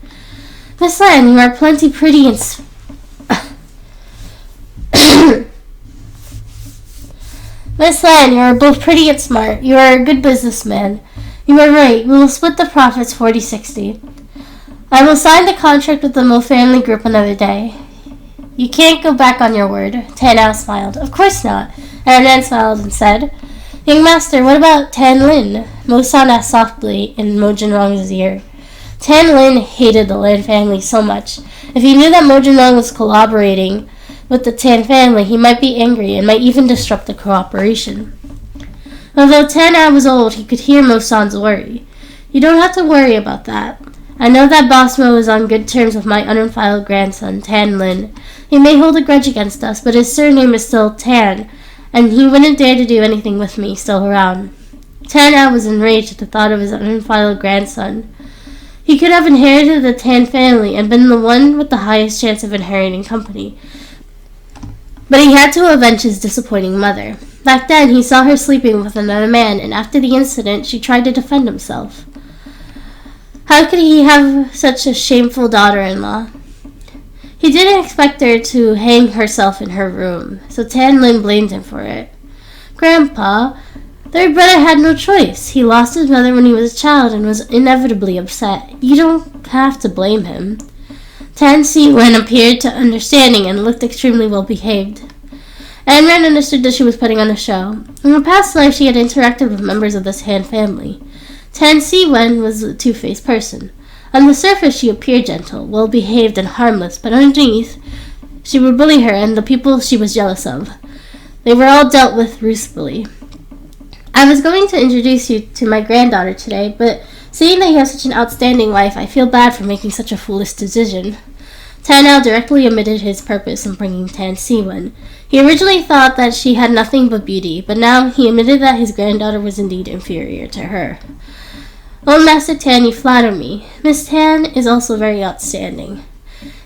"Miss Lan, you are plenty pretty and Miss Lan, you are both pretty and smart. You are a good businessman. You are right. We will split the profits 40-60. I will sign the contract with the Mo family group another day." "You can't go back on your word." Tan Ao smiled. "Of course not." Ayn Rand smiled and said, "Young master, what about Tan Lin?" Mo-san asked softly in Mo Jin-rong's ear. Tan Lin hated the Lin family so much. If he knew that Mo Jin-rong was collaborating with the Tan family, he might be angry and might even disrupt the cooperation. Although Tan Ao was old, he could hear Mo-san's worry. "You don't have to worry about that. I know that Boss Mo is on good terms with my unfiled grandson, Tan Lin. He may hold a grudge against us, but his surname is still Tan, and he wouldn't dare to do anything with me still around." Tan Ao was enraged at the thought of his unfiled grandson. He could have inherited the Tan family and been the one with the highest chance of inheriting company. But he had to avenge his disappointing mother. Back then, he saw her sleeping with another man, and after the incident, she tried to defend himself. How could he have such a shameful daughter-in-law? He didn't expect her to hang herself in her room, so Tan Lin blamed him for it. "Grandpa, their brother had no choice. He lost his mother when he was a child and was inevitably upset. You don't have to blame him." Tan Si-wen appeared to understanding and looked extremely well behaved. Ayn Rand understood that she was putting on a show. In her past life, she had interacted with members of the Tan family. Tan Si-wen was a two-faced person. On the surface, she appeared gentle, well-behaved, and harmless, but underneath, she would bully her and the people she was jealous of. They were all dealt with ruthlessly. "I was going to introduce you to my granddaughter today, but seeing that you have such an outstanding wife, I feel bad for making such a foolish decision." Tan Ao directly admitted his purpose in bringing Tan Si-wen. He originally thought that she had nothing but beauty, but now he admitted that his granddaughter was indeed inferior to her. "Old Master Tan, you flatter me. Miss Tan is also very outstanding."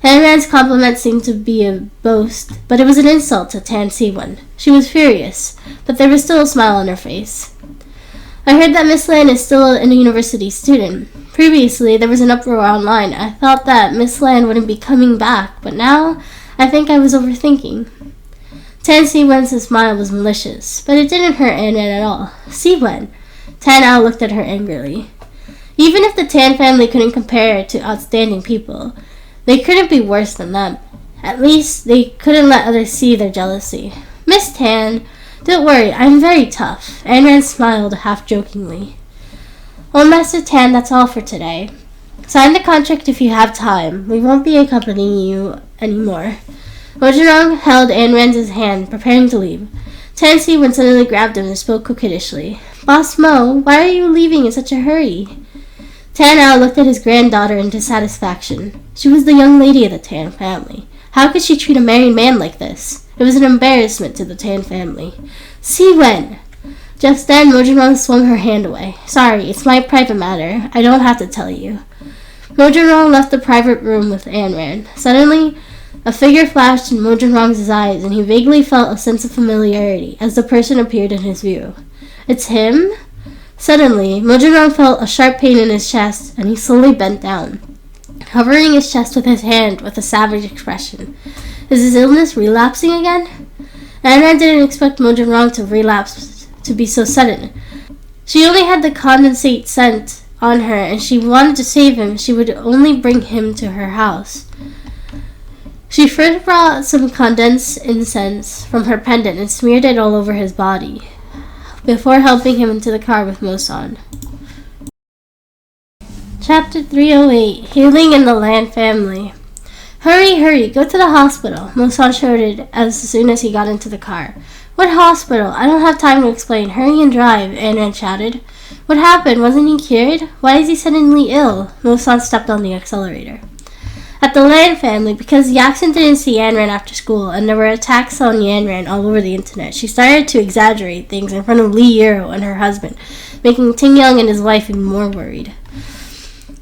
Ayn Rand's compliment seemed to be a boast, but it was an insult to Tan Si-wen. She was furious, but there was still a smile on her face. I heard that Miss Lan is still a university student. Previously, there was an uproar online. I thought that Miss Lan wouldn't be coming back, but now I think I was overthinking. Tan Si-wen's smile was malicious, but it didn't hurt Anran at all. Si-wen. Tan Ao looked at her angrily. Even if the Tan family couldn't compare to outstanding people, they couldn't be worse than them. At least, they couldn't let others see their jealousy. Miss Tan, don't worry, I'm very tough. Anran smiled half-jokingly. Well, Master Tan, that's all for today. Sign the contract if you have time. We won't be accompanying you anymore. Mojirong held Anran's hand, preparing to leave. Tan Si-wen suddenly grabbed him and spoke coquettishly. Boss Mo, why are you leaving in such a hurry? Tan Ao looked at his granddaughter in dissatisfaction. She was the young lady of the Tan family. How could she treat a married man like this? It was an embarrassment to the Tan family. Si-wen! Just then, Mojirong swung her hand away. Sorry, it's my private matter. I don't have to tell you. Mojirong left the private room with Anran. Suddenly, a figure flashed in Mojirong's eyes, and he vaguely felt a sense of familiarity as the person appeared in his view. It's him? Suddenly, Mojirong felt a sharp pain in his chest, and he slowly bent down, covering his chest with his hand with a savage expression. Is his illness relapsing again? Anran didn't expect Mojirong to relapse to be so sudden. She only had the condensate scent on her, and she wanted to save him. She would only bring him to her house. She first brought some condensed incense from her pendant and smeared it all over his body, before helping him into the car with Mo-san. Chapter 308, Healing in the Lan Family. Hurry, hurry, go to the hospital, Mo-san shouted as soon as he got into the car. What hospital? I don't have time to explain. Hurry and drive, Anran shouted. What happened? Wasn't he cured? Why is he suddenly ill? Mo-san stepped on the accelerator. At the Lan family, because Yaksen didn't see Anran after school and there were attacks on Yanran all over the internet, she started to exaggerate things in front of Lee Yuro and her husband, making Ting Young and his wife even more worried.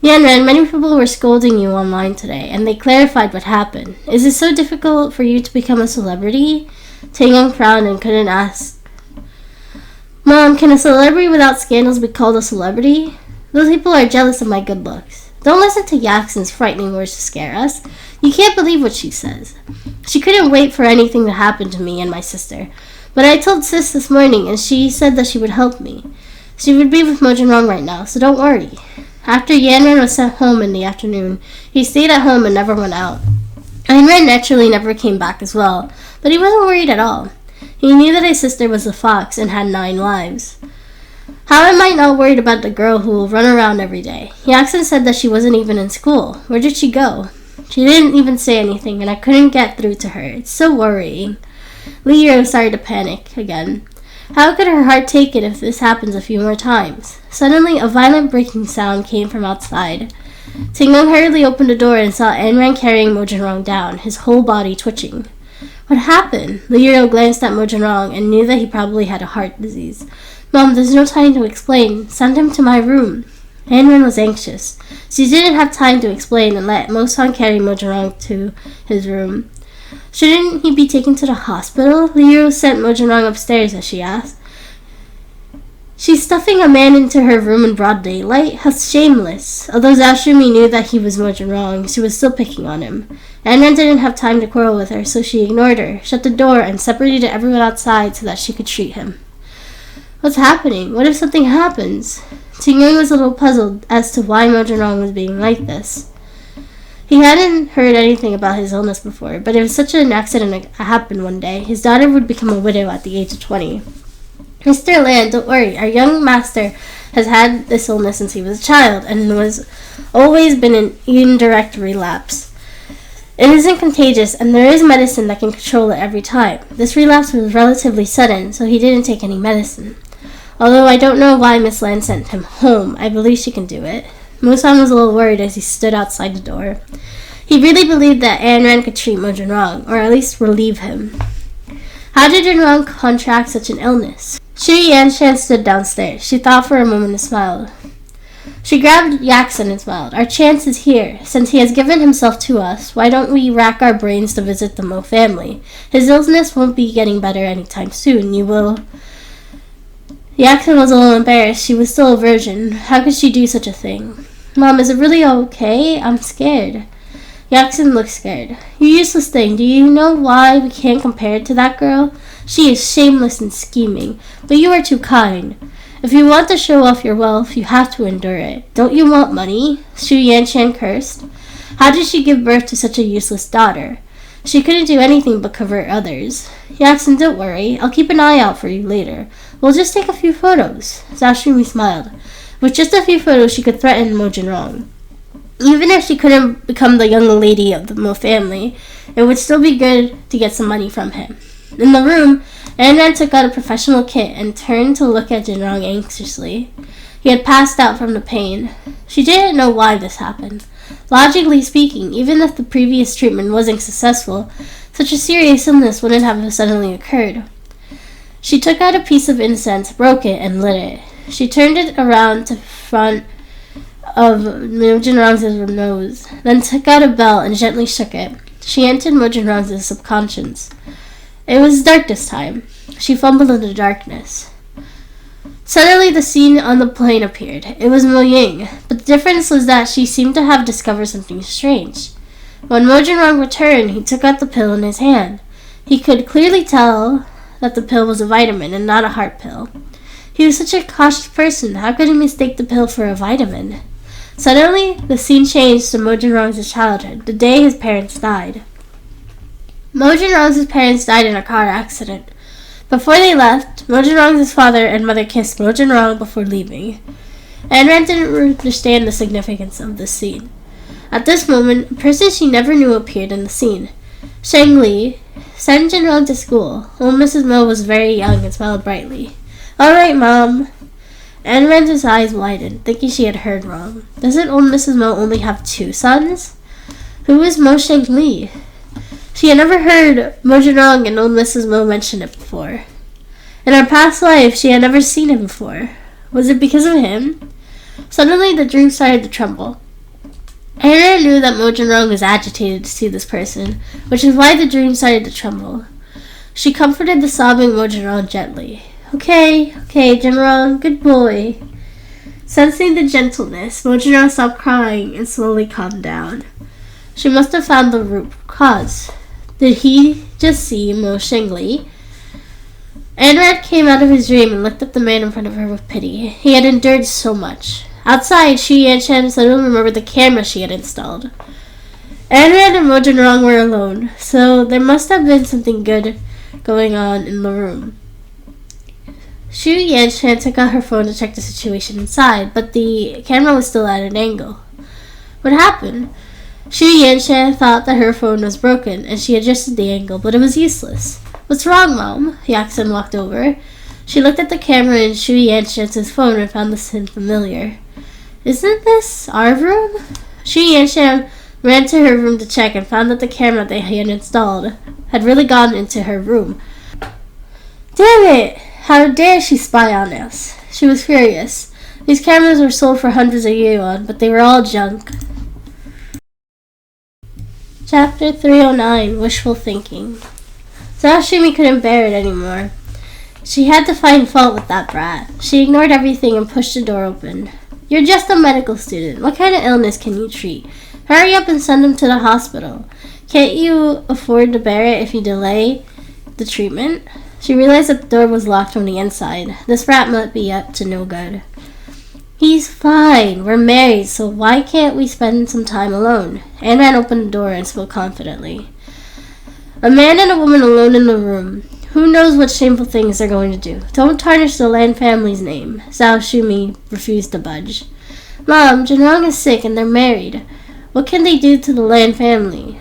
Yanran, many people were scolding you online today, and they clarified what happened. Is it so difficult for you to become a celebrity? Ting Young frowned and couldn't ask. Mom, can a celebrity without scandals be called a celebrity? Those people are jealous of my good looks. Don't listen to Yaksen's frightening words to scare us. You can't believe what she says. She couldn't wait for anything to happen to me and my sister. But I told Sis this morning, and she said that she would help me. She would be with Mojirong right now, so don't worry. After Yanran was sent home in the afternoon, he stayed at home and never went out. Yanran naturally never came back as well, but he wasn't worried at all. He knew that his sister was a fox and had 9 lives. How am I not worried about the girl who will run around every day? Yaksen said that she wasn't even in school. Where did she go? She didn't even say anything, and I couldn't get through to her. It's so worrying. Lee Yuro started to panic again. How could her heart take it if this happens a few more times? Suddenly, a violent breaking sound came from outside. Ting Young hurriedly opened the door and saw Anran carrying Mojirong down, his whole body twitching. What happened? Lee Yuro glanced at Mojirong and knew that he probably had a heart disease. Mom, there's no time to explain. Send him to my room. Anran was anxious. She didn't have time to explain and let Mo-san carry Mojirong to his room. Shouldn't he be taken to the hospital? Lee Yuro sent Mojirong upstairs as she asked. She's stuffing a man into her room in broad daylight? How shameless. Although Zashumi knew that he was Mojirong, she was still picking on him. Anran didn't have time to quarrel with her, so she ignored her, shut the door, and separated everyone outside so that she could treat him. What's happening? What if something happens? Ting Young was a little puzzled as to why Mojirong was being like this. He hadn't heard anything about his illness before, but if such an accident happened one day, his daughter would become a widow at the age of 20. Mr. Lan, don't worry. Our young master has had this illness since he was a child and was always been an indirect relapse. It isn't contagious, and there is medicine that can control it every time. This relapse was relatively sudden, so he didn't take any medicine. Although I don't know why Miss Lan sent him home, I believe she can do it. Mo-san was a little worried as he stood outside the door. He really believed that Anran could treat Mojirong, or at least relieve him. How did Jinrong contract such an illness? Shu Yanshan stood downstairs. She thought for a moment and smiled. She grabbed Yaksen and smiled. Our chance is here. Since he has given himself to us, why don't we rack our brains to visit the Mo family? His illness won't be getting better anytime soon. Yaxin was a little embarrassed. She was still a virgin. How could she do such a thing? Mom, is it really okay? I'm scared. Yaxin looked scared. You useless thing. Do you know why we can't compare it to that girl? She is shameless and scheming, but you are too kind. If you want to show off your wealth, you have to endure it. Don't you want money? Xu Yanshan cursed. How did she give birth to such a useless daughter? She couldn't do anything but convert others. Yaxin, don't worry. I'll keep an eye out for you later. We'll just take a few photos. Zhao Shumi smiled. With just a few photos, she could threaten Mo Jinrong. Even if she couldn't become the young lady of the Mo family, it would still be good to get some money from him. In the room, Anran took out a professional kit and turned to look at Jinrong anxiously. He had passed out from the pain. She didn't know why this happened. Logically speaking, even if the previous treatment wasn't successful, such a serious illness wouldn't have suddenly occurred. She took out a piece of incense, broke it, and lit it. She turned it around to front of Mo Jinrong's nose, then took out a bell and gently shook it. She entered Mo Jinrong's subconscious. It was dark this time. She fumbled in the darkness. Suddenly the scene on the plane appeared. It was Mo Ying, but the difference was that she seemed to have discovered something strange. When Mo Jinrong returned, he took out the pill in his hand. He could clearly tell that the pill was a vitamin and not a heart pill. He was such a cautious person. How could he mistake the pill for a vitamin? Suddenly, the scene changed to Mo Jinrong's childhood, the day his parents died. Mo Jinrong's parents died in a car accident. Before they left, Mo Jinrong's father and mother kissed Mo Jinrong before leaving. Anran didn't understand the significance of this scene. At this moment, a person she never knew appeared in the scene. Shang Li, send Jinrong to school. Old Mrs. Mo was very young and smiled brightly. All right, Mom. Anran's eyes widened, thinking she had heard wrong. Doesn't old Mrs. Mo only have 2 sons? Who is Mo Shang Li? She had never heard Mo Jinrong and old Mrs. Mo mention it before. In her past life, she had never seen him before. Was it because of him? Suddenly, the dream started to tremble. Anran knew that Mo Jinrong was agitated to see this person, which is why the dream started to tremble. She comforted the sobbing Mo Jinrong gently. Okay, Jinrong, good boy. Sensing the gentleness, Mo Jinrong stopped crying and slowly calmed down. She must have found the root cause. Did he just see Mo Shang Li? Anran came out of his dream and looked at the man in front of her with pity. He had endured so much. Outside, Xu Yanshan suddenly remembered the camera she had installed. Anran and Mo Jinrong were alone, so there must have been something good going on in the room. Xu Yanshan took out her phone to check the situation inside, but the camera was still at an angle. What happened? Xu Yanshan thought that her phone was broken, and she adjusted the angle, but it was useless. What's wrong, Mom? Yaxin walked over. She looked at the camera in Xu Yanshan's phone and found the scene familiar. Isn't this our room? Xu Yanshan ran to her room to check and found that the camera they had installed had really gone into her room. Damn it! How dare she spy on us? She was furious. These cameras were sold for hundreds of yuan, but they were all junk. Chapter 309, Wishful Thinking. Zhao Shumi couldn't bear it anymore. She had to find fault with that brat. She ignored everything and pushed the door open. You're just a medical student. What kind of illness can you treat? Hurry up and send him to the hospital. Can't you afford to bear it if you delay the treatment? She realized that the door was locked from the inside. This brat might be up to no good. He's fine. We're married, so why can't we spend some time alone? Anran opened the door and spoke confidently. A man and a woman alone in the room. Who knows what shameful things they're going to do? Don't tarnish the Lan family's name. Zhao Shumi refused to budge. Mom, Jinrong is sick and they're married. What can they do to the Lan family?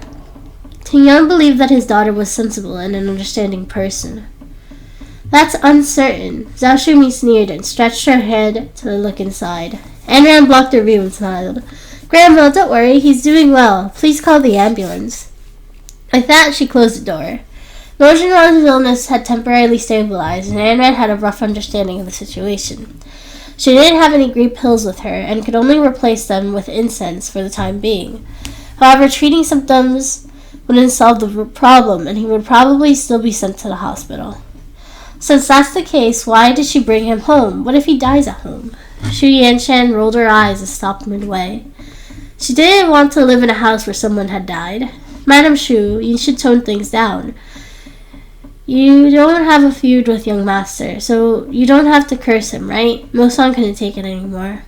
Tingyang believed that his daughter was sensible and an understanding person. That's uncertain. Zhao Shumi sneered and stretched her head to look inside. Anran blocked her view and smiled. Grandma, don't worry, he's doing well. Please call the ambulance. With that, she closed the door. Mo Jinrong's illness had temporarily stabilized, and Anran had a rough understanding of the situation. She didn't have any green pills with her, and could only replace them with incense for the time being. However, treating symptoms wouldn't solve the root problem, and he would probably still be sent to the hospital. Since that's the case, why did she bring him home? What if he dies at home? Xu Yanshan rolled her eyes and stopped midway. She didn't want to live in a house where someone had died. Madam Xu, you should tone things down. You don't have a feud with young master, so you don't have to curse him, right? Mo-san couldn't take it anymore.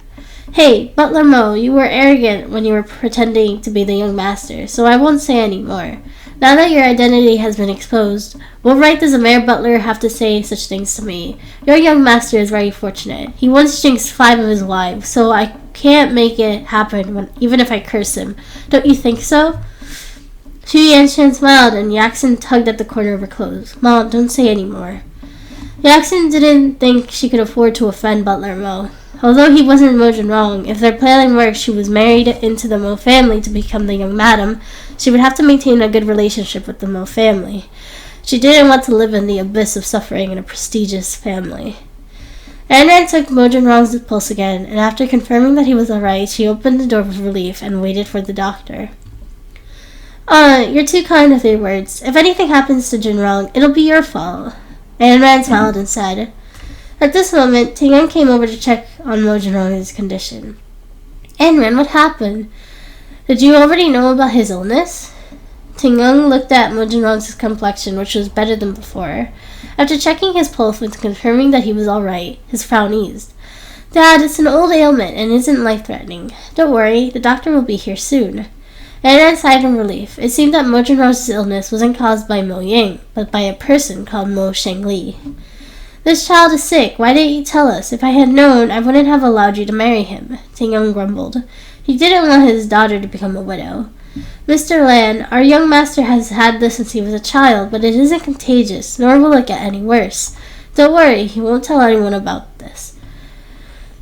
Hey, Butler Mo, you were arrogant when you were pretending to be the young master, so I won't say any more. Now that your identity has been exposed, what right does a mere butler have to say such things to me? Your young master is very fortunate. He once jinxed 5 of his wives, so I can't make it happen even if I curse him. Don't you think so? Xu Yanshan smiled and Yaxin tugged at the corner of her clothes. Mom, don't say any more. Yaxin didn't think she could afford to offend Butler Mo. Although he wasn't Mo Junrong, if their plan worked, she was married into the Mo family to become the young madam. She would have to maintain a good relationship with the Mo family. She didn't want to live in the abyss of suffering in a prestigious family. Anran took Mo Junrong's pulse again, and after confirming that he was alright, she opened the door with relief and waited for the doctor. You're too kind with your words. If anything happens to Junrong, it'll be your fault. Anran smiled and said. At this moment, Tingyun came over to check on Mo Junrong's condition. Anran, what happened? Did you already know about his illness? Tingyun looked at Mo Junrong's complexion, which was better than before. After checking his pulse and confirming that he was alright, his frown eased. Dad, it's an old ailment and isn't life-threatening. Don't worry, the doctor will be here soon. Anran sighed in relief. It seemed that Mo Junrong's illness wasn't caused by Mo Ying, but by a person called Mo Shengli. This child is sick. Why didn't you tell us? If I had known, I wouldn't have allowed you to marry him, Tingyun grumbled. He didn't want his daughter to become a widow. Mr. Lan, our young master has had this since he was a child, but it isn't contagious, nor will it get any worse. Don't worry, he won't tell anyone about this.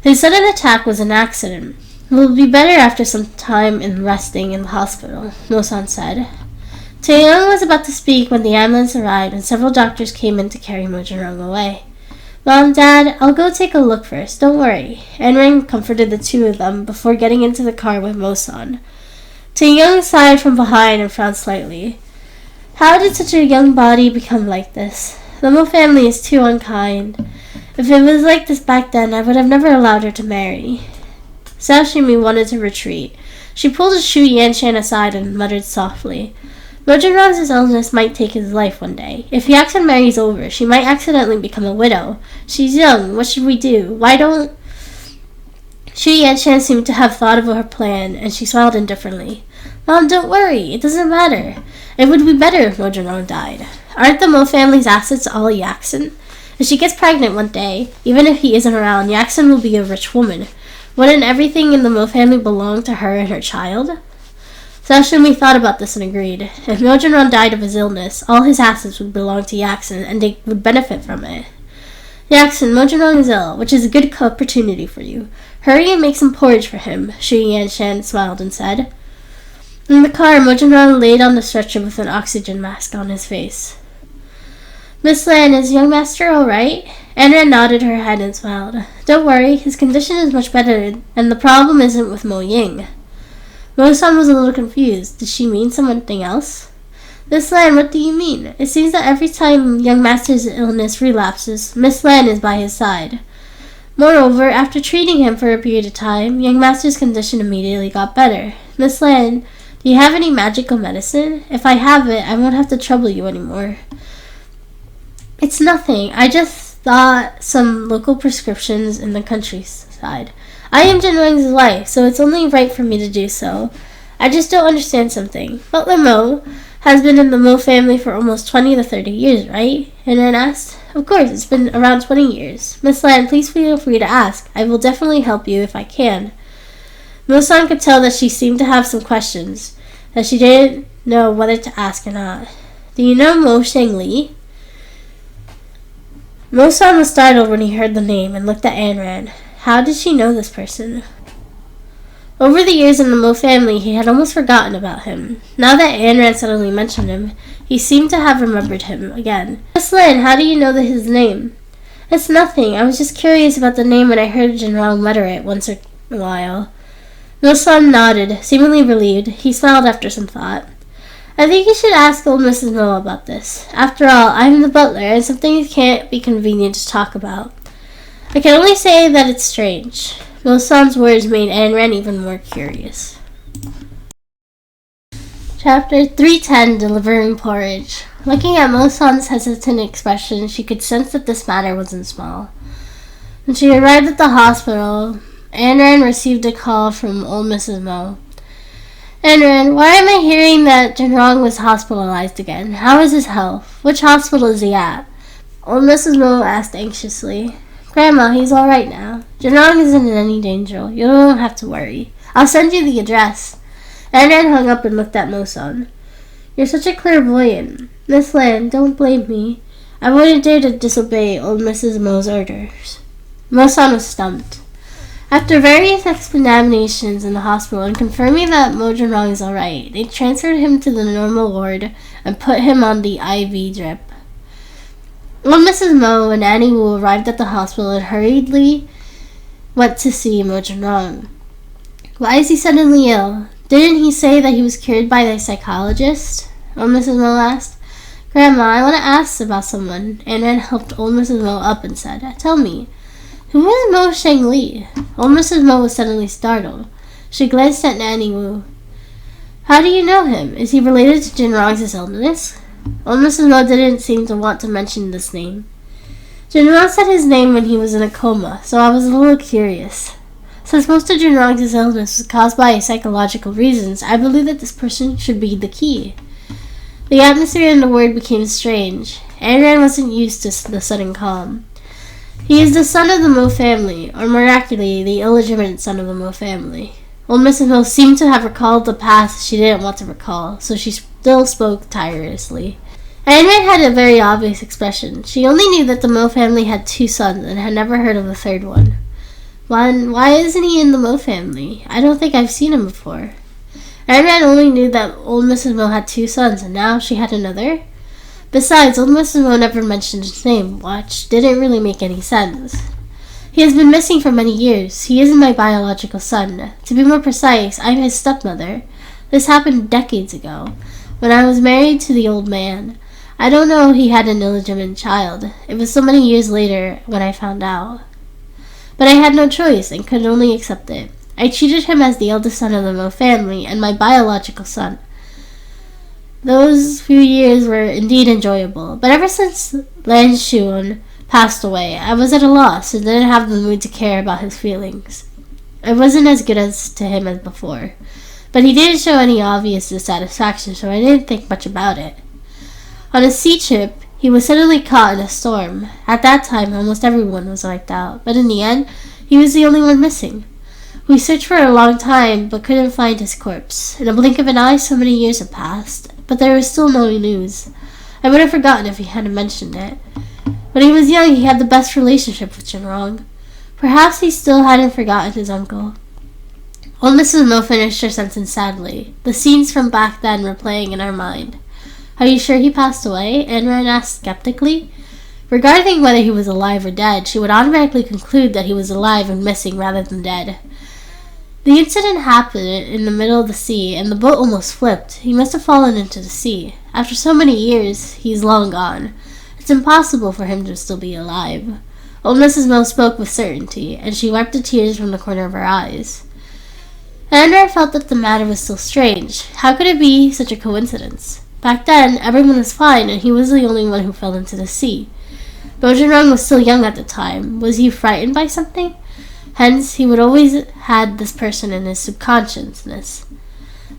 His sudden attack was an accident. It will be better after some time in resting in the hospital, Mo-san said. Taeyong was about to speak when the ambulance arrived and several doctors came in to carry Mo Junrong away. Mom, Dad, I'll go take a look first. Don't worry. Anran comforted the two of them before getting into the car with Mo-san. Taeyong sighed from behind and frowned slightly. How did such a young body become like this? The Mo family is too unkind. If it was like this back then, I would have never allowed her to marry. Sashimi wanted to retreat. She pulled Xu Yanshan aside and muttered softly. Mo Junrong's illness might take his life one day. If Yaxin marries over, she might accidentally become a widow. She's young. What should we do? Why don't... Xu Yanshan seemed to have thought of her plan, and she smiled indifferently. Mom, don't worry. It doesn't matter. It would be better if Mo Junrong died. Aren't the Mo family's assets all Yaxin? If she gets pregnant one day, even if he isn't around, Yaxin will be a rich woman. Wouldn't everything in the Mo family belong to her and her child? Sashimi thought about this and agreed. If Mo Junrong died of his illness, all his assets would belong to Yaxin, and they would benefit from it. Yaxin, Mo Junrong is ill, which is a good opportunity for you. Hurry and make some porridge for him, Xu Yanshan smiled and said. In the car, Mo Junrong laid on the stretcher with an oxygen mask on his face. Miss Lan, is young master all right? Anran nodded her head and smiled. Don't worry, his condition is much better, and the problem isn't with Mo Ying. Mo-san was a little confused. Did she mean something else? Miss Lan, what do you mean? It seems that every time young master's illness relapses, Miss Lan is by his side. Moreover, after treating him for a period of time, young master's condition immediately got better. Miss Lan, do you have any magical medicine? If I have it, I won't have to trouble you anymore. It's nothing. I just thought some local prescriptions in the countryside. I am Jinwang's wife, so it's only right for me to do so. I just don't understand something. Butler Mo has been in the Mo family for almost 20 to 30 years, right? Anran asked. Of course, it's been around 20 years. Miss Lan, please feel free to ask. I will definitely help you if I can. Mo-san could tell that she seemed to have some questions, that she didn't know whether to ask or not. Do you know Mo Shengli? Mo-san was startled when he heard the name and looked at Anran. How did she know this person? Over the years in the Mo family, he had almost forgotten about him. Now that Anran suddenly mentioned him, he seemed to have remembered him again. Miss Lin, how do you know his name? It's nothing. I was just curious about the name when I heard Jinrong mutter it once in a while. Mo-san nodded, seemingly relieved. He smiled after some thought. I think you should ask old Mrs. Mo about this. After all, I'm the butler, and some things can't be convenient to talk about. I can only say that it's strange. Mo-san's words made Ayn Rand even more curious. Chapter 310, Delivering Porridge. Looking at Mo-san's hesitant expression, she could sense that this matter wasn't small. When she arrived at the hospital, Ayn Rand received a call from old Mrs. Mo. Ayn Rand, why am I hearing that Jinrong was hospitalized again? How is his health? Which hospital is he at? Old Mrs. Mo asked anxiously. Grandma, he's all right now. Jinrong isn't in any danger. You don't have to worry. I'll send you the address. Ayn Rand hung up and looked at Mo-san. You're such a clairvoyant. Miss Lan, don't blame me. I wouldn't dare to disobey old Mrs. Mo's orders. Mo-san was stumped. After various examinations in the hospital and confirming that Mo Jinrong is alright, they transferred him to the normal ward and put him on the IV drip. Old Mrs. Mo and Annie Wu arrived at the hospital and hurriedly went to see Mo Jinrong. Why is he suddenly ill? Didn't he say that he was cured by the psychologist? Old Mrs. Mo asked. Grandma, I want to ask about someone. Ayn Rand helped old Mrs. Mo up and said, Tell me, who is Mo Shengli? Old Mrs. Mo was suddenly startled. She glanced at Annie Wu. How do you know him? Is he related to Jinrong's illness? Old Mrs. Mo didn't seem to want to mention this name. Jinrong said his name when he was in a coma, so I was a little curious. Since most of Jinrong's illness was caused by psychological reasons, I believe that this person should be the key. The atmosphere in the ward became strange. Ayn Rand wasn't used to the sudden calm. He is the son of the Mo family, or more accurately, the illegitimate son of the Mo family. Old Mrs. Mo seemed to have recalled the past she didn't want to recall, so she still spoke tirelessly. Ayn Rand had a very obvious expression. She only knew that the Mo family had 2 sons and had never heard of the third one. Why isn't he in the Mo family? I don't think I've seen him before. Ayn Rand only knew that old Mrs. Mo had 2 sons, and now she had another? Besides, old Mrs. Mo never mentioned his name, which didn't really make any sense. He has been missing for many years. He isn't my biological son. To be more precise, I'm his stepmother. This happened decades ago, when I was married to the old man. I don't know he had an illegitimate child. It was so many years later when I found out. But I had no choice and could only accept it. I treated him as the eldest son of the Mo family and my biological son. Those few years were indeed enjoyable, but ever since Lan Xuan passed away, I was at a loss and didn't have the mood to care about his feelings. I wasn't as good to him as before, but he didn't show any obvious dissatisfaction, so I didn't think much about it. On a sea trip, he was suddenly caught in a storm. At that time, almost everyone was wiped out, but in the end, he was the only one missing. We searched for a long time, but couldn't find his corpse. In a blink of an eye, so many years had passed, but there was still no news. I would have forgotten if he hadn't mentioned it. When he was young, he had the best relationship with Jinrong. Perhaps he still hadn't forgotten his uncle. Old Mrs. Mo finished her sentence sadly. The scenes from back then were playing in our mind. Are you sure he passed away? Ayn Rand asked skeptically. Regarding whether he was alive or dead, she would automatically conclude that he was alive and missing rather than dead. The incident happened in the middle of the sea, and the boat almost flipped. He must have fallen into the sea. After so many years, he's long gone. It's impossible for him to still be alive. Old Mrs. Mo spoke with certainty, and she wiped the tears from the corner of her eyes. Ayn Rand felt that the matter was still strange. How could it be such a coincidence? Back then, everyone was fine, and he was the only one who fell into the sea. Mo Jinrong was still young at the time. Was he frightened by something? Hence, he would always had this person in his subconsciousness.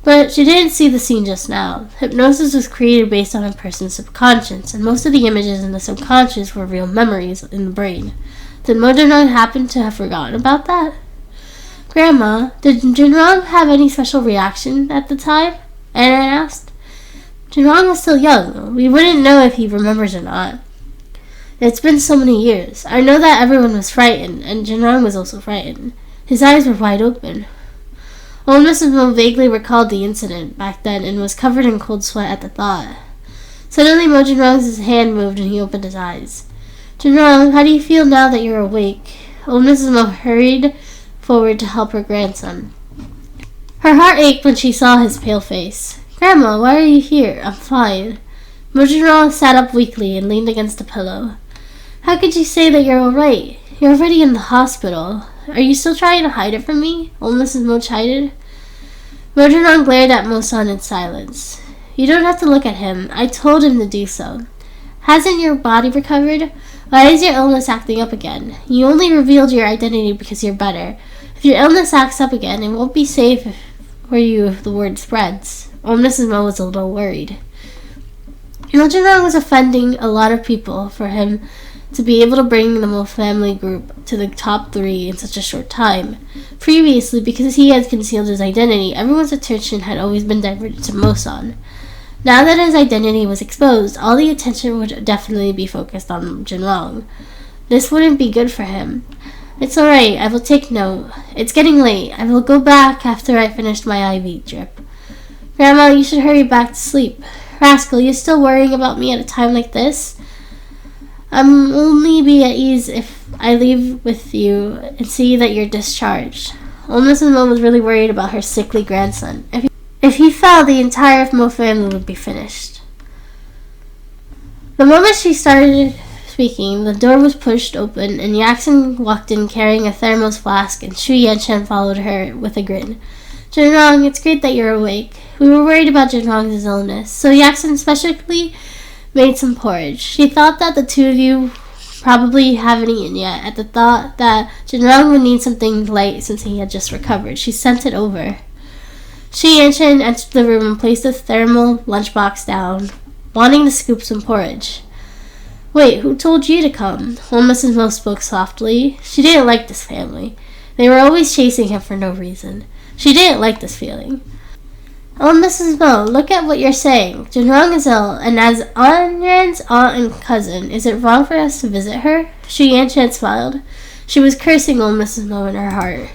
But she didn't see the scene just now. Hypnosis was created based on a person's subconscious, and most of the images in the subconscious were real memories in the brain. Did Mo Jinrong happen to have forgotten about that? Grandma, did Jinrong have any special reaction at the time? Anna asked. Jinrong was still young. We wouldn't know if he remembers or not. It's been so many years. I know that everyone was frightened, and Jinrong was also frightened. His eyes were wide open. Old Mrs. Mo vaguely recalled the incident back then and was covered in cold sweat at the thought. Suddenly, Mo Jinrong's hand moved and he opened his eyes. Jinrong, how do you feel now that you're awake? Old Mrs. Mo hurried forward to help her grandson. Her heart ached when she saw his pale face. Grandma, why are you here? I'm fine. Mojiro sat up weakly and leaned against a pillow. How could you say that you're alright? You're already in the hospital. Are you still trying to hide it from me? Old Mrs. Mo chided. Mojiro glared at Mo-san in silence. You don't have to look at him. I told him to do so. Hasn't your body recovered? Why is your illness acting up again? You only revealed your identity because you're better. If your illness acts up again, it won't be safe for you if the word spreads. Old Mrs. Mo was a little worried. Mojiro was offending a lot of people for him to be able to bring the Mo family group to the top 3 in such a short time. Previously, because he had concealed his identity, everyone's attention had always been diverted to Mo-san. Now that his identity was exposed, all the attention would definitely be focused on Jinrong. This wouldn't be good for him. It's alright, I will take note. It's getting late. I will go back after I finish my IV drip. Grandma, you should hurry back to sleep. Rascal, you still worrying about me at a time like this? I'm only be at ease if I leave with you and see that you're discharged. Old Mrs. Mo was really worried about her sickly grandson. If he fell, the entire Mo family would be finished. The moment she started speaking, the door was pushed open and Yaxin walked in carrying a thermos flask and Shu Yanchen followed her with a grin. Jinrong, it's great that you're awake. We were worried about Jinrong's illness, so Yaxin specially made some porridge. She thought that the two of you probably haven't eaten yet. At the thought that Jinrong would need something light since he had just recovered, she sent it over. Shu Yanchen entered the room and placed the thermal lunchbox down, wanting to scoop some porridge. Wait, who told you to come? Old Mrs. Mo spoke softly. She didn't like this family. They were always chasing him for no reason. She didn't like this feeling. Oh, Mrs. Mo, look at what you're saying. Jinrong is ill, and as Anyan's aunt and cousin, is it wrong for us to visit her? Shu Yanchen smiled. She was cursing old Mrs. Mo in her heart.